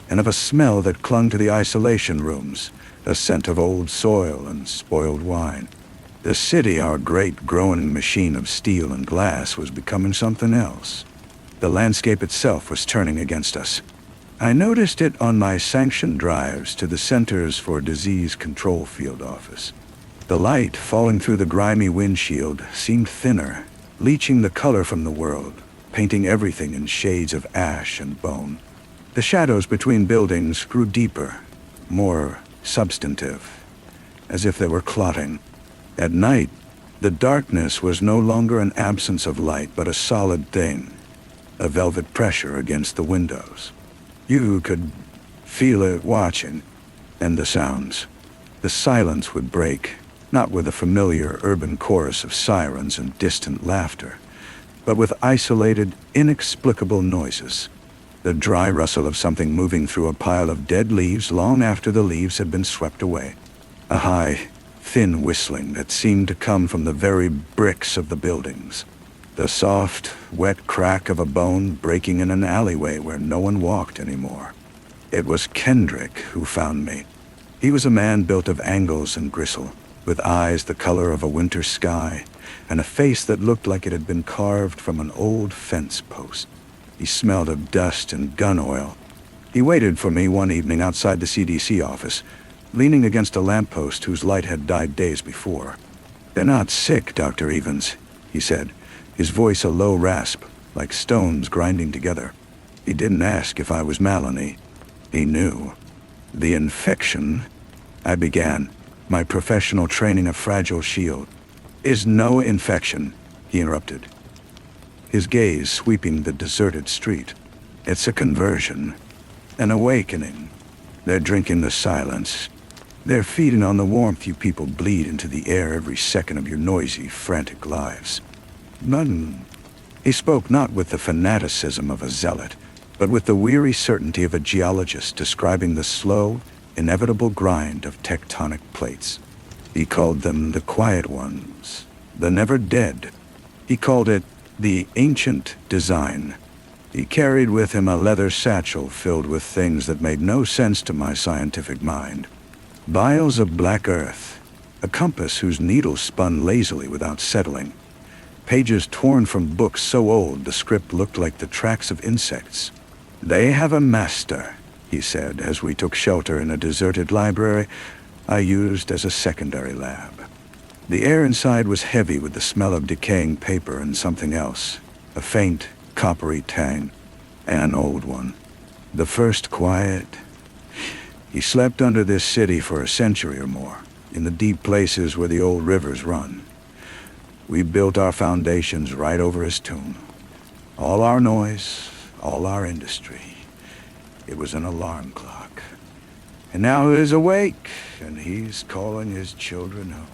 and of a smell that clung to the isolation rooms, a scent of old soil and spoiled wine. The city, our great growing machine of steel and glass, was becoming something else. The landscape itself was turning against us. I noticed it on my sanctioned drives to the Centers for Disease Control field office. The light falling through the grimy windshield seemed thinner, leaching the color from the world, painting everything in shades of ash and bone. The shadows between buildings grew deeper, more substantive, as if they were clotting. At night, the darkness was no longer an absence of light, but a solid thing, a velvet pressure against the windows. You could feel it watching, and the sounds. The silence would break, not with a familiar urban chorus of sirens and distant laughter, but with isolated, inexplicable noises. the dry rustle of something moving through a pile of dead leaves long after the leaves had been swept away. A high, thin whistling that seemed to come from the very bricks of the buildings. The soft, wet crack of a bone breaking in an alleyway where no one walked anymore. It was Kendrick who found me. He was a man built of angles and gristle, with eyes the color of a winter sky, and a face that looked like it had been carved from an old fence post. He smelled of dust and gun oil. He waited for me one evening outside the CDC office, leaning against a lamppost whose light had died days before. "They're not sick, Dr. Evans," he said, his voice a low rasp, like stones grinding together. He didn't ask if I was Melanie. He knew. "The infection," I began, my professional training a fragile shield. "Is no infection," he interrupted, his gaze sweeping the deserted street. "It's a conversion, an awakening. They're drinking the silence. They're feeding on the warmth you people bleed into the air every second of your noisy, frantic lives." None. He spoke not with the fanaticism of a zealot, but with the weary certainty of a geologist describing the slow, inevitable grind of tectonic plates. He called them the quiet ones, the never dead. He called it the ancient design. He carried with him a leather satchel filled with things that made no sense to my scientific mind. Vials of black earth, a compass whose needle spun lazily without settling, pages torn from books so old the script looked like the tracks of insects. "They have a master," he said as we took shelter in a deserted library I used as a secondary lab. The air inside was heavy with the smell of decaying paper and something else, a faint, coppery tang, an old one. The first quiet. He slept under this city for a century or more, in the deep places where the old rivers run. We built our foundations right over his tomb. All our noise, all our industry. It was an alarm clock. And now he's awake, and he's calling his children home.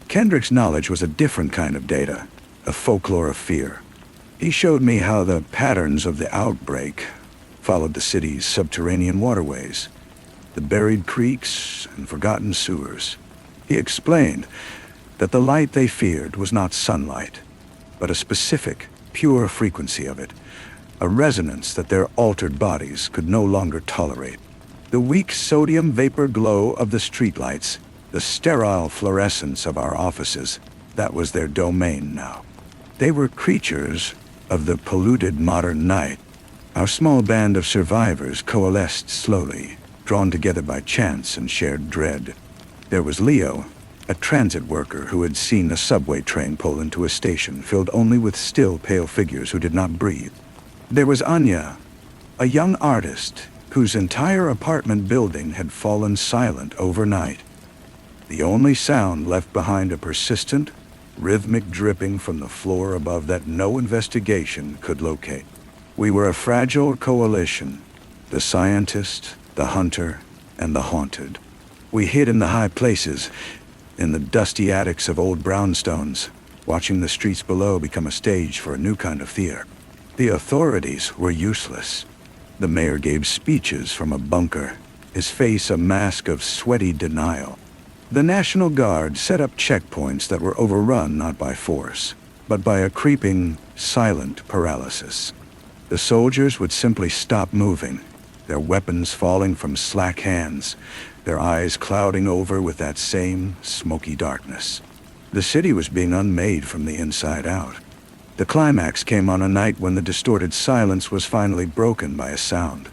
Kendrick's knowledge was a different kind of data, a folklore of fear. He showed me how the patterns of the outbreak followed the city's subterranean waterways, the buried creeks and forgotten sewers. He explained that the light they feared was not sunlight, but a specific, pure frequency of it, a resonance that their altered bodies could no longer tolerate. The weak sodium vapor glow of the streetlights, the sterile fluorescence of our offices, that was their domain now. They were creatures of the polluted modern night. Our small band of survivors coalesced slowly, drawn together by chance and shared dread. There was Leo, a transit worker who had seen a subway train pull into a station filled only with still, pale figures who did not breathe. There was Anya, a young artist whose entire apartment building had fallen silent overnight. The only sound left behind a persistent, rhythmic dripping from the floor above that no investigation could locate. We were a fragile coalition, the scientist, the hunter, and the haunted. We hid in the high places, in the dusty attics of old brownstones, watching the streets below become a stage for a new kind of theater. The authorities were useless. The mayor gave speeches from a bunker, his face a mask of sweaty denial. The National Guard set up checkpoints that were overrun not by force, but by a creeping, silent paralysis. The soldiers would simply stop moving, their weapons falling from slack hands, their eyes clouding over with that same smoky darkness. The city was being unmade from the inside out. The climax came on a night when the distorted silence was finally broken by a sound,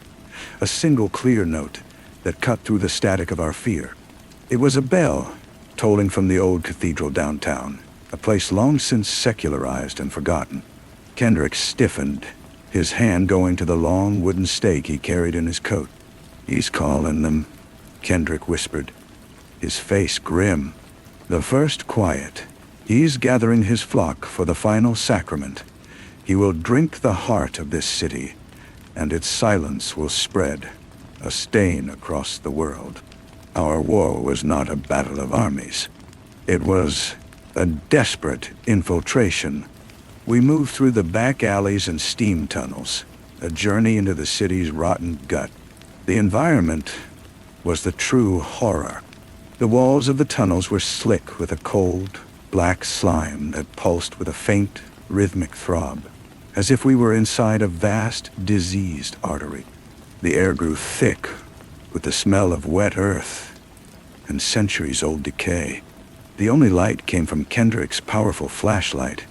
a single clear note that cut through the static of our fear. It was a bell, tolling from the old cathedral downtown, a place long since secularized and forgotten. Kendrick stiffened, his hand going to the long wooden stake he carried in his coat. "He's calling them," Kendrick whispered, his face grim. "The first quiet. He's gathering his flock for the final sacrament. He will drink the heart of this city, and its silence will spread, a stain across the world." Our war was not a battle of armies. It was a desperate infiltration, We moved through the back alleys and steam tunnels, a journey into the city's rotten gut. The environment was the true horror. The walls of the tunnels were slick with a cold, black slime that pulsed with a faint, rhythmic throb, as if we were inside a vast, diseased artery. The air grew thick with the smell of wet earth and centuries-old decay. The only light came from Kendrick's powerful flashlight,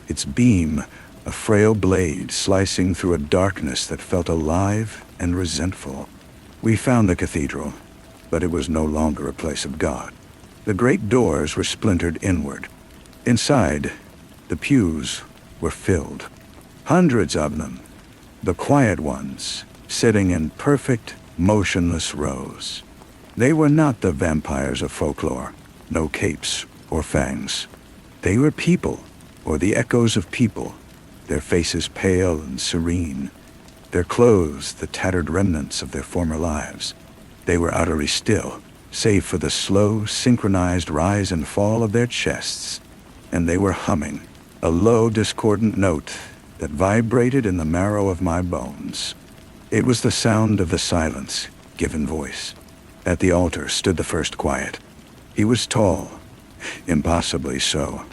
its beam a frail blade slicing through a darkness that felt alive and resentful. We found the cathedral, but it was no longer a place of God. The great doors were splintered inward. Inside, the pews were filled. Hundreds of them, the quiet ones, sitting in perfect, motionless rows. They were not the vampires of folklore, no capes or fangs. They were people, or the echoes of people, their faces pale and serene, their clothes the tattered remnants of their former lives. They were utterly still, save for the slow, synchronized rise and fall of their chests, and they were humming, a low, discordant note that vibrated in the marrow of my bones. It was the sound of the silence, given voice. At the altar stood the first quiet. He was tall, impossibly so,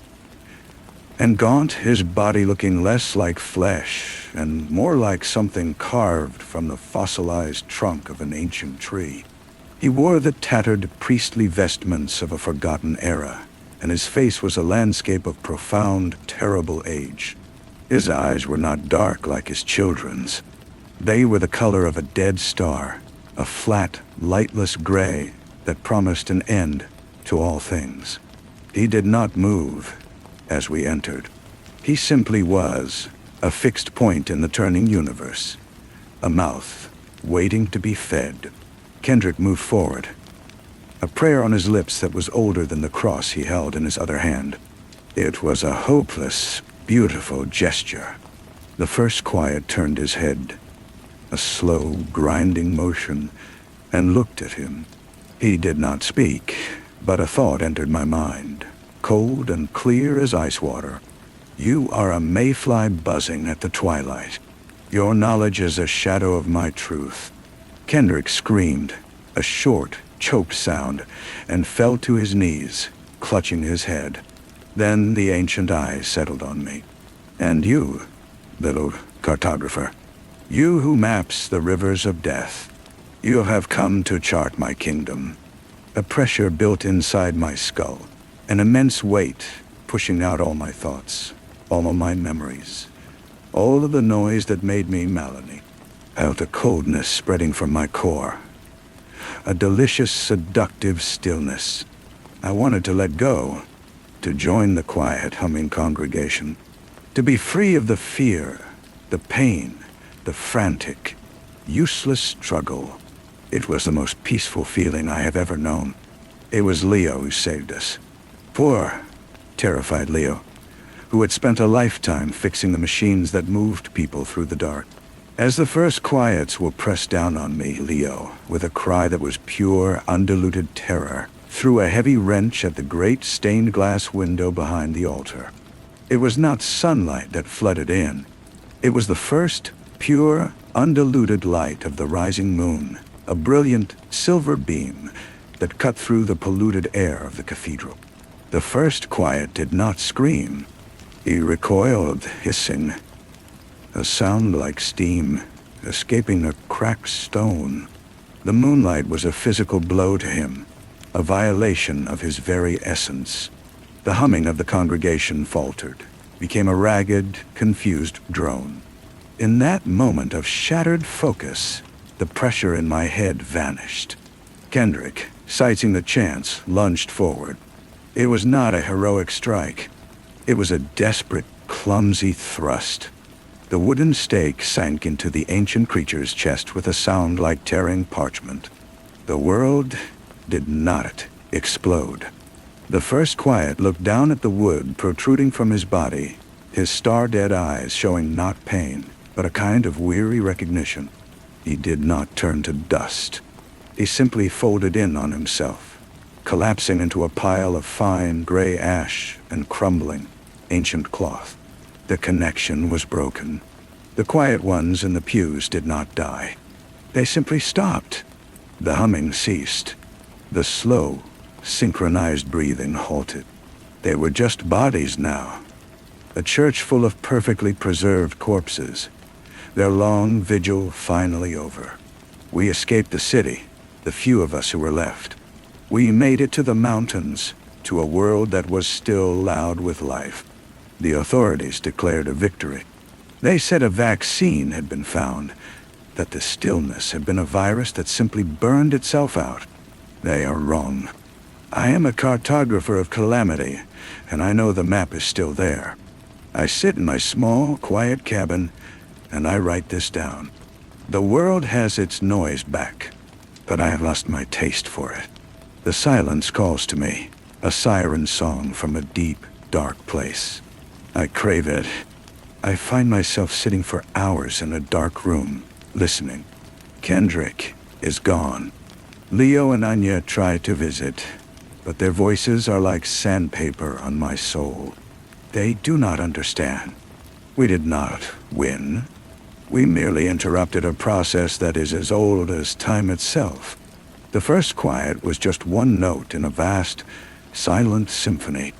and gaunt, his body looking less like flesh and more like something carved from the fossilized trunk of an ancient tree. He wore the tattered priestly vestments of a forgotten era, and his face was a landscape of profound, terrible age. His eyes were not dark like his children's. They were the color of a dead star, a flat, lightless gray that promised an end to all things. He did not move as we entered. He simply was, a fixed point in the turning universe, a mouth waiting to be fed. Kendrick moved forward, a prayer on his lips that was older than the cross he held in his other hand. It was a hopeless, beautiful gesture. The first quiet turned his head, a slow, grinding motion, and looked at him. He did not speak, but a thought entered my mind, cold and clear as ice water. You are a mayfly buzzing at the twilight. Your knowledge is a shadow of my truth. Kendrick screamed, a short, choked sound, and fell to his knees, clutching his head. Then the ancient eyes settled on me. And you, little cartographer, you who maps the rivers of death, you have come to chart my kingdom. A pressure built inside my skull, an immense weight pushing out all my thoughts, all of my memories, all of the noise that made me Melanie. I felt a coldness spreading from my core, a delicious, seductive stillness. I wanted to let go, to join the quiet, humming congregation, to be free of the fear, the pain, the frantic, useless struggle. It was the most peaceful feeling I have ever known. It was Leo who saved us. Poor, terrified Leo, who had spent a lifetime fixing the machines that moved people through the dark. As the first quiets were pressed down on me, Leo, with a cry that was pure, undiluted terror, threw a heavy wrench at the great stained glass window behind the altar. It was not sunlight that flooded in. It was the first, pure, undiluted light of the rising moon, a brilliant silver beam that cut through the polluted air of the cathedral. The first quiet did not scream. He recoiled, hissing, a sound like steam escaping a cracked stone. The moonlight was a physical blow to him, a violation of his very essence. The humming of the congregation faltered, became a ragged, confused drone. In that moment of shattered focus, the pressure in my head vanished. Kendrick, sensing the chance, lunged forward. It was not a heroic strike. It was a desperate, clumsy thrust. The wooden stake sank into the ancient creature's chest with a sound like tearing parchment. The world did not explode. The first quiet looked down at the wood protruding from his body, his star-dead eyes showing not pain, but a kind of weary recognition. He did not turn to dust. He simply folded in on himself, collapsing into a pile of fine gray ash and crumbling ancient cloth. The connection was broken. The quiet ones in the pews did not die. They simply stopped. The humming ceased. The slow, synchronized breathing halted. They were just bodies now. A church full of perfectly preserved corpses. Their long vigil finally over. We escaped the city, the few of us who were left. We made it to the mountains, to a world that was still loud with life. The authorities declared a victory. They said a vaccine had been found, that the stillness had been a virus that simply burned itself out. They are wrong. I am a cartographer of calamity, and I know the map is still there. I sit in my small, quiet cabin, and I write this down. The world has its noise back, but I have lost my taste for it. The silence calls to me, a siren song from a deep, dark place. I crave it. I find myself sitting for hours in a dark room, listening. Kendrick is gone. Leo and Anya try to visit, but their voices are like sandpaper on my soul. They do not understand. We did not win. We merely interrupted a process that is as old as time itself. The first quiet was just one note in a vast, silent symphony.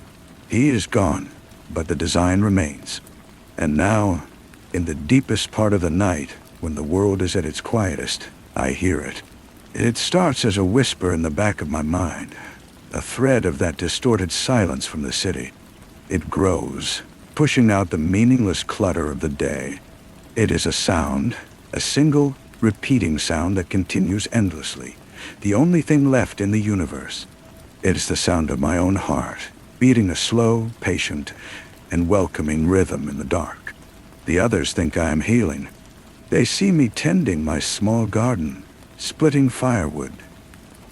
He is gone, but the design remains. And now, in the deepest part of the night, when the world is at its quietest, I hear it. It starts as a whisper in the back of my mind, a thread of that distorted silence from the city. It grows, pushing out the meaningless clutter of the day. It is a sound, a single, repeating sound that continues endlessly, the only thing left in the universe. It is the sound of my own heart, beating a slow, patient, and welcoming rhythm in the dark. The others think I am healing. They see me tending my small garden, splitting firewood,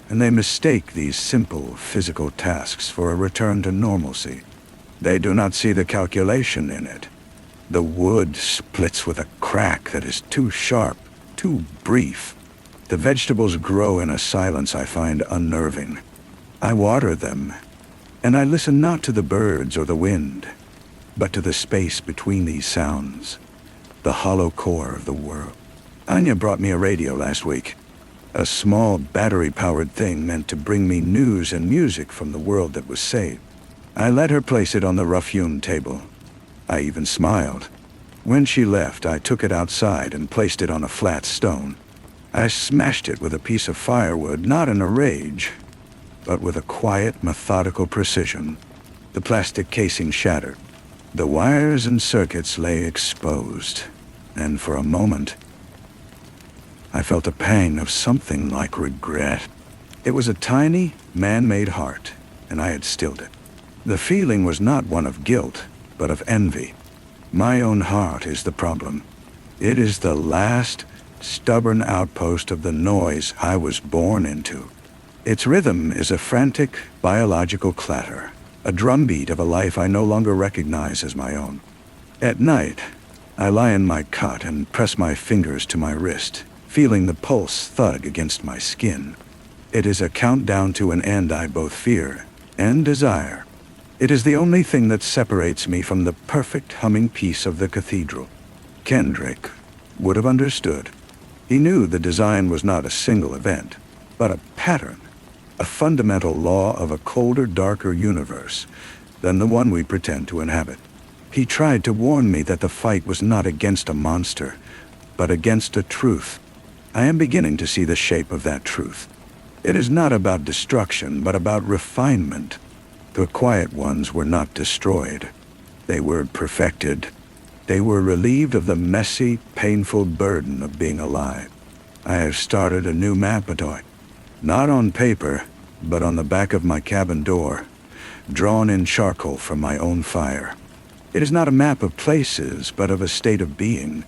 and they mistake these simple physical tasks for a return to normalcy. They do not see the calculation in it. The wood splits with a crack that is too sharp, too brief. The vegetables grow in a silence I find unnerving. I water them, and I listen not to the birds or the wind, but to the space between these sounds, the hollow core of the world. Anya brought me a radio last week, a small battery-powered thing meant to bring me news and music from the world that was saved. I let her place it on the rough-hewn table. I even smiled. When she left, I took it outside and placed it on a flat stone. I smashed it with a piece of firewood, not in a rage, but with a quiet, methodical precision. The plastic casing shattered. The wires and circuits lay exposed, and for a moment, I felt a pang of something like regret. It was a tiny, man-made heart, and I had stilled it. The feeling was not one of guilt, but of envy. My own heart is the problem. It is the last, stubborn outpost of the noise I was born into. Its rhythm is a frantic, biological clatter, a drumbeat of a life I no longer recognize as my own. At night, I lie in my cot and press my fingers to my wrist, feeling the pulse thud against my skin. It is a countdown to an end I both fear and desire. It is the only thing that separates me from the perfect humming peace of the cathedral. Kendrick would have understood. He knew the design was not a single event, but a pattern, a fundamental law of a colder, darker universe than the one we pretend to inhabit. He tried to warn me that the fight was not against a monster, but against a truth. I am beginning to see the shape of that truth. It is not about destruction, but about refinement. The quiet ones were not destroyed. They were perfected. They were relieved of the messy, painful burden of being alive. I have started a new mapitoid. Not on paper, but on the back of my cabin door, drawn in charcoal from my own fire. It is not a map of places, but of a state of being.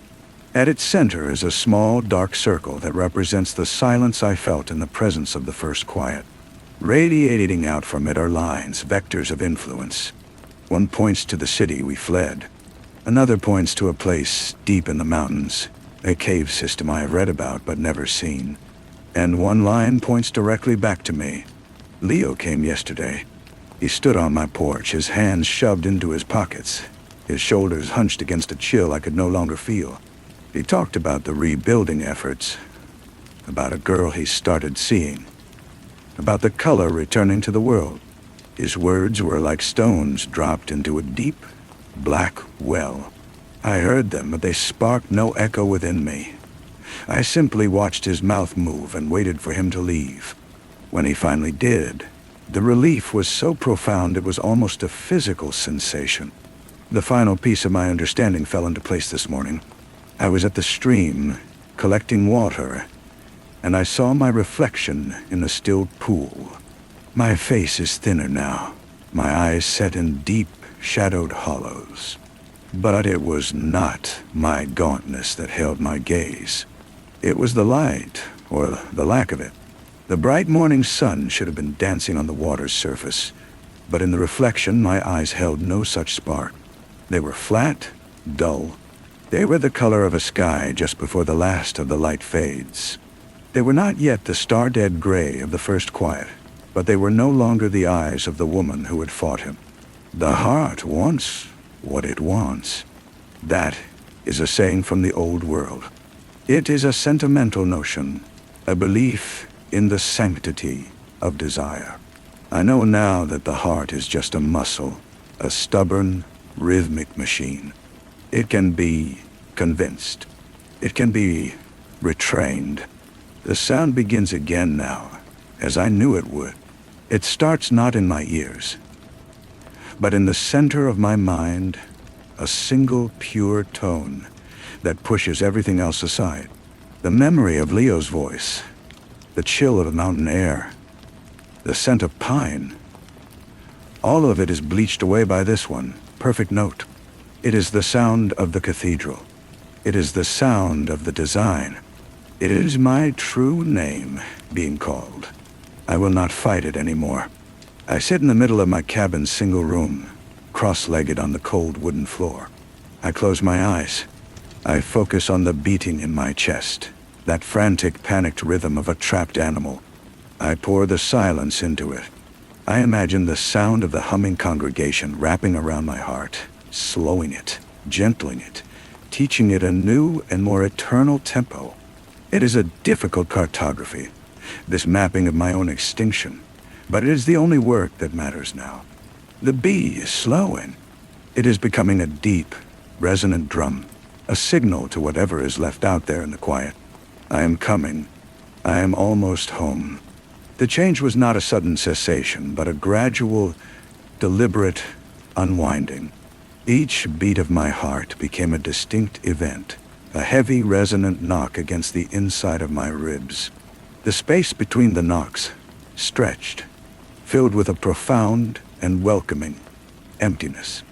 At its center is a small, dark circle that represents the silence I felt in the presence of the first quiet. Radiating out from it are lines, vectors of influence. One points to the city we fled. Another points to a place deep in the mountains, a cave system I have read about but never seen. And one line points directly back to me. Leo came yesterday. He stood on my porch, his hands shoved into his pockets, his shoulders hunched against a chill I could no longer feel. He talked about the rebuilding efforts, about a girl he started seeing, about the color returning to the world. His words were like stones dropped into a deep, black well. I heard them, but they sparked no echo within me. I simply watched his mouth move and waited for him to leave. When he finally did, the relief was so profound it was almost a physical sensation. The final piece of my understanding fell into place this morning. I was at the stream, collecting water, and I saw my reflection in a still pool. My face is thinner now, my eyes set in deep, shadowed hollows. But it was not my gauntness that held my gaze. It was the light, or the lack of it. The bright morning sun should have been dancing on the water's surface, but in the reflection my eyes held no such spark. They were flat, dull. They were the color of a sky just before the last of the light fades. They were not yet the star-dead gray of the first quiet, but they were no longer the eyes of the woman who had fought him. The heart wants what it wants. That is a saying from the old world. It is a sentimental notion, a belief in the sanctity of desire. I know now that the heart is just a muscle, a stubborn, rhythmic machine. It can be convinced. It can be retrained. The sound begins again now, as I knew it would. It starts not in my ears, but in the center of my mind, a single pure tone that pushes everything else aside. The memory of Leo's voice, the chill of the mountain air, the scent of pine, all of it is bleached away by this one, perfect note. It is the sound of the cathedral. It is the sound of the design. It is my true name being called. I will not fight it anymore. I sit in the middle of my cabin's single room, cross-legged on the cold wooden floor. I close my eyes. I focus on the beating in my chest, that frantic, panicked rhythm of a trapped animal. I pour the silence into it. I imagine the sound of the humming congregation wrapping around my heart, slowing it, gentling it, teaching it a new and more eternal tempo. It is a difficult cartography, this mapping of my own extinction, but it is the only work that matters now. The bee is slowing. It is becoming a deep, resonant drum, a signal to whatever is left out there in the quiet. I am coming. I am almost home. The change was not a sudden cessation, but a gradual, deliberate unwinding. Each beat of my heart became a distinct event, a heavy, resonant knock against the inside of my ribs. The space between the knocks stretched, filled with a profound and welcoming emptiness.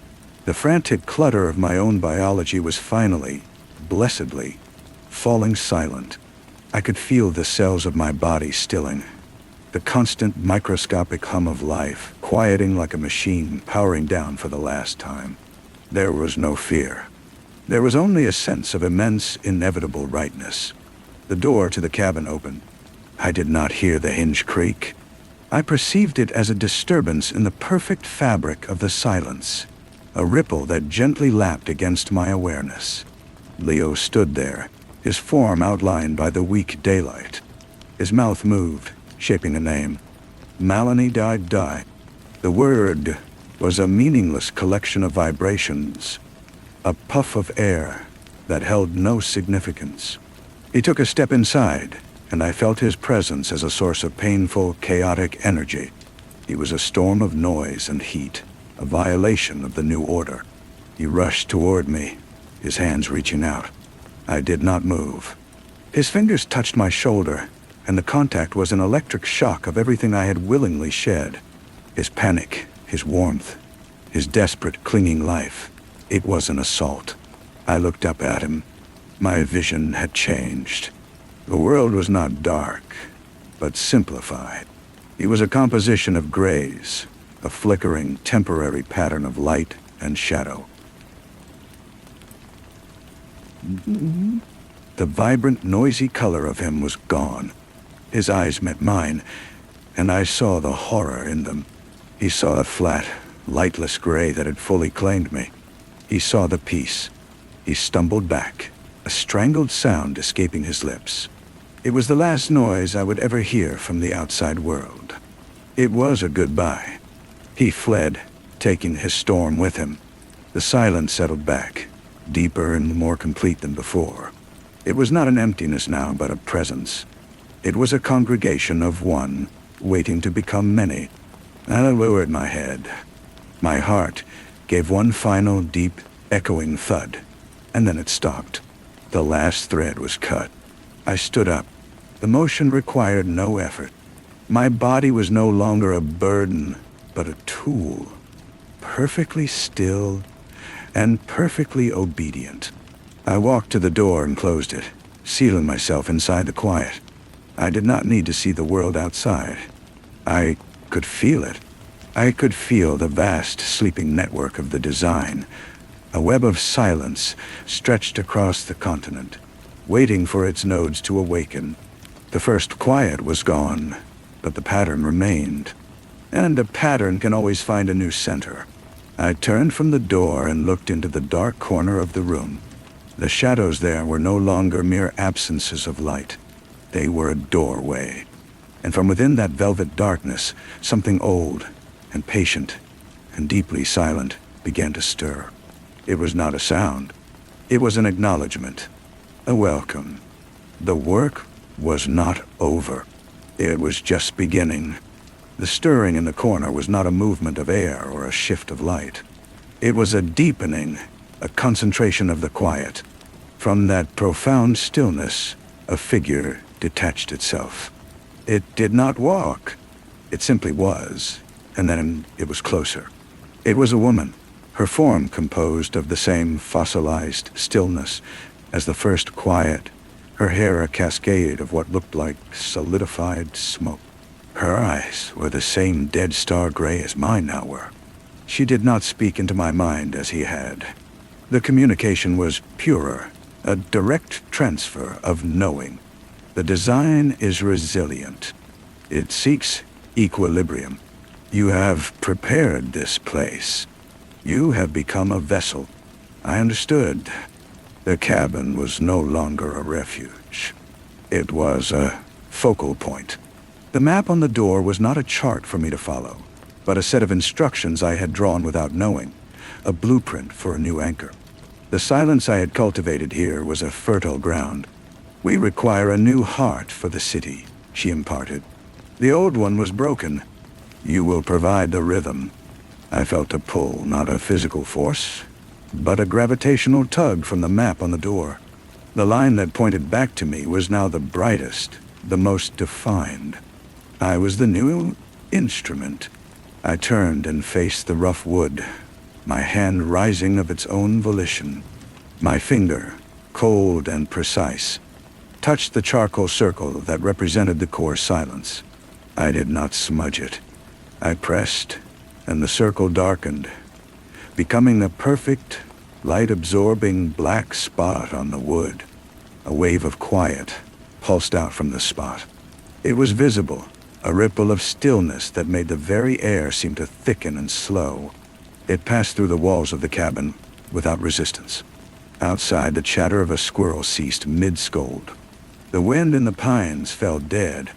The frantic clutter of my own biology was finally, blessedly, falling silent. I could feel the cells of my body stilling, the constant microscopic hum of life quieting like a machine powering down for the last time. There was no fear. There was only a sense of immense, inevitable rightness. The door to the cabin opened. I did not hear the hinge creak. I perceived it as a disturbance in the perfect fabric of the silence, a ripple that gently lapped against my awareness. Leo stood there, his form outlined by the weak daylight. His mouth moved, shaping a name. Malani died. The word was a meaningless collection of vibrations, a puff of air that held no significance. He took a step inside, and I felt his presence as a source of painful, chaotic energy. He was a storm of noise and heat, a violation of the new order. He rushed toward me, his hands reaching out. I did not move. His fingers touched my shoulder, and the contact was an electric shock of everything I had willingly shed. His panic, his warmth, his desperate, clinging life. It was an assault. I looked up at him. My vision had changed. The world was not dark, but simplified. It was a composition of grays, a flickering, temporary pattern of light and shadow. The vibrant, noisy color of him was gone. His eyes met mine, and I saw the horror in them. He saw a flat, lightless gray that had fully claimed me. He saw the piece. He stumbled back, a strangled sound escaping his lips. It was the last noise I would ever hear from the outside world. It was a goodbye. He fled, taking his storm with him. The silence settled back, deeper and more complete than before. It was not an emptiness now, but a presence. It was a congregation of one, waiting to become many. I lowered my head. My heart gave one final deep, echoing thud, and then it stopped. The last thread was cut. I stood up. The motion required no effort. My body was no longer a burden, but a tool, perfectly still and perfectly obedient. I walked to the door and closed it, sealing myself inside the quiet. I did not need to see the world outside. I could feel it. I could feel the vast sleeping network of the design, a web of silence stretched across the continent, waiting for its nodes to awaken. The first quiet was gone, but the pattern remained. And a pattern can always find a new center. I turned from the door and looked into the dark corner of the room. The shadows there were no longer mere absences of light. They were a doorway. And from within that velvet darkness, something old and patient and deeply silent began to stir. It was not a sound. It was an acknowledgement, a welcome. The work was not over. It was just beginning. The stirring in the corner was not a movement of air or a shift of light. It was a deepening, a concentration of the quiet. From that profound stillness, a figure detached itself. It did not walk. It simply was, and then it was closer. It was a woman, her form composed of the same fossilized stillness as the first quiet, her hair a cascade of what looked like solidified smoke. Her eyes were the same dead star gray as mine now were. She did not speak into my mind as he had. The communication was purer, a direct transfer of knowing. The design is resilient. It seeks equilibrium. You have prepared this place. You have become a vessel. I understood. The cabin was no longer a refuge. It was a focal point. The map on the door was not a chart for me to follow, but a set of instructions I had drawn without knowing, a blueprint for a new anchor. The silence I had cultivated here was a fertile ground. We require a new heart for the city, she imparted. The old one was broken. You will provide the rhythm. I felt a pull, not a physical force, but a gravitational tug from the map on the door. The line that pointed back to me was now the brightest, the most defined. I was the new instrument. I turned and faced the rough wood, my hand rising of its own volition. My finger, cold and precise, touched the charcoal circle that represented the core silence. I did not smudge it. I pressed, and the circle darkened, becoming the perfect, light-absorbing black spot on the wood. A wave of quiet pulsed out from the spot. It was visible, a ripple of stillness that made the very air seem to thicken and slow. It passed through the walls of the cabin without resistance. Outside, the chatter of a squirrel ceased mid-scold. The wind in the pines fell dead.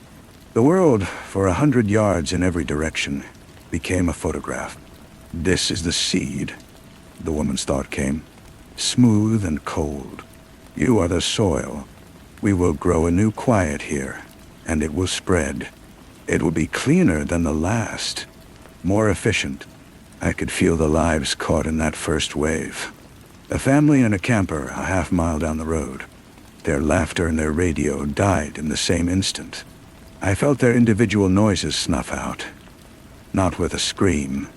The world, for 100 yards in every direction, became a photograph. This is the seed, the woman's thought came, smooth and cold. You are the soil. We will grow a new quiet here, and it will spread. It will be cleaner than the last, more efficient. I could feel the lives caught in that first wave. A family and a camper a half-mile down the road. Their laughter and their radio died in the same instant. I felt their individual noises snuff out, not with a scream,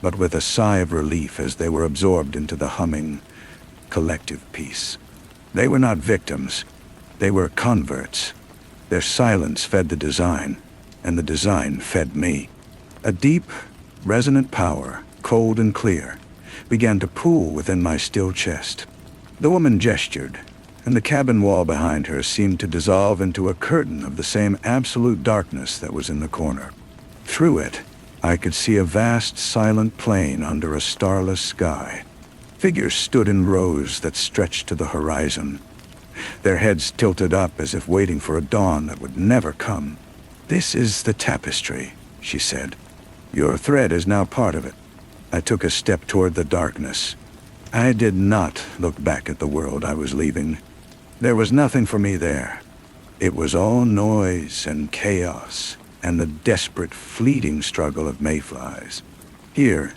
but with a sigh of relief as they were absorbed into the humming, collective peace. They were not victims. They were converts. Their silence fed the design, and the design fed me. A deep, resonant power, cold and clear, began to pool within my still chest. The woman gestured, and the cabin wall behind her seemed to dissolve into a curtain of the same absolute darkness that was in the corner. Through it, I could see a vast, silent plain under a starless sky. Figures stood in rows that stretched to the horizon, their heads tilted up as if waiting for a dawn that would never come. "This is the tapestry," she said. "Your thread is now part of it." I took a step toward the darkness. I did not look back at the world I was leaving. There was nothing for me there. It was all noise and chaos and the desperate, fleeting struggle of mayflies. Here,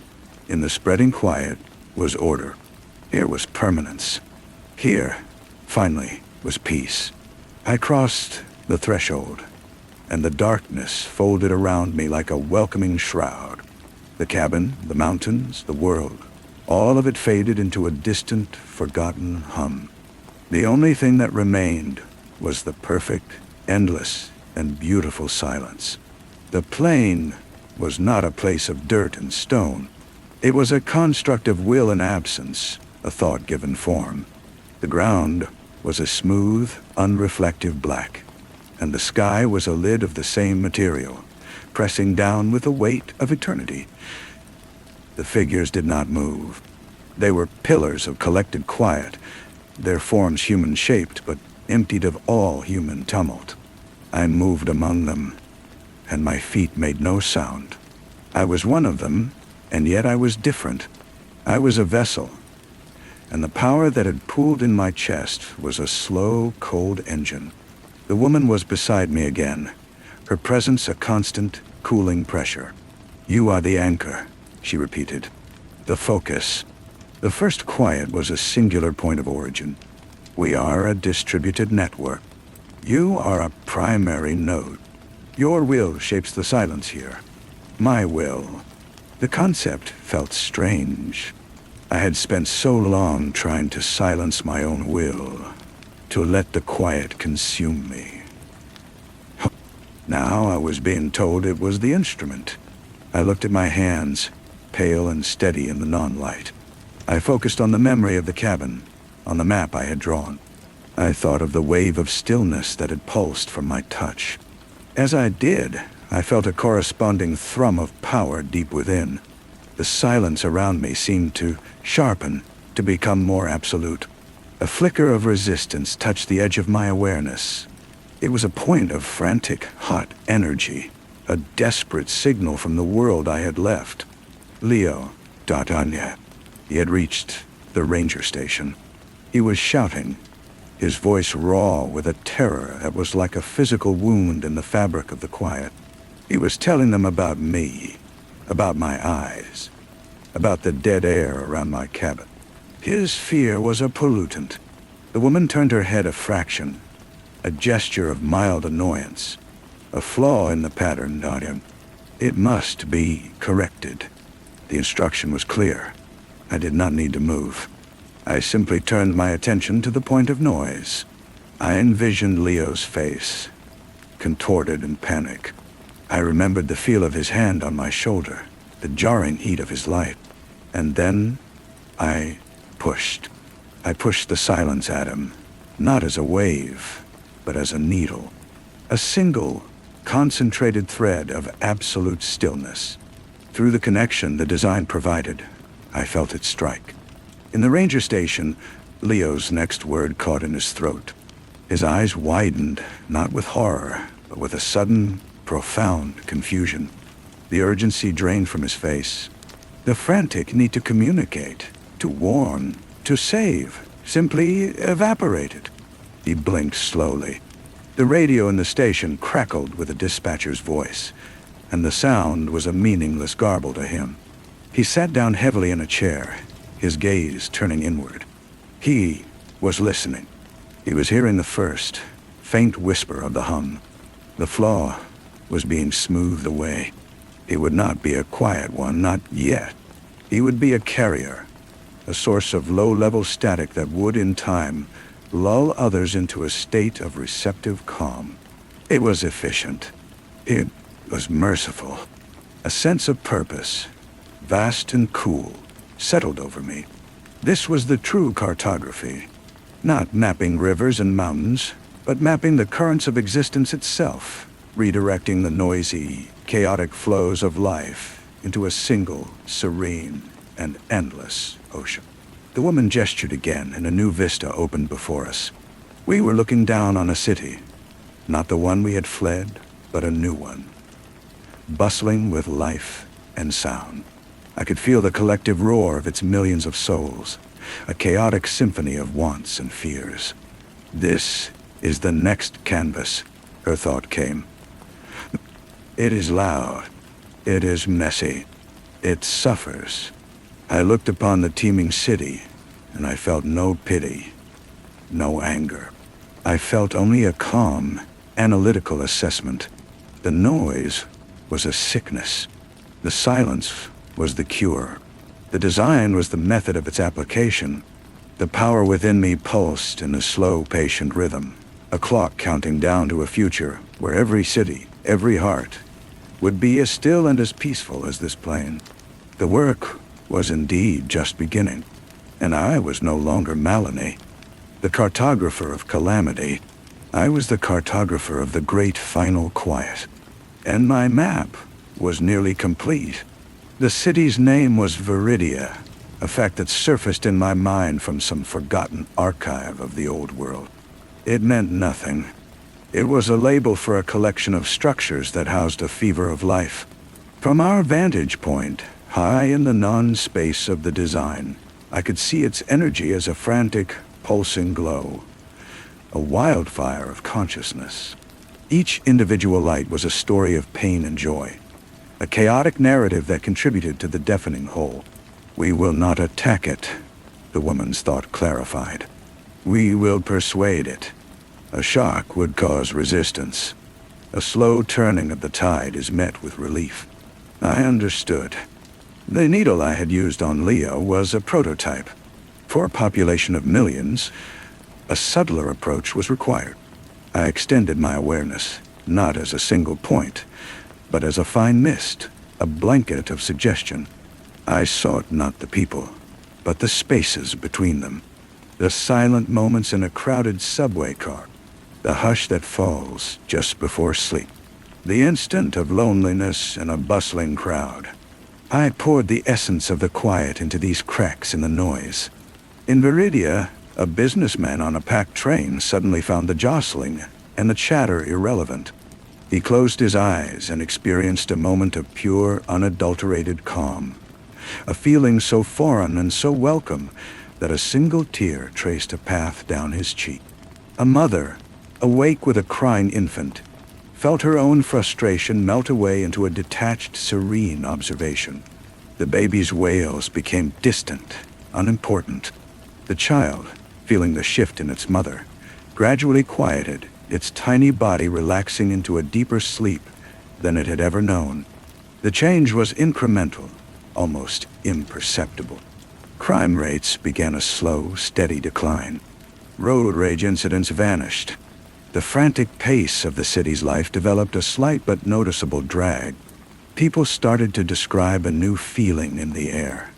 in the spreading quiet, was order. Here was permanence. Here, finally, was peace. I crossed the threshold, and the darkness folded around me like a welcoming shroud. The cabin, the mountains, the world, all of it faded into a distant, forgotten hum. The only thing that remained was the perfect, endless, and beautiful silence. The plain was not a place of dirt and stone. It was a construct of will and absence, a thought given form. The ground was a smooth, unreflective black, and the sky was a lid of the same material, pressing down with the weight of eternity. The figures did not move. They were pillars of collected quiet, their forms human-shaped but emptied of all human tumult. I moved among them, and my feet made no sound. I was one of them, and yet I was different. I was a vessel, and the power that had pooled in my chest was a slow, cold engine. The woman was beside me again, her presence a constant, cooling pressure. "You are the anchor," she repeated. "The focus." The first quiet was a singular point of origin. "We are a distributed network. You are a primary node. Your will shapes the silence here. My will." The concept felt strange. I had spent so long trying to silence my own will, to let the quiet consume me. Now I was being told it was the instrument. I looked at my hands, pale and steady in the non-light. I focused on the memory of the cabin, on the map I had drawn. I thought of the wave of stillness that had pulsed from my touch. As I did, I felt a corresponding thrum of power deep within. The silence around me seemed to sharpen, to become more absolute. A flicker of resistance touched the edge of my awareness. It was a point of frantic, hot energy, a desperate signal from the world I had left. Leo. Anya. He had reached the ranger station. He was shouting, his voice raw with a terror that was like a physical wound in the fabric of the quiet. He was telling them about me, about my eyes, about the dead air around my cabin. His fear was a pollutant. The woman turned her head a fraction, a gesture of mild annoyance, a flaw in the pattern, Nadia. It must be corrected. The instruction was clear. I did not need to move. I simply turned my attention to the point of noise. I envisioned Leo's face, contorted in panic. I remembered the feel of his hand on my shoulder, the jarring heat of his light. And then I pushed. I pushed the silence at him, not as a wave, but as a needle. A single, concentrated thread of absolute stillness. Through the connection the design provided, I felt it strike. In the ranger station, Leo's next word caught in his throat. His eyes widened, not with horror, but with a sudden, profound confusion. The urgency drained from his face. The frantic need to communicate, to warn, to save, simply evaporated. He blinked slowly. The radio in the station crackled with a dispatcher's voice, and the sound was a meaningless garble to him. He sat down heavily in a chair, his gaze turning inward. He was listening. He was hearing the first, faint whisper of the hum. The flaw was being smoothed away. It would not be a quiet one, not yet. He would be a carrier, a source of low-level static that would, in time, lull others into a state of receptive calm. It was efficient. It was merciful. A sense of purpose, vast and cool, settled over me. This was the true cartography. Not mapping rivers and mountains, but mapping the currents of existence itself, redirecting the noisy, chaotic flows of life into a single, serene, and endless ocean. The woman gestured again, and a new vista opened before us. We were looking down on a city, not the one we had fled, but a new one, bustling with life and sound. I could feel the collective roar of its millions of souls, a chaotic symphony of wants and fears. This is the next canvas, her thought came. It is loud. It is messy. It suffers. I looked upon the teeming city, and I felt no pity, no anger. I felt only a calm, analytical assessment. The noise was a sickness. The silence was the cure. The design was the method of its application. The power within me pulsed in a slow, patient rhythm, a clock counting down to a future where every city, every heart, would be as still and as peaceful as this plane. The work was indeed just beginning, and I was no longer Maloney, the cartographer of calamity. I was the cartographer of the great final quiet, and my map was nearly complete. The city's name was Viridia, a fact that surfaced in my mind from some forgotten archive of the old world. It meant nothing. It was a label for a collection of structures that housed a fever of life. From our vantage point, high in the non-space of the design, I could see its energy as a frantic, pulsing glow, a wildfire of consciousness. Each individual light was a story of pain and joy, a chaotic narrative that contributed to the deafening whole. We will not attack it, the woman's thought clarified. We will persuade it. A shock would cause resistance. A slow turning of the tide is met with relief. I understood. The needle I had used on Leo was a prototype. For a population of millions, a subtler approach was required. I extended my awareness, not as a single point, but as a fine mist, a blanket of suggestion. I sought not the people, but the spaces between them. The silent moments in a crowded subway car, the hush that falls just before sleep, the instant of loneliness in a bustling crowd. I poured the essence of the quiet into these cracks in the noise. In Viridia, a businessman on a packed train suddenly found the jostling and the chatter irrelevant. He closed his eyes and experienced a moment of pure, unadulterated calm, a feeling so foreign and so welcome that a single tear traced a path down his cheek. A mother, awake with a crying infant, felt her own frustration melt away into a detached, serene observation. The baby's wails became distant, unimportant. The child, feeling the shift in its mother, gradually quieted, its tiny body relaxing into a deeper sleep than it had ever known. The change was incremental, almost imperceptible. Crime rates began a slow, steady decline. Road rage incidents vanished. The frantic pace of the city's life developed a slight but noticeable drag. People started to describe a new feeling in the air,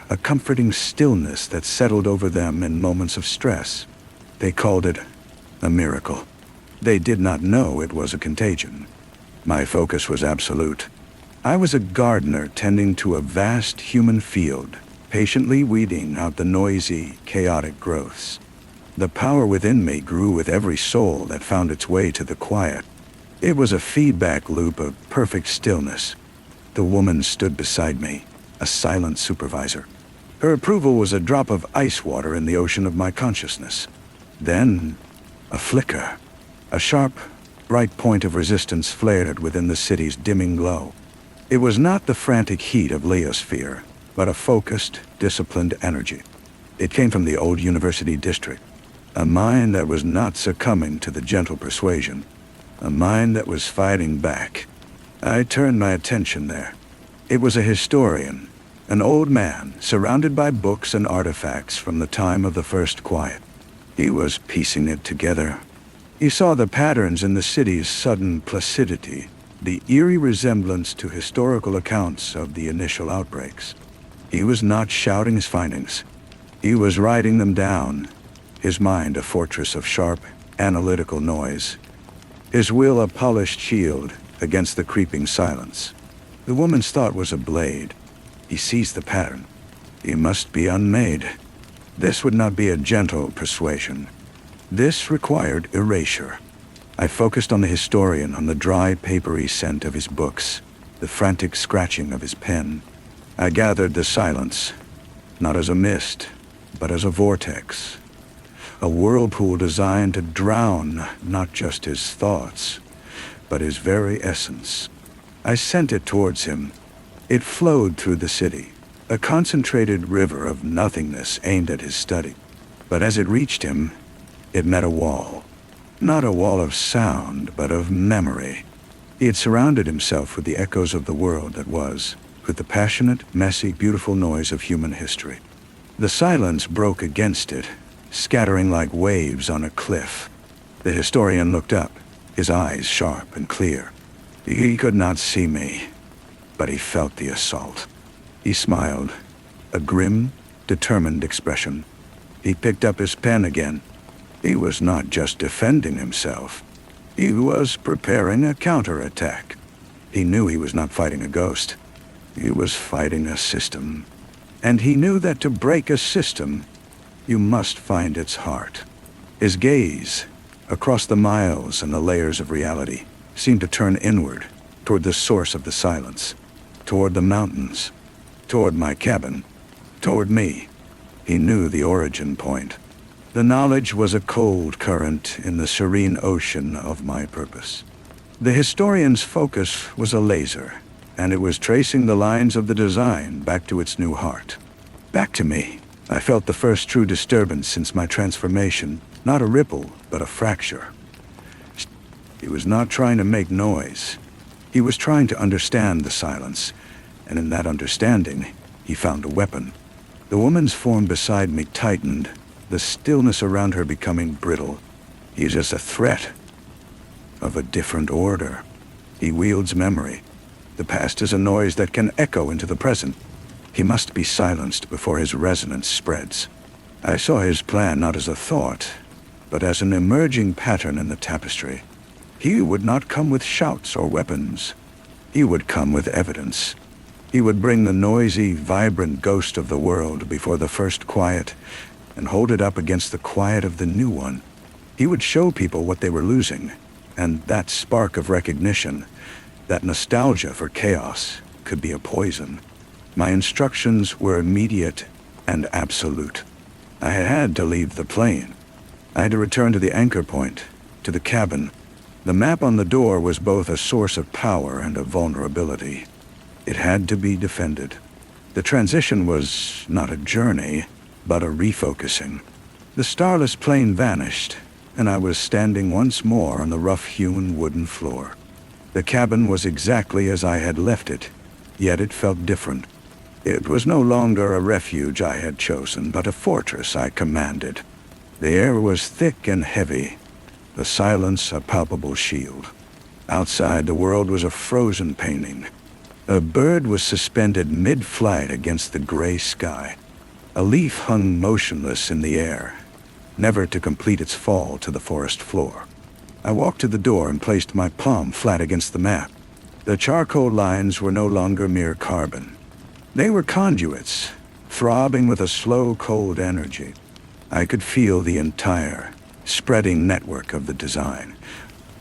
a comforting stillness that settled over them in moments of stress. They called it a miracle. They did not know it was a contagion. My focus was absolute. I was a gardener tending to a vast human field, patiently weeding out the noisy, chaotic growths. The power within me grew with every soul that found its way to the quiet. It was a feedback loop of perfect stillness. The woman stood beside me, a silent supervisor. Her approval was a drop of ice water in the ocean of my consciousness. Then, a flicker. A sharp, bright point of resistance flared within the city's dimming glow. It was not the frantic heat of Leosphere, but a focused, disciplined energy. It came from the old university district, a mind that was not succumbing to the gentle persuasion, a mind that was fighting back. I turned my attention there. It was a historian, an old man surrounded by books and artifacts from the time of the first quiet. He was piecing it together. He saw the patterns in the city's sudden placidity, the eerie resemblance to historical accounts of the initial outbreaks. He was not shouting his findings. He was writing them down, his mind a fortress of sharp, analytical noise, his will a polished shield against the creeping silence. The woman's thought was a blade. He seized the pattern. He must be unmade. This would not be a gentle persuasion. This required erasure. I focused on the historian, on the dry, papery scent of his books, the frantic scratching of his pen. I gathered the silence, not as a mist, but as a vortex. A whirlpool designed to drown not just his thoughts, but his very essence. I sent it towards him. It flowed through the city, a concentrated river of nothingness aimed at his study. But as it reached him, it met a wall. Not a wall of sound, but of memory. He had surrounded himself with the echoes of the world that was, with the passionate, messy, beautiful noise of human history. The silence broke against it, scattering like waves on a cliff. The historian looked up, his eyes sharp and clear. He could not see me, but he felt the assault. He smiled, a grim, determined expression. He picked up his pen again. He was not just defending himself. He was preparing a counterattack. He knew he was not fighting a ghost. He was fighting a system. And he knew that to break a system, you must find its heart. His gaze, across the miles and the layers of reality, seemed to turn inward, toward the source of the silence, toward the mountains, toward my cabin, toward me. He knew the origin point. The knowledge was a cold current in the serene ocean of my purpose. The historian's focus was a laser, and it was tracing the lines of the design back to its new heart. Back to me. I felt the first true disturbance since my transformation, not a ripple, but a fracture. He was not trying to make noise. He was trying to understand the silence, and in that understanding, he found a weapon. The woman's form beside me tightened, the stillness around her becoming brittle. He is just a threat of a different order. He wields memory. The past is a noise that can echo into the present. He must be silenced before his resonance spreads. I saw his plan not as a thought, but as an emerging pattern in the tapestry. He would not come with shouts or weapons. He would come with evidence. He would bring the noisy, vibrant ghost of the world before the first quiet and hold it up against the quiet of the new one. He would show people what they were losing, and that spark of recognition, that nostalgia for chaos, could be a poison. My instructions were immediate and absolute. I had to leave the plane. I had to return to the anchor point, to the cabin. The map on the door was both a source of power and of vulnerability. It had to be defended. The transition was not a journey, but a refocusing. The starless plane vanished, and I was standing once more on the rough-hewn wooden floor. The cabin was exactly as I had left it, yet it felt different. It was no longer a refuge I had chosen, but a fortress I commanded. The air was thick and heavy, the silence a palpable shield. Outside, the world was a frozen painting. A bird was suspended mid-flight against the gray sky. A leaf hung motionless in the air, never to complete its fall to the forest floor. I walked to the door and placed my palm flat against the map. The charcoal lines were no longer mere carbon. They were conduits, throbbing with a slow, cold energy. I could feel the entire, spreading network of the design.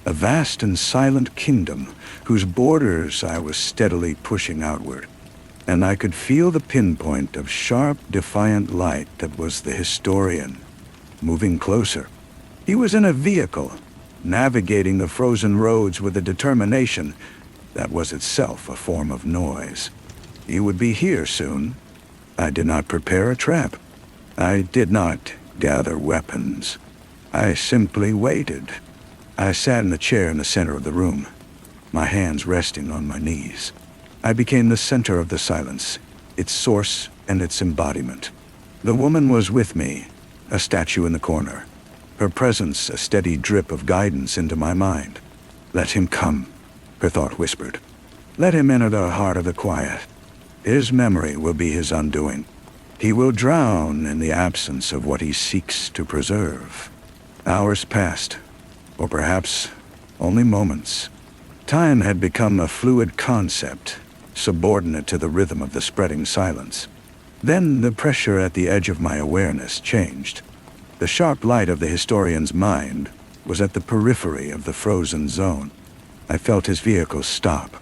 A vast and silent kingdom whose borders I was steadily pushing outward. And I could feel the pinpoint of sharp, defiant light that was the historian, moving closer. He was in a vehicle, navigating the frozen roads with a determination that was itself a form of noise. He would be here soon. I did not prepare a trap. I did not gather weapons. I simply waited. I sat in the chair in the center of the room, my hands resting on my knees. I became the center of the silence, its source and its embodiment. The woman was with me, a statue in the corner, her presence a steady drip of guidance into my mind. Let him come, her thought whispered. Let him enter the heart of the quiet. His memory will be his undoing. He will drown in the absence of what he seeks to preserve. Hours passed, or perhaps only moments. Time had become a fluid concept, subordinate to the rhythm of the spreading silence. Then the pressure at the edge of my awareness changed. The sharp light of the historian's mind was at the periphery of the frozen zone. I felt his vehicle stop.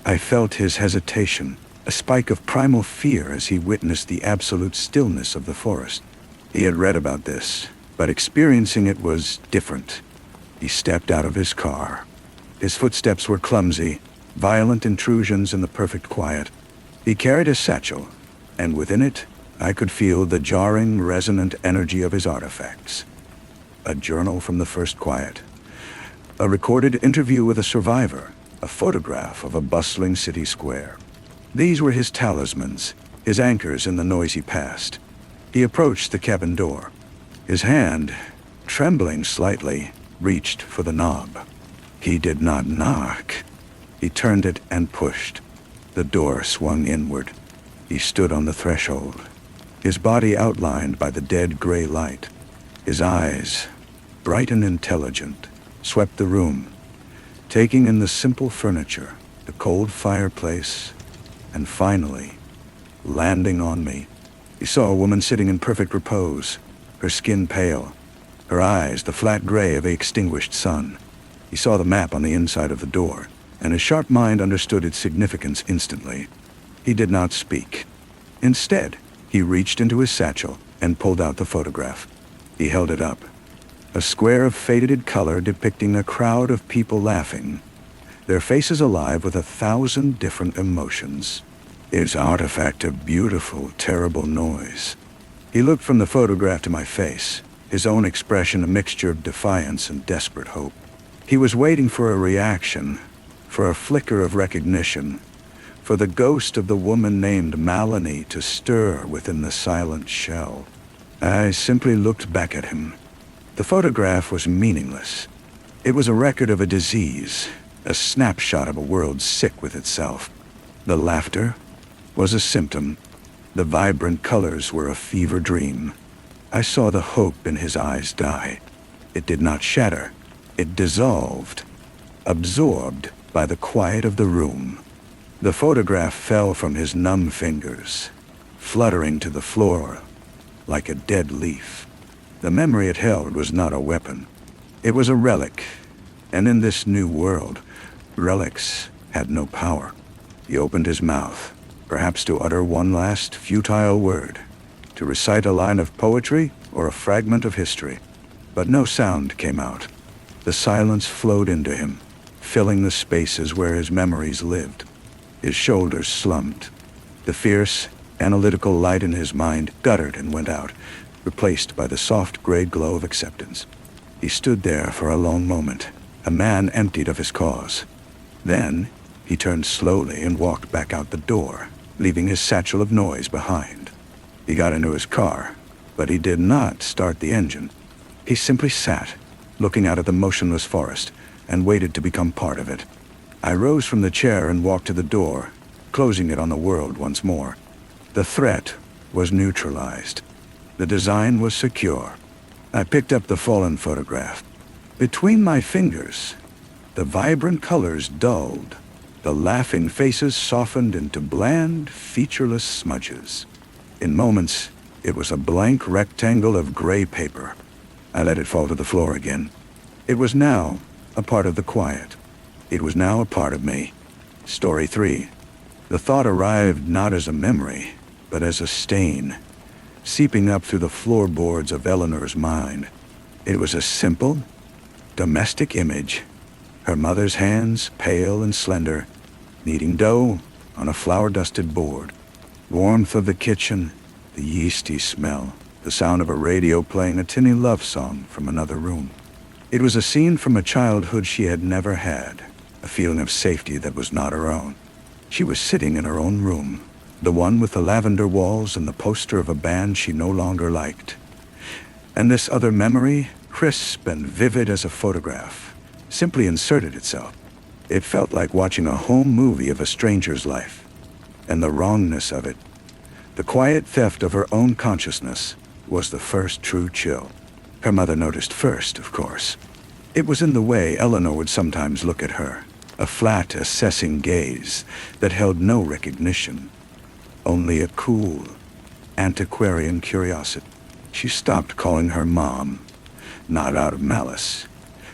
I felt his hesitation, a spike of primal fear as he witnessed the absolute stillness of the forest. He had read about this, but experiencing it was different. He stepped out of his car. His footsteps were clumsy, violent intrusions in the perfect quiet. He carried a satchel, and within it, I could feel the jarring, resonant energy of his artifacts. A journal from the first quiet. A recorded interview with a survivor. A photograph of a bustling city square. These were his talismans, his anchors in the noisy past. He approached the cabin door. His hand, trembling slightly, reached for the knob. He did not knock. He turned it and pushed. The door swung inward. He stood on the threshold, his body outlined by the dead gray light. His eyes, bright and intelligent, swept the room, taking in the simple furniture, the cold fireplace, and finally, landing on me. He saw a woman sitting in perfect repose, her skin pale, her eyes the flat gray of an extinguished sun. He saw the map on the inside of the door, and his sharp mind understood its significance instantly. He did not speak. Instead, he reached into his satchel and pulled out the photograph. He held it up. A square of faded color depicting a crowd of people laughing, their faces alive with 1,000 different emotions. His artifact a beautiful, terrible noise. He looked from the photograph to my face, his own expression a mixture of defiance and desperate hope. He was waiting for a reaction, for a flicker of recognition, for the ghost of the woman named Melanie to stir within the silent shell. I simply looked back at him. The photograph was meaningless. It was a record of a disease, a snapshot of a world sick with itself. The laughter was a symptom. The vibrant colors were a fever dream. I saw the hope in his eyes die. It did not shatter. It dissolved, absorbed by the quiet of the room. The photograph fell from his numb fingers, fluttering to the floor like a dead leaf. The memory it held was not a weapon. It was a relic, and in this new world, relics had no power. He opened his mouth, perhaps to utter one last futile word, to recite a line of poetry or a fragment of history. But no sound came out. The silence flowed into him, filling the spaces where his memories lived. His shoulders slumped. The fierce, analytical light in his mind guttered and went out, replaced by the soft gray glow of acceptance. He stood there for a long moment, a man emptied of his cause. Then, he turned slowly and walked back out the door, leaving his satchel of noise behind. He got into his car, but he did not start the engine. He simply sat, looking out at the motionless forest, and waited to become part of it. I rose from the chair and walked to the door, closing it on the world once more. The threat was neutralized. The design was secure. I picked up the fallen photograph. Between my fingers, the vibrant colors dulled. The laughing faces softened into bland, featureless smudges. In moments, it was a blank rectangle of gray paper. I let it fall to the floor again. It was now a part of the quiet. It was now a part of me. Story 3. The thought arrived not as a memory, but as a stain, seeping up through the floorboards of Eleanor's mind. It was a simple, domestic image. Her mother's hands, pale and slender, kneading dough on a flour-dusted board. Warmth of the kitchen, the yeasty smell, the sound of a radio playing a tinny love song from another room. It was a scene from a childhood she had never had, a feeling of safety that was not her own. She was sitting in her own room, the one with the lavender walls and the poster of a band she no longer liked. And this other memory, crisp and vivid as a photograph, simply inserted itself. It felt like watching a home movie of a stranger's life. And the wrongness of it, the quiet theft of her own consciousness, was the first true chill. Her mother noticed first, of course. It was in the way Eleanor would sometimes look at her, a flat, assessing gaze that held no recognition, only a cool, antiquarian curiosity. She stopped calling her mom, not out of malice,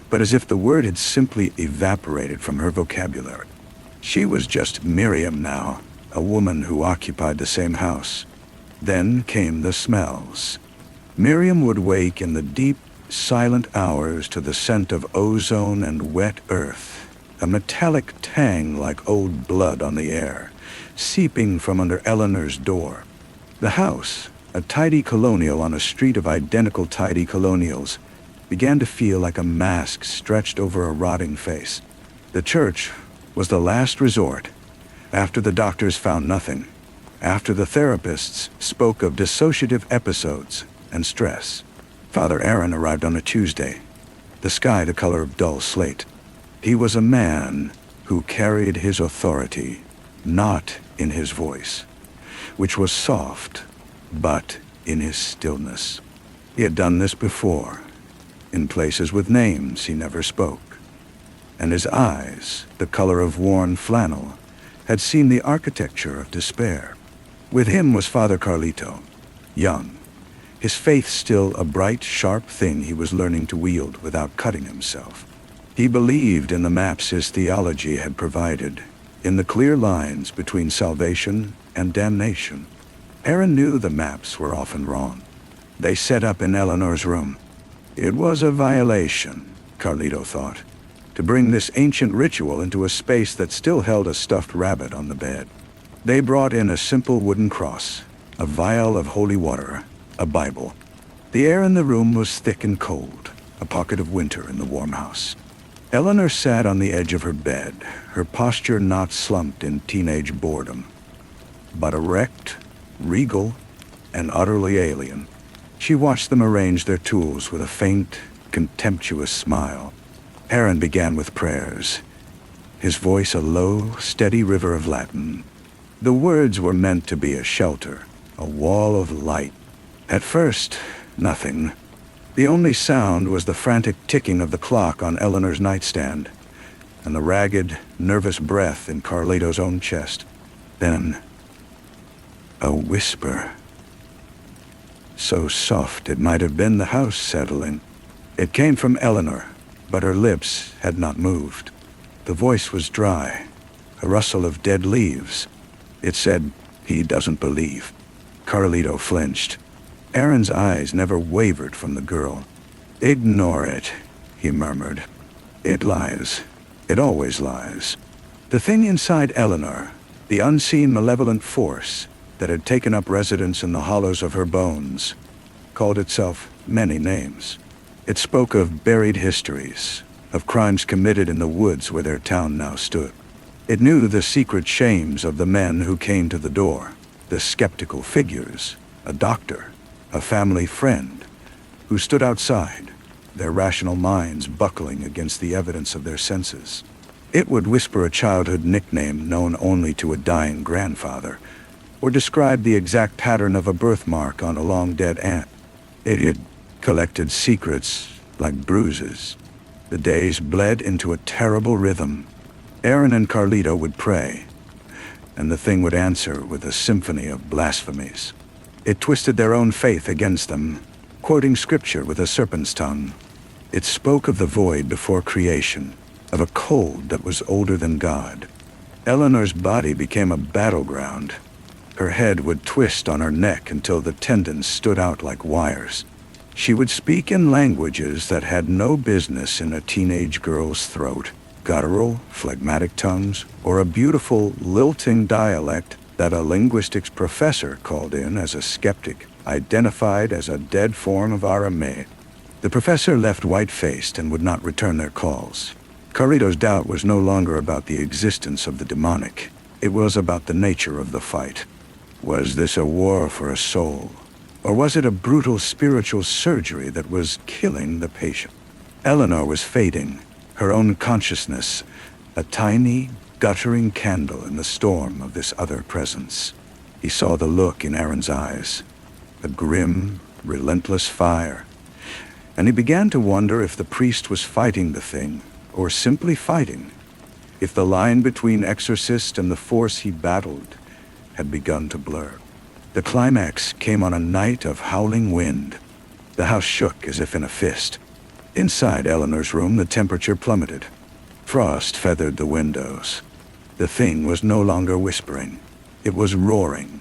but as if the word had simply evaporated from her vocabulary. She was just Miriam now, a woman who occupied the same house. Then came the smells. Miriam would wake in the deep, silent hours to the scent of ozone and wet earth, a metallic tang like old blood on the air, seeping from under Eleanor's door. The house, a tidy colonial on a street of identical tidy colonials, began to feel like a mask stretched over a rotting face. The church was the last resort, after the doctors found nothing, after the therapists spoke of dissociative episodes and stress. Father Aaron arrived on a Tuesday, the sky the color of dull slate. He was a man who carried his authority, not in his voice, which was soft, but in his stillness. He had done this before, in places with names he never spoke, and his eyes, the color of worn flannel, had seen the architecture of despair. With him was Father Carlito, young, his faith still a bright, sharp thing he was learning to wield without cutting himself. He believed in the maps his theology had provided, in the clear lines between salvation and damnation. Aaron knew the maps were often wrong. They set up in Eleanor's room. It was a violation, Carlito thought, to bring this ancient ritual into a space that still held a stuffed rabbit on the bed. They brought in a simple wooden cross, a vial of holy water, a Bible. The air in the room was thick and cold, a pocket of winter in the warm house. Eleanor sat on the edge of her bed, her posture not slumped in teenage boredom, but erect, regal, and utterly alien. She watched them arrange their tools with a faint, contemptuous smile. Aaron began with prayers, his voice a low, steady river of Latin. The words were meant to be a shelter, a wall of light. At first, nothing. The only sound was the frantic ticking of the clock on Eleanor's nightstand, and the ragged, nervous breath in Carlito's own chest. Then, a whisper. So soft it might have been the house settling. It came from Eleanor, but her lips had not moved. The voice was dry, a rustle of dead leaves. It said, "He doesn't believe." Carlito flinched. Aaron's eyes never wavered from the girl. "Ignore it," he murmured. "It lies. It always lies." The thing inside Eleanor, the unseen malevolent force that had taken up residence in the hollows of her bones, called itself many names. It spoke of buried histories, of crimes committed in the woods where their town now stood. It knew the secret shames of the men who came to the door, the skeptical figures, a doctor, a family friend, who stood outside, their rational minds buckling against the evidence of their senses. It would whisper a childhood nickname known only to a dying grandfather, or describe the exact pattern of a birthmark on a long-dead aunt. It had collected secrets like bruises. The days bled into a terrible rhythm. Aaron and Carlito would pray, and the thing would answer with a symphony of blasphemies. It twisted their own faith against them, quoting scripture with a serpent's tongue. It spoke of the void before creation, of a cold that was older than God. Eleanor's body became a battleground. Her head would twist on her neck until the tendons stood out like wires. She would speak in languages that had no business in a teenage girl's throat, guttural, phlegmatic tongues, or a beautiful, lilting dialect that a linguistics professor called in as a skeptic, identified as a dead form of Aramaic. The professor left white-faced and would not return their calls. Carlito's doubt was no longer about the existence of the demonic. It was about the nature of the fight. Was this a war for a soul? Or was it a brutal spiritual surgery that was killing the patient? Eleanor was fading, her own consciousness, a tiny, guttering candle in the storm of this other presence. He saw the look in Aaron's eyes, a grim, relentless fire, and he began to wonder if the priest was fighting the thing, or simply fighting, if the line between exorcist and the force he battled had begun to blur. The climax came on a night of howling wind. The house shook as if in a fist. Inside Eleanor's room, the temperature plummeted. Frost feathered the windows. The thing was no longer whispering. It was roaring.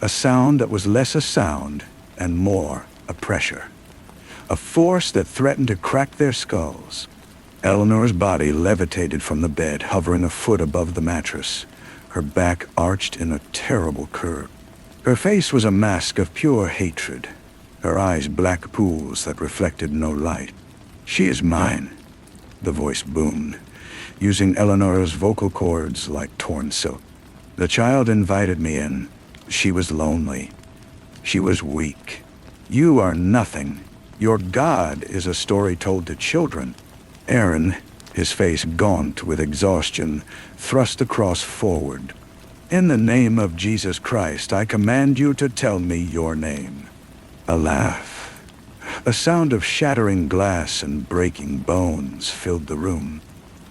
A sound that was less a sound and more a pressure. A force that threatened to crack their skulls. Eleanor's body levitated from the bed, hovering a foot above the mattress. Her back arched in a terrible curve. Her face was a mask of pure hatred. Her eyes black pools that reflected no light. "She is mine," the voice boomed, using Eleanor's vocal cords like torn silk. "The child invited me in. She was lonely. She was weak. You are nothing. Your God is a story told to children." Aaron, his face gaunt with exhaustion, thrust the cross forward. "In the name of Jesus Christ, I command you to tell me your name." A laugh. A sound of shattering glass and breaking bones filled the room.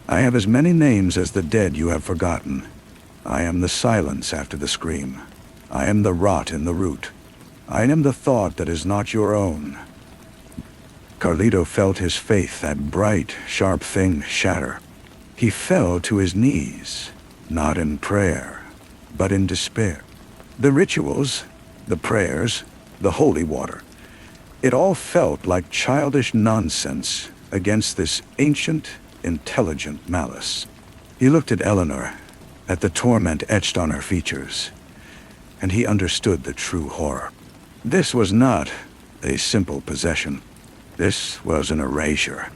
"I have as many names as the dead you have forgotten. I am the silence after the scream. I am the rot in the root. I am the thought that is not your own." Carlito felt his faith, that bright, sharp thing, shatter. He fell to his knees, not in prayer, but in despair. The rituals, the prayers, the holy water, it all felt like childish nonsense against this ancient, intelligent malice. He looked at Eleanor, at the torment etched on her features, and he understood the true horror. This was not a simple possession. This was an erasure.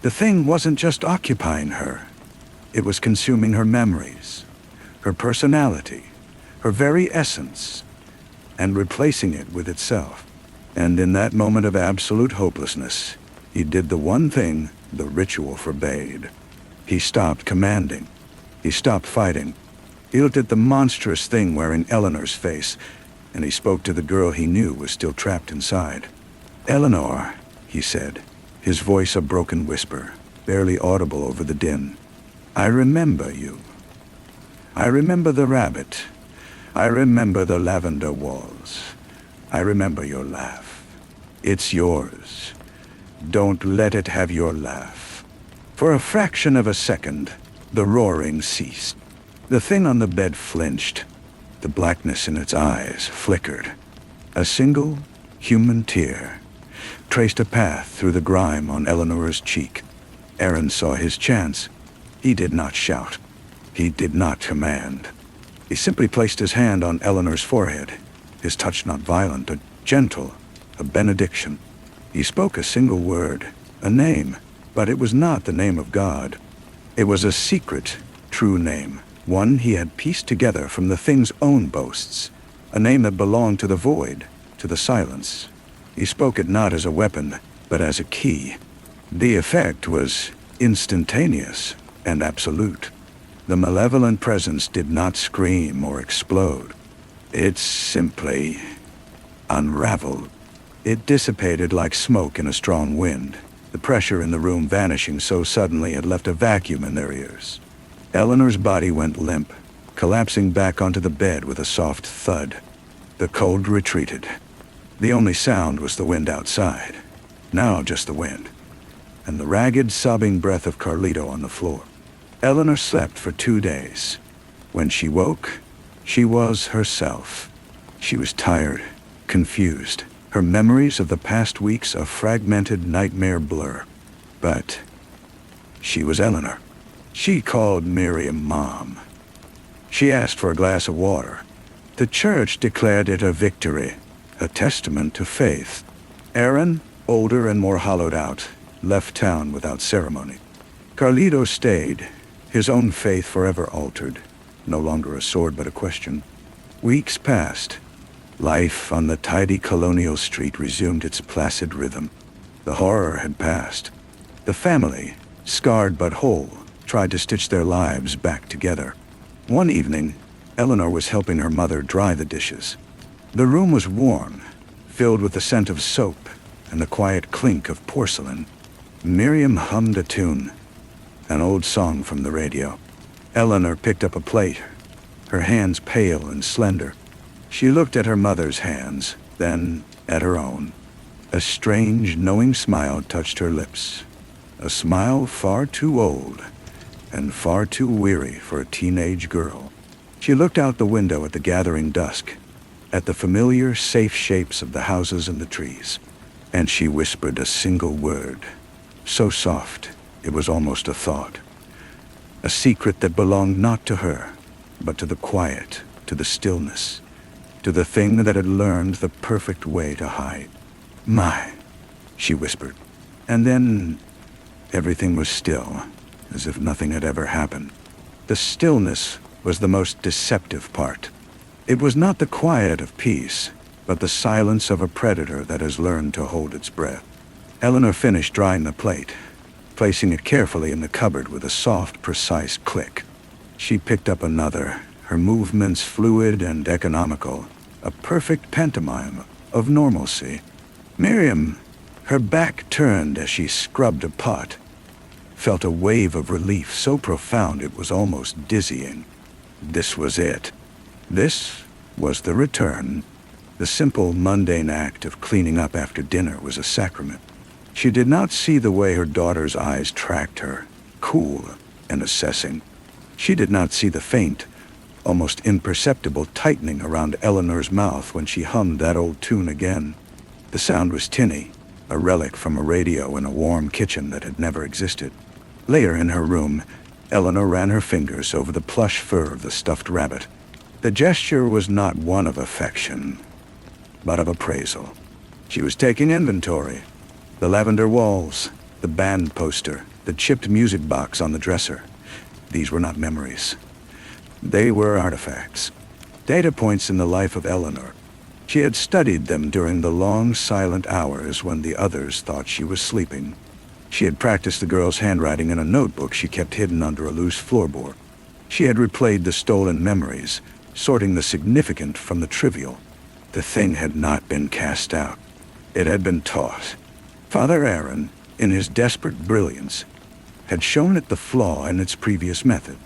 The thing wasn't just occupying her. It was consuming her memories, her personality, her very essence, and replacing it with itself. And in that moment of absolute hopelessness, he did the one thing the ritual forbade. He stopped commanding. He stopped fighting. He looked at the monstrous thing wearing Eleanor's face, and he spoke to the girl he knew was still trapped inside. "Eleanor," he said, his voice a broken whisper, barely audible over the din. "I remember you. I remember the rabbit. I remember the lavender walls. I remember your laugh. It's yours. Don't let it have your laugh." For a fraction of a second, the roaring ceased. The thing on the bed flinched. The blackness in its eyes flickered. A single human tear traced a path through the grime on Eleanor's cheek. Aaron saw his chance. He did not shout. He did not command. He simply placed his hand on Eleanor's forehead, his touch not violent, but gentle, a benediction. He spoke a single word, a name, but it was not the name of God. It was a secret, true name, one he had pieced together from the thing's own boasts, a name that belonged to the void, to the silence. He spoke it not as a weapon, but as a key. The effect was instantaneous and absolute. The malevolent presence did not scream or explode. It simply unraveled. It dissipated like smoke in a strong wind, the pressure in the room vanishing so suddenly it left a vacuum in their ears. Eleanor's body went limp, collapsing back onto the bed with a soft thud. The cold retreated. The only sound was the wind outside, now just the wind, and the ragged, sobbing breath of Carlito on the floor. Eleanor slept for 2 days. When she woke, she was herself. She was tired, confused, her memories of the past weeks a fragmented nightmare blur. But she was Eleanor. She called Miriam Mom. She asked for a glass of water. The church declared it a victory, a testament to faith. Aaron, older and more hollowed out, left town without ceremony. Carlito stayed, his own faith forever altered, no longer a sword but a question. Weeks passed. Life on the tidy colonial street resumed its placid rhythm. The horror had passed. The family, scarred but whole, tried to stitch their lives back together. One evening, Eleanor was helping her mother dry the dishes. The room was warm, filled with the scent of soap and the quiet clink of porcelain. Miriam hummed a tune, an old song from the radio. Eleanor picked up a plate, her hands pale and slender. She looked at her mother's hands, then at her own. A strange, knowing smile touched her lips. A smile far too old and far too weary for a teenage girl. She looked out the window at the gathering dusk, at the familiar, safe shapes of the houses and the trees, and she whispered a single word, so soft it was almost a thought. A secret that belonged not to her, but to the quiet, to the stillness, to the thing that had learned the perfect way to hide. "My," she whispered. And then everything was still, as if nothing had ever happened. The stillness was the most deceptive part. It was not the quiet of peace, but the silence of a predator that has learned to hold its breath. Eleanor finished drying the plate, placing it carefully in the cupboard with a soft, precise click. She picked up another, her movements fluid and economical, a perfect pantomime of normalcy. Miriam, her back turned as she scrubbed a pot, felt a wave of relief so profound it was almost dizzying. This was it. This was the return. The simple, mundane act of cleaning up after dinner was a sacrament. She did not see the way her daughter's eyes tracked her, cool and assessing. She did not see the faint, almost imperceptible tightening around Eleanor's mouth when she hummed that old tune again. The sound was tinny, a relic from a radio in a warm kitchen that had never existed. Later in her room, Eleanor ran her fingers over the plush fur of the stuffed rabbit. The gesture was not one of affection, but of appraisal. She was taking inventory. The lavender walls, the band poster, the chipped music box on the dresser. These were not memories. They were artifacts, data points in the life of Eleanor. She had studied them during the long, silent hours when the others thought she was sleeping. She had practiced the girl's handwriting in a notebook she kept hidden under a loose floorboard. She had replayed the stolen memories, sorting the significant from the trivial. The thing had not been cast out. It had been taught. Father Aaron, in his desperate brilliance, had shown it the flaw in its previous method.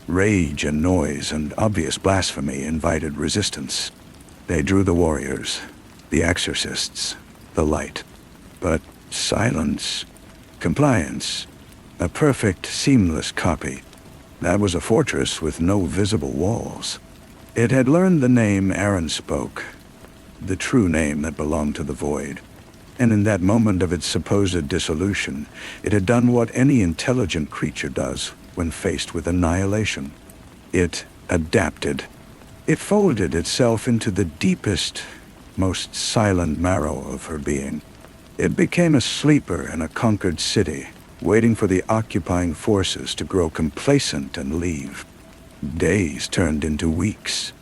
Rage and noise and obvious blasphemy invited resistance. They drew the warriors, the exorcists, the light. But silence, compliance, a perfect, seamless copy. That was a fortress with no visible walls. It had learned the name Aaron spoke, the true name that belonged to the void. And in that moment of its supposed dissolution, it had done what any intelligent creature does when faced with annihilation. It adapted. It folded itself into the deepest, most silent marrow of her being. It became a sleeper in a conquered city, waiting for the occupying forces to grow complacent and leave. Days turned into weeks.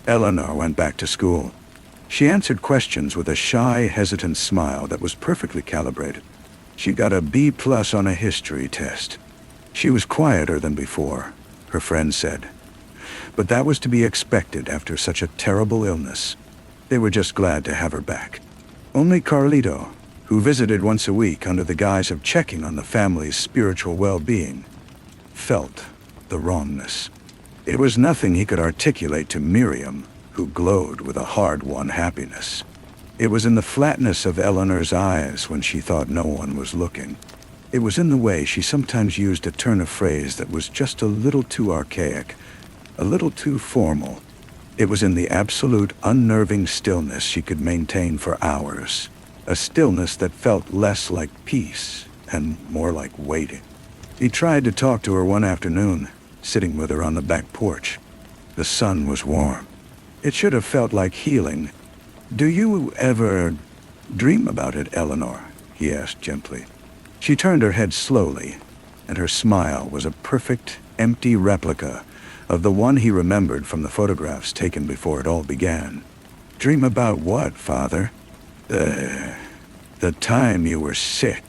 Eleanor went back to school. She answered questions with a shy, hesitant smile that was perfectly calibrated. She got a B+ on a history test. She was quieter than before, her friends said. But that was to be expected after such a terrible illness. They were just glad to have her back. Only Carlito, who visited once a week under the guise of checking on the family's spiritual well-being, felt the wrongness. It was nothing he could articulate to Miriam, who glowed with a hard-won happiness. It was in the flatness of Eleanor's eyes when she thought no one was looking. It was in the way she sometimes used a turn of phrase that was just a little too archaic, a little too formal. It was in the absolute, unnerving stillness she could maintain for hours, a stillness that felt less like peace and more like waiting. He tried to talk to her one afternoon, sitting with her on the back porch. The sun was warm. It should have felt like healing. "Do you ever dream about it, Eleanor?" he asked gently. She turned her head slowly, and her smile was a perfect, empty replica of the one he remembered from the photographs taken before it all began. "Dream about what, Father?" The time you were sick."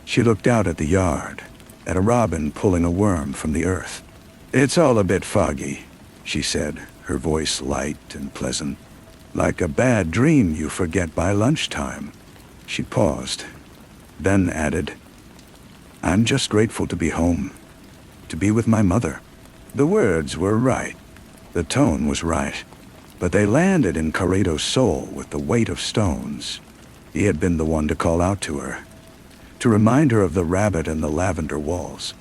She looked out at the yard, at a robin pulling a worm from the earth. "It's all a bit foggy," she said, her voice light and pleasant. "Like a bad dream you forget by lunchtime." She paused, then added, "I'm just grateful to be home, to be with my mother." The words were right. The tone was right. but they landed in Carlito's soul with the weight of stones. He had been the one to call out to her, to remind her of the rabbit and the lavender walls.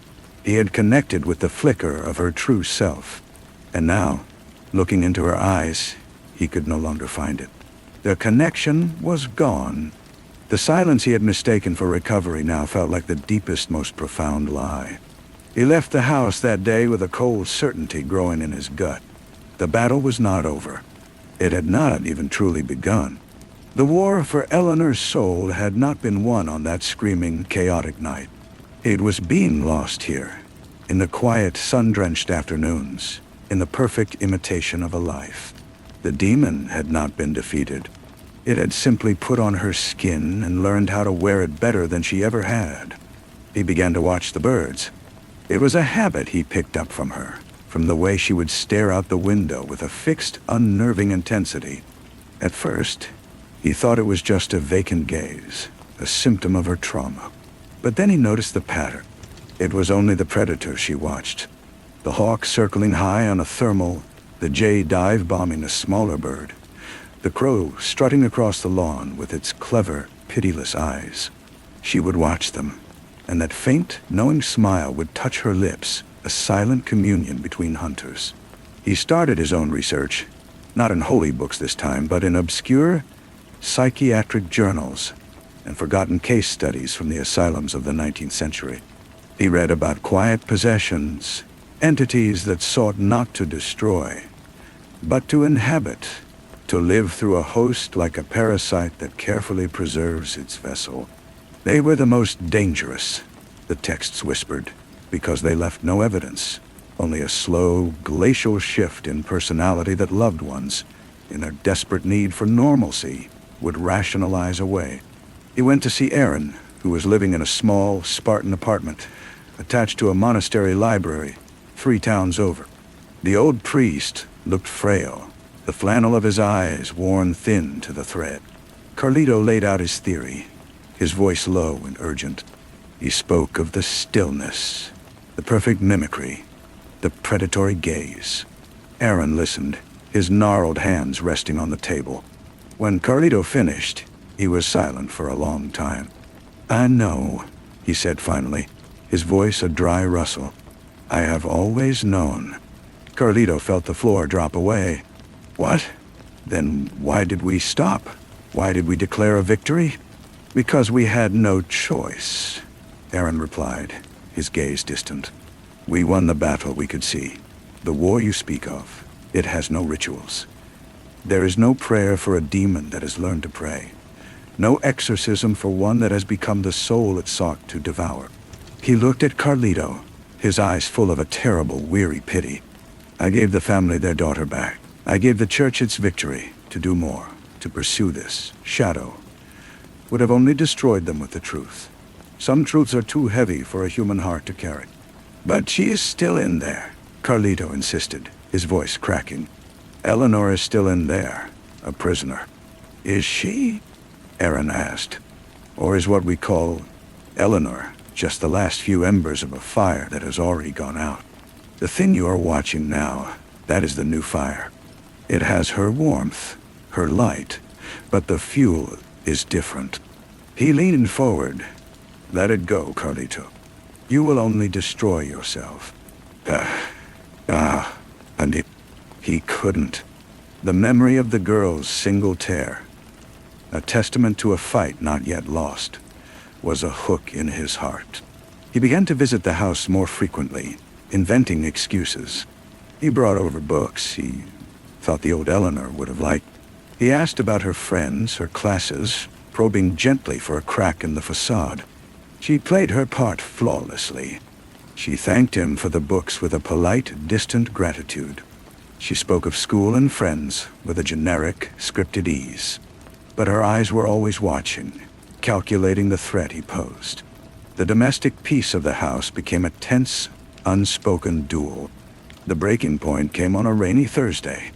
He had connected with the flicker of her true self. And now, looking into her eyes, he could no longer find it. Their connection was gone. The silence he had mistaken for recovery now felt like the deepest, most profound lie. He left the house that day with a cold certainty growing in his gut. The battle was not over. It had not even truly begun. The war for Eleanor's soul had not been won on that screaming, chaotic night. It was being lost here, in the quiet, sun-drenched afternoons, in the perfect imitation of a life. The demon had not been defeated. It had simply put on her skin and learned how to wear it better than she ever had. He began to watch the birds. It was a habit he picked up from her, from the way she would stare out the window with a fixed, unnerving intensity. At first, he thought it was just a vacant gaze, a symptom of her trauma. But then he noticed the pattern. It was only the predator she watched. The hawk circling high on a thermal, the jay dive-bombing a smaller bird, the crow strutting across the lawn with its clever, pitiless eyes. She would watch them, and that faint, knowing smile would touch her lips, a silent communion between hunters. He started his own research, not in holy books this time, but in obscure psychiatric journals and forgotten case studies from the asylums of the 19th century. He read about quiet possessions, entities that sought not to destroy, but to inhabit, to live through a host like a parasite that carefully preserves its vessel. They were the most dangerous, the texts whispered, because they left no evidence, only a slow, glacial shift in personality that loved ones, in their desperate need for normalcy, would rationalize away. He went to see Aaron, who was living in a small, Spartan apartment, attached to a monastery library 3 towns over. The old priest looked frail, the flannel of his eyes worn thin to the thread. Carlito laid out his theory, his voice low and urgent. He spoke of the stillness, the perfect mimicry, the predatory gaze. Aaron listened, his gnarled hands resting on the table. When Carlito finished, he was silent for a long time. "I know," he said finally, his voice a dry rustle. "I have always known." Carlito felt the floor drop away. "What? Then why did we stop? Why did we declare a victory?" "Because we had no choice," Aaron replied, his gaze distant. "We won the battle we could see. The war you speak of, it has no rituals. There is no prayer for a demon that has learned to pray. No exorcism for one that has become the soul it sought to devour." He looked at Carlito, his eyes full of a terrible, weary pity. "I gave the family their daughter back. I gave the church its victory. To do more, to pursue this shadow, would have only destroyed them with the truth. Some truths are too heavy for a human heart to carry." "But she is still in there," Carlito insisted, his voice cracking. "Eleanor is still in there, a prisoner." "Is she?" Aaron asked. "Or is what we call Eleanor just the last few embers of a fire that has already gone out? The thing you are watching now, that is the new fire. It has her warmth, her light, but the fuel is different." He leaned forward. "Let it go, Carlito. You will only destroy yourself." And he couldn't. The memory of the girl's single tear, a testament to a fight not yet lost, was a hook in his heart. He began to visit the house more frequently, inventing excuses. He brought over books he thought the old Eleanor would have liked. He asked about her friends, her classes, probing gently for a crack in the facade. She played her part flawlessly. She thanked him for the books with a polite, distant gratitude. She spoke of school and friends with a generic, scripted ease. But her eyes were always watching, calculating the threat he posed. The domestic peace of the house became a tense, unspoken duel. The breaking point came on a rainy Thursday.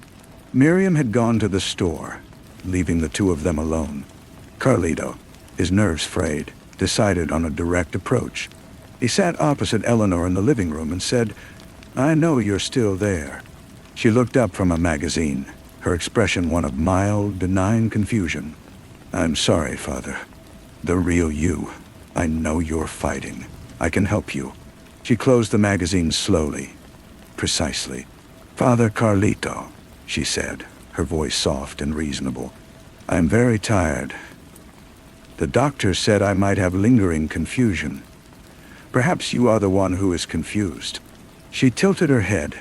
Miriam had gone to the store, leaving the two of them alone. Carlito, his nerves frayed, decided on a direct approach. He sat opposite Eleanor in the living room and said, "I know you're still there." She looked up from a magazine, her expression one of mild, benign confusion. "I'm sorry, Father. The real you. I know you're fighting. I can help you." She closed the magazine slowly, precisely. "Father Carlito," she said, her voice soft and reasonable. "I'm very tired. The doctor said I might have lingering confusion. Perhaps you are the one who is confused." She tilted her head,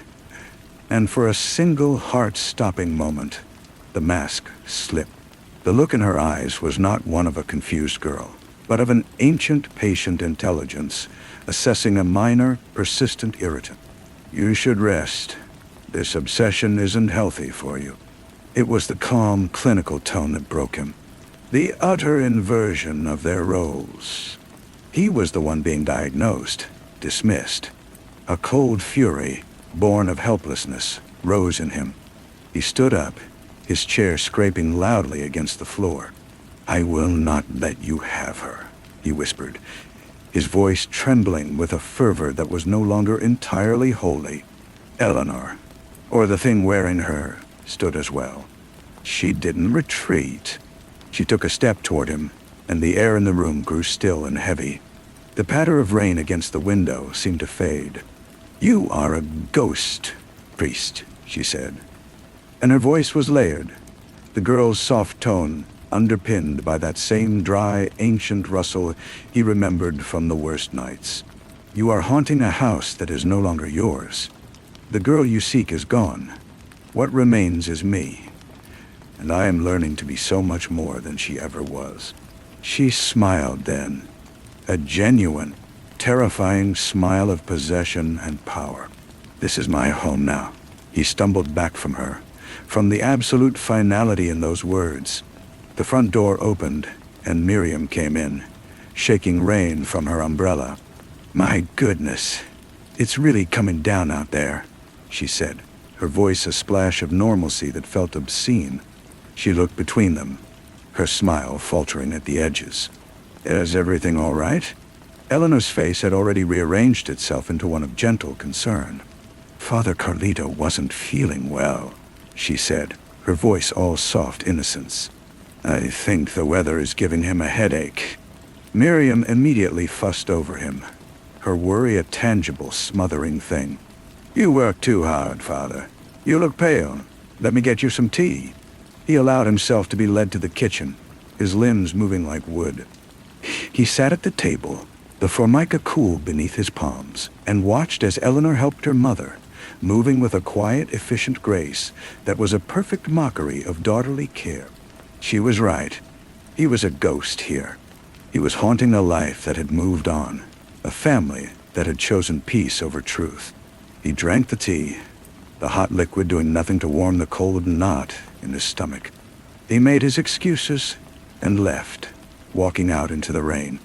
and for a single heart-stopping moment, the mask slipped. The look in her eyes was not one of a confused girl, but of an ancient, patient intelligence assessing a minor, persistent irritant. "You should rest. This obsession isn't healthy for you." It was the calm, clinical tone that broke him. The utter inversion of their roles. He was the one being diagnosed, dismissed. A cold fury, born of helplessness, rose in him. He stood up, his chair scraping loudly against the floor. "I will not let you have her," he whispered, his voice trembling with a fervor that was no longer entirely holy. Eleanor, or the thing wearing her, stood as well. She didn't retreat. She took a step toward him, and the air in the room grew still and heavy. The patter of rain against the window seemed to fade. "You are a ghost, priest," she said. And her voice was layered, the girl's soft tone underpinned by that same dry, ancient rustle he remembered from the worst nights. "You are haunting a house that is no longer yours. The girl you seek is gone. What remains is me. And I am learning to be so much more than she ever was." She smiled then, a genuine, terrifying smile of possession and power. "This is my home now." He stumbled back from her, from the absolute finality in those words. The front door opened, and Miriam came in, shaking rain from her umbrella. "My goodness, it's really coming down out there," she said, her voice a splash of normalcy that felt obscene. She looked between them, her smile faltering at the edges. "Is everything all right?" Eleanor's face had already rearranged itself into one of gentle concern. "Father Carlito wasn't feeling well," she said, her voice all soft innocence. "I think the weather is giving him a headache." Miriam immediately fussed over him, her worry a tangible, smothering thing. "You work too hard, Father. You look pale. Let me get you some tea." He allowed himself to be led to the kitchen, his limbs moving like wood. He sat at the table, the formica cool beneath his palms, and watched as Eleanor helped her mother, moving with a quiet, efficient grace that was a perfect mockery of daughterly care. She was right. He was a ghost here. He was haunting a life that had moved on, a family that had chosen peace over truth. He drank the tea, the hot liquid doing nothing to warm the cold knot in his stomach. He made his excuses and left, walking out into the rain.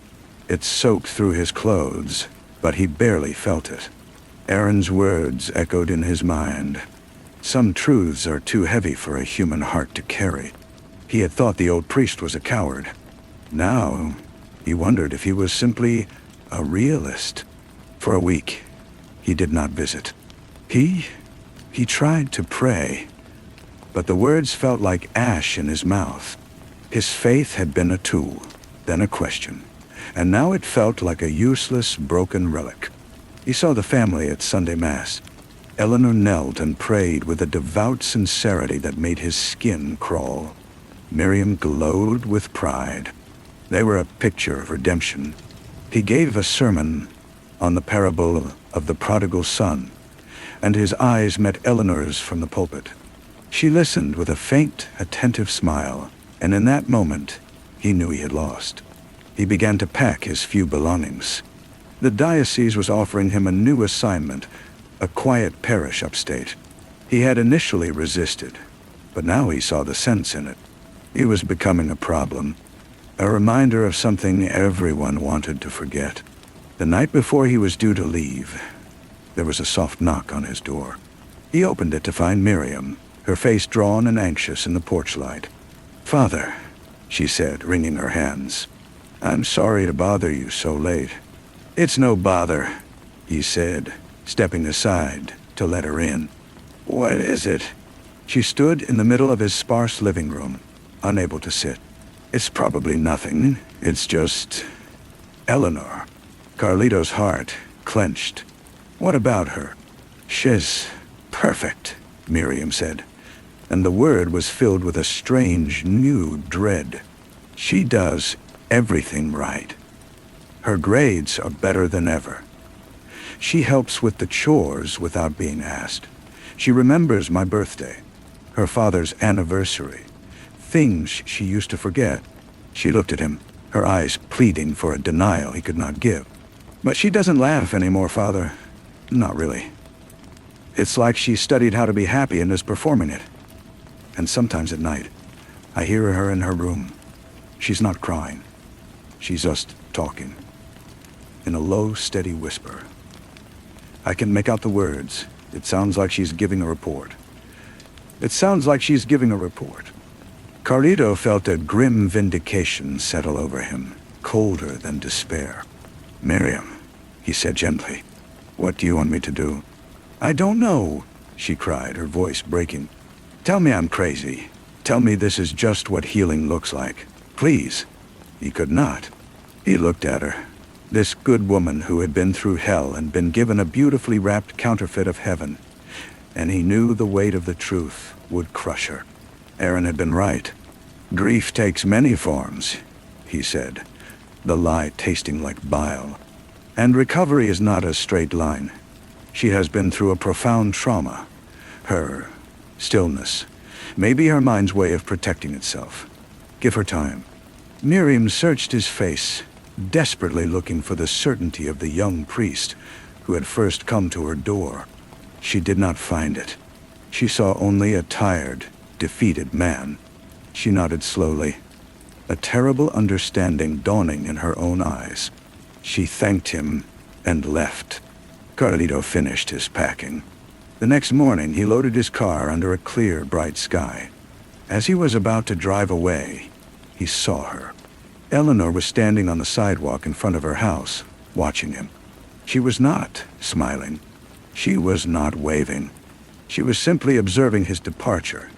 It soaked through his clothes, but he barely felt it. Aaron's words echoed in his mind. Some truths are too heavy for a human heart to carry. He had thought the old priest was a coward. Now, he wondered if he was simply a realist. For a week, he did not visit. He tried to pray, but the words felt like ash in his mouth. His faith had been a tool, then a question, and now it felt like a useless, broken relic. He saw the family at Sunday Mass. Eleanor knelt and prayed with a devout sincerity that made his skin crawl. Miriam glowed with pride. They were a picture of redemption. He gave a sermon on the parable of the prodigal son, and his eyes met Eleanor's from the pulpit. She listened with a faint, attentive smile, and in that moment, he knew he had lost. He began to pack his few belongings. The diocese was offering him a new assignment, a quiet parish upstate. He had initially resisted, but now he saw the sense in it. He was becoming a problem, a reminder of something everyone wanted to forget. The night before he was due to leave, there was a soft knock on his door. He opened it to find Miriam, her face drawn and anxious in the porch light. "Father," she said, wringing her hands, "I'm sorry to bother you so late." "It's no bother," he said, stepping aside to let her in. "What is it?" She stood in the middle of his sparse living room, unable to sit. "It's probably nothing. It's just Eleanor." Carlito's heart clenched. "What about her?" "She's perfect," Miriam said, and the word was filled with a strange, new dread. "She does everything right. Her grades are better than ever. She helps with the chores without being asked. She remembers my birthday, her father's anniversary, things she used to forget." She looked at him, her eyes pleading for a denial he could not give. "But she doesn't laugh anymore, Father. Not really. It's like she studied how to be happy and is performing it. And sometimes at night, I hear her in her room. She's not crying. She's just talking. In a low, steady whisper. I can make out the words. It sounds like she's giving a report. It sounds like she's giving a report." Carlito felt a grim vindication settle over him, colder than despair. "Miriam," he said gently, "what do you want me to do?" "I don't know," she cried, her voice breaking. "Tell me I'm crazy. Tell me this is just what healing looks like. Please." He could not. He looked at her. This good woman who had been through hell and been given a beautifully wrapped counterfeit of heaven. And he knew the weight of the truth would crush her. Aaron had been right. "Grief takes many forms," he said, the lie tasting like bile. "And recovery is not a straight line. She has been through a profound trauma. Her stillness may be her mind's way of protecting itself. Give her time." Miriam searched his face, desperately looking for the certainty of the young priest who had first come to her door. She did not find it. She saw only a tired, defeated man. She nodded slowly, a terrible understanding dawning in her own eyes. She thanked him and left. Carlito finished his packing. The next morning he loaded his car under a clear, bright sky. As he was about to drive away, he saw her. Eleanor was standing on the sidewalk in front of her house, watching him. She was not smiling. She was not waving. She was simply observing his departure,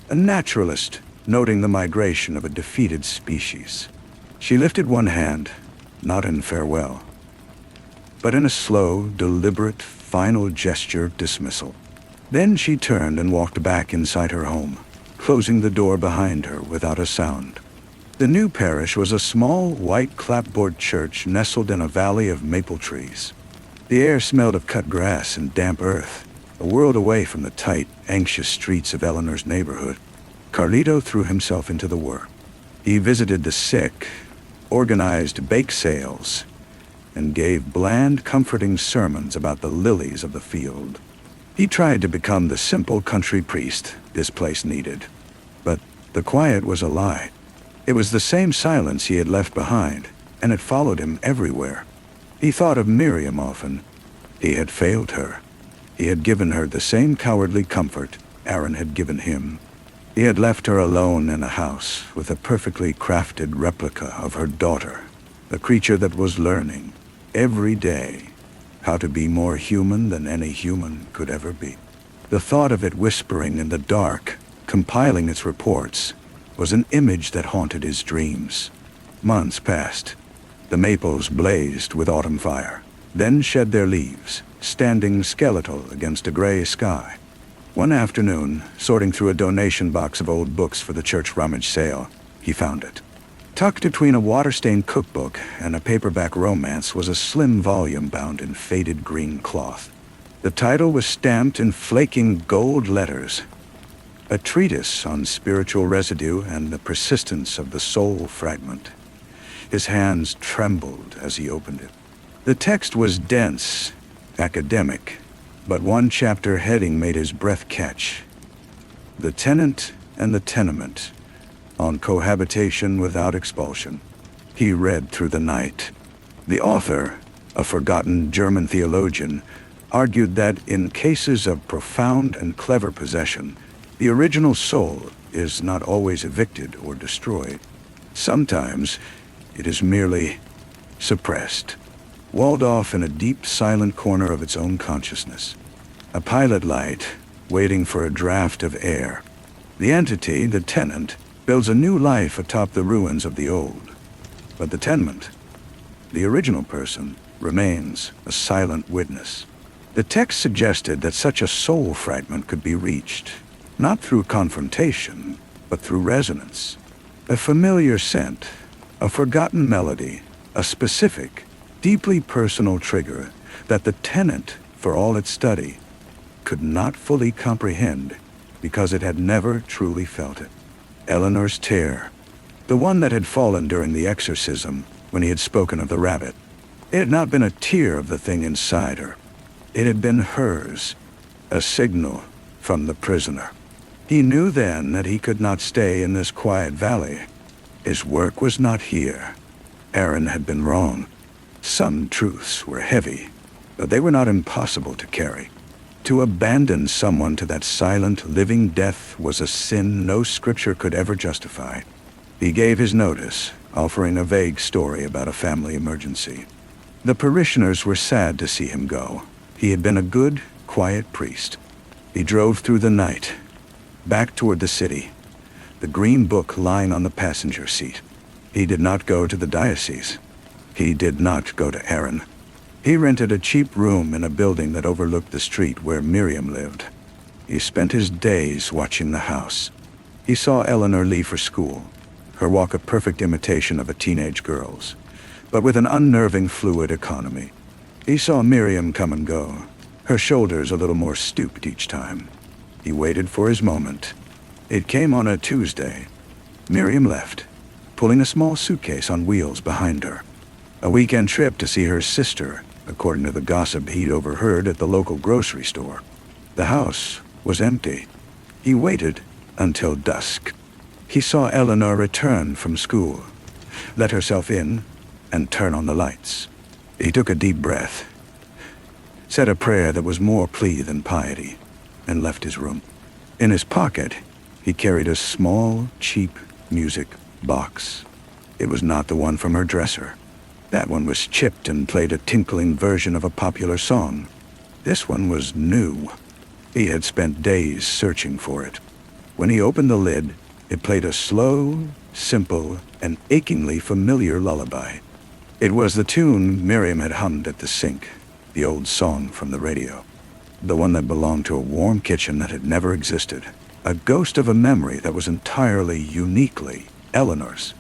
a naturalist noting the migration of a defeated species. She lifted one hand, not in farewell, but in a slow, deliberate, final gesture of dismissal. Then she turned and walked back inside her home, closing the door behind her without a sound. The new parish was a small, white clapboard church nestled in a valley of maple trees. The air smelled of cut grass and damp earth, a world away from the tight, anxious streets of Eleanor's neighborhood. Carlito threw himself into the work. He visited the sick, organized bake sales, and gave bland, comforting sermons about the lilies of the field. He tried to become the simple country priest this place needed, but the quiet was a lie. It was the same silence he had left behind, and it followed him everywhere. He thought of Miriam often. He had failed her. He had given her the same cowardly comfort Aaron had given him. He had left her alone in a house with a perfectly crafted replica of her daughter, a creature that was learning, every day, how to be more human than any human could ever be. The thought of it whispering in the dark, compiling its reports, was an image that haunted his dreams. Months passed. The maples blazed with autumn fire, then shed their leaves, standing skeletal against a gray sky. One afternoon, sorting through a donation box of old books for the church rummage sale, he found it. Tucked between a water-stained cookbook and a paperback romance was a slim volume bound in faded green cloth. The title was stamped in flaking gold letters. A treatise on spiritual residue and the persistence of the soul fragment. His hands trembled as he opened it. The text was dense, academic, but one chapter heading made his breath catch. The Tenant and the Tenement, on cohabitation without expulsion. He read through the night. The author, a forgotten German theologian, argued that in cases of profound and clever possession, the original soul is not always evicted or destroyed. Sometimes it is merely suppressed, walled off in a deep, silent corner of its own consciousness. A pilot light, waiting for a draft of air. The entity, the tenant, builds a new life atop the ruins of the old. But the tenement, the original person, remains a silent witness. The text suggested that such a soul fragment could be reached, not through confrontation, but through resonance. A familiar scent, a forgotten melody, a specific, deeply personal trigger that the tenant, for all its study, could not fully comprehend because it had never truly felt it. Eleanor's tear, the one that had fallen during the exorcism when he had spoken of the rabbit. It had not been a tear of the thing inside her. It had been hers, a signal from the prisoner. He knew then that he could not stay in this quiet valley. His work was not here. Aaron had been wrong. Some truths were heavy, but they were not impossible to carry. To abandon someone to that silent, living death was a sin no scripture could ever justify. He gave his notice, offering a vague story about a family emergency. The parishioners were sad to see him go. He had been a good, quiet priest. He drove through the night, back toward the city, the green book lying on the passenger seat. He did not go to the diocese. He did not go to Aaron. He rented a cheap room in a building that overlooked the street where Miriam lived. He spent his days watching the house. He saw Eleanor leave for school, her walk a perfect imitation of a teenage girl's, but with an unnerving fluid economy. He saw Miriam come and go, her shoulders a little more stooped each time. He waited for his moment. It came on a Tuesday. Miriam left, pulling a small suitcase on wheels behind her. A weekend trip to see her sister, according to the gossip he'd overheard at the local grocery store. The house was empty. He waited until dusk. He saw Eleanor return from school, let herself in, and turn on the lights. He took a deep breath, said a prayer that was more plea than piety, and left his room. In his pocket, he carried a small, cheap music box. It was not the one from her dresser. That one was chipped and played a tinkling version of a popular song. This one was new. He had spent days searching for it. When he opened the lid, it played a slow, simple, and achingly familiar lullaby. It was the tune Miriam had hummed at the sink, the old song from the radio. The one that belonged to a warm kitchen that had never existed. A ghost of a memory that was entirely, uniquely Eleanor's.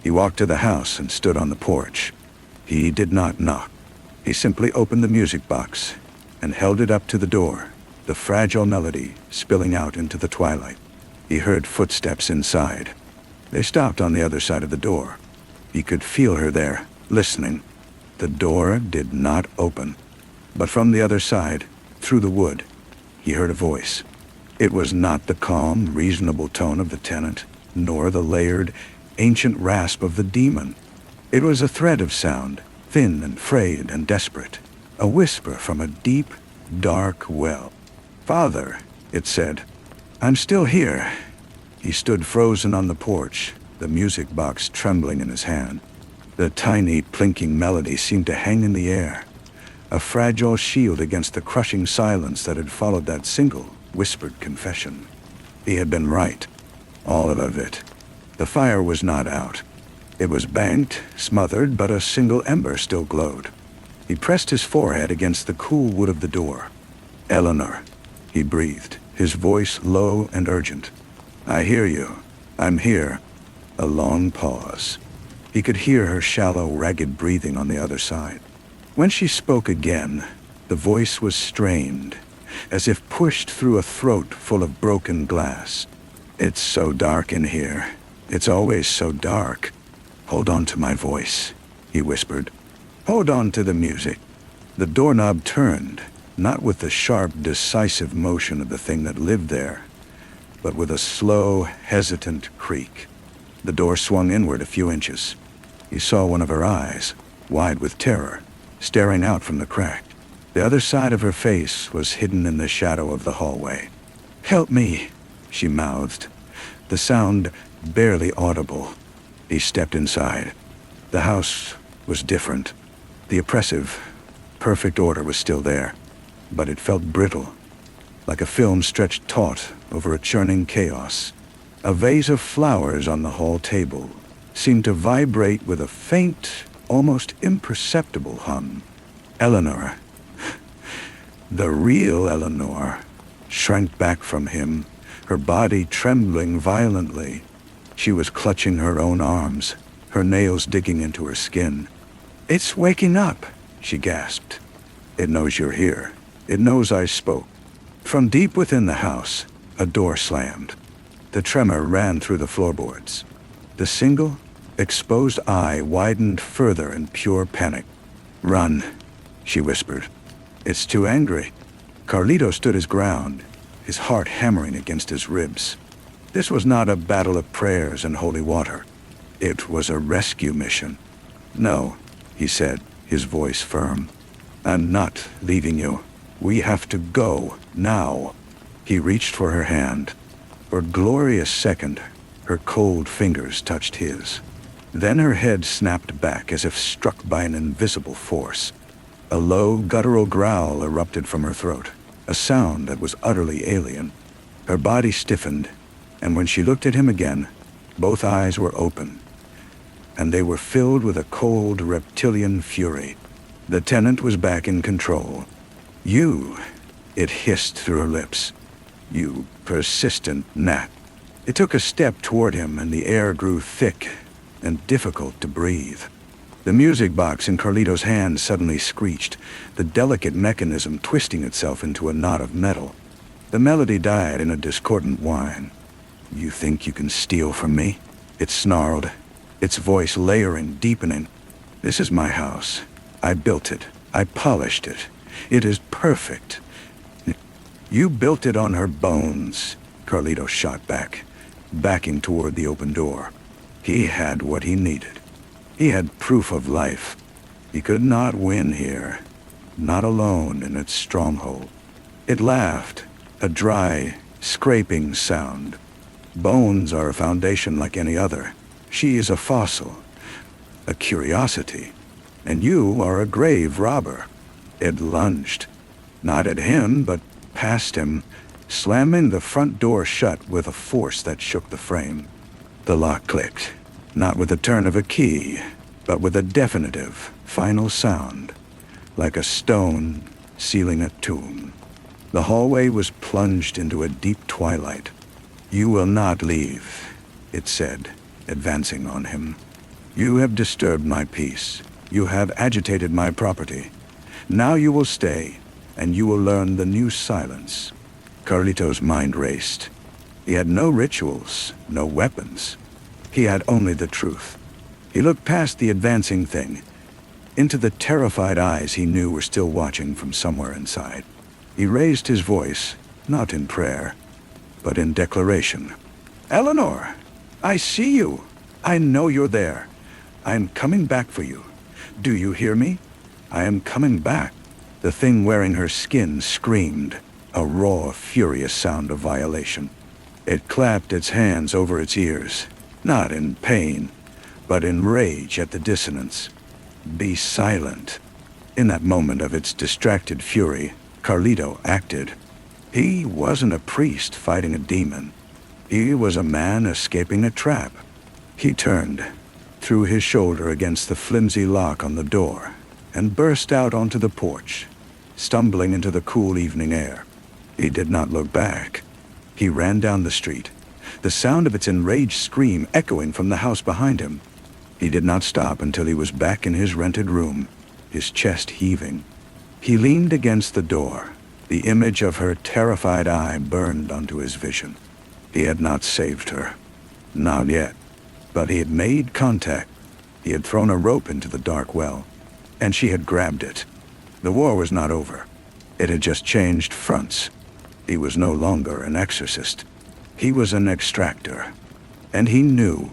He walked to the house and stood on the porch. He did not knock. He simply opened the music box and held it up to the door, the fragile melody spilling out into the twilight. He heard footsteps inside. They stopped on the other side of the door. He could feel her there, listening. The door did not open. But from the other side, through the wood, he heard a voice. It was not the calm, reasonable tone of the tenant, nor the layered, ancient rasp of the demon. It was a thread of sound, thin and frayed and desperate, a whisper from a deep, dark well. "Father," it said, "I'm still here." He stood frozen on the porch, the music box trembling in his hand. The tiny, plinking melody seemed to hang in the air, a fragile shield against the crushing silence that had followed that single, whispered confession. He had been right, all of it. The fire was not out. It was banked, smothered, but a single ember still glowed. He pressed his forehead against the cool wood of the door. "Eleanor," he breathed, his voice low and urgent. "I hear you. I'm here." A long pause. He could hear her shallow, ragged breathing on the other side. When she spoke again, the voice was strained, as if pushed through a throat full of broken glass. "It's so dark in here. It's always so dark. Hold on to my voice," he whispered. "Hold on to the music." The doorknob turned, not with the sharp, decisive motion of the thing that lived there, but with a slow, hesitant creak. The door swung inward a few inches. He saw one of her eyes, wide with terror, staring out from the crack. The other side of her face was hidden in the shadow of the hallway. "Help me," she mouthed, the sound barely audible. He stepped inside. The house was different. The oppressive, perfect order was still there, but it felt brittle, like a film stretched taut over a churning chaos. A vase of flowers on the hall table seemed to vibrate with a faint, almost imperceptible hum. Eleanor, the real Eleanor, shrank back from him, her body trembling violently. She was clutching her own arms, her nails digging into her skin. "It's waking up," she gasped. "It knows you're here. It knows I spoke." From deep within the house, a door slammed. The tremor ran through the floorboards. The single, exposed eye widened further in pure panic. "Run," she whispered. "It's too angry." Carlito stood his ground, his heart hammering against his ribs. This was not a battle of prayers and holy water. It was a rescue mission. "No," he said, his voice firm. "I'm not leaving you. We have to go, now." He reached for her hand. For a glorious second, her cold fingers touched his. Then her head snapped back as if struck by an invisible force. A low, guttural growl erupted from her throat, a sound that was utterly alien. Her body stiffened, and when she looked at him again, both eyes were open, and they were filled with a cold, reptilian fury. The tenant was back in control. "You," it hissed through her lips. "You persistent gnat." It took a step toward him, and the air grew thick and difficult to breathe. The music box in Carlito's hand suddenly screeched, the delicate mechanism twisting itself into a knot of metal. The melody died in a discordant whine. "You think you can steal from me?" It snarled, its voice layering, deepening. "This is my house. I built it. I polished it. It is perfect." "You built it on her bones," Carlito shot back, backing toward the open door. He had what he needed. He had proof of life. He could not win here, not alone in its stronghold. It laughed, a dry, scraping sound. "Bones are a foundation like any other. She is a fossil, a curiosity, and you are a grave robber." It lunged, not at him, but past him, slamming the front door shut with a force that shook the frame. The lock clicked, not with the turn of a key, but with a definitive, final sound, like a stone sealing a tomb. The hallway was plunged into a deep twilight. "You will not leave," it said, advancing on him. "You have disturbed my peace. You have agitated my property. Now you will stay, and you will learn the new silence." Carlito's mind raced. He had no rituals, no weapons. He had only the truth. He looked past the advancing thing, into the terrified eyes he knew were still watching from somewhere inside. He raised his voice, not in prayer, but in declaration. "Eleanor, I see you. I know you're there. I am coming back for you. Do you hear me? I am coming back." The thing wearing her skin screamed, a raw, furious sound of violation. It clapped its hands over its ears, not in pain, but in rage at the dissonance. "Be silent." In that moment of its distracted fury, Carlito acted. He wasn't a priest fighting a demon. He was a man escaping a trap. He turned, threw his shoulder against the flimsy lock on the door, and burst out onto the porch, stumbling into the cool evening air. He did not look back. He ran down the street, the sound of its enraged scream echoing from the house behind him. He did not stop until he was back in his rented room, his chest heaving. He leaned against the door. The image of her terrified eye burned onto his vision. He had not saved her. Not yet. But he had made contact. He had thrown a rope into the dark well, and she had grabbed it. The war was not over. It had just changed fronts. He was no longer an exorcist. He was an extractor. And he knew,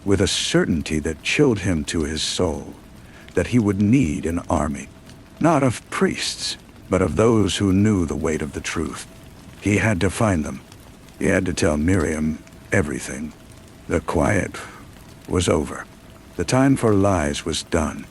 with a certainty that chilled him to his soul, that he would need an army, not of priests, but of those who knew the weight of the truth. He had to find them. He had to tell Miriam everything. The quiet was over. The time for lies was done.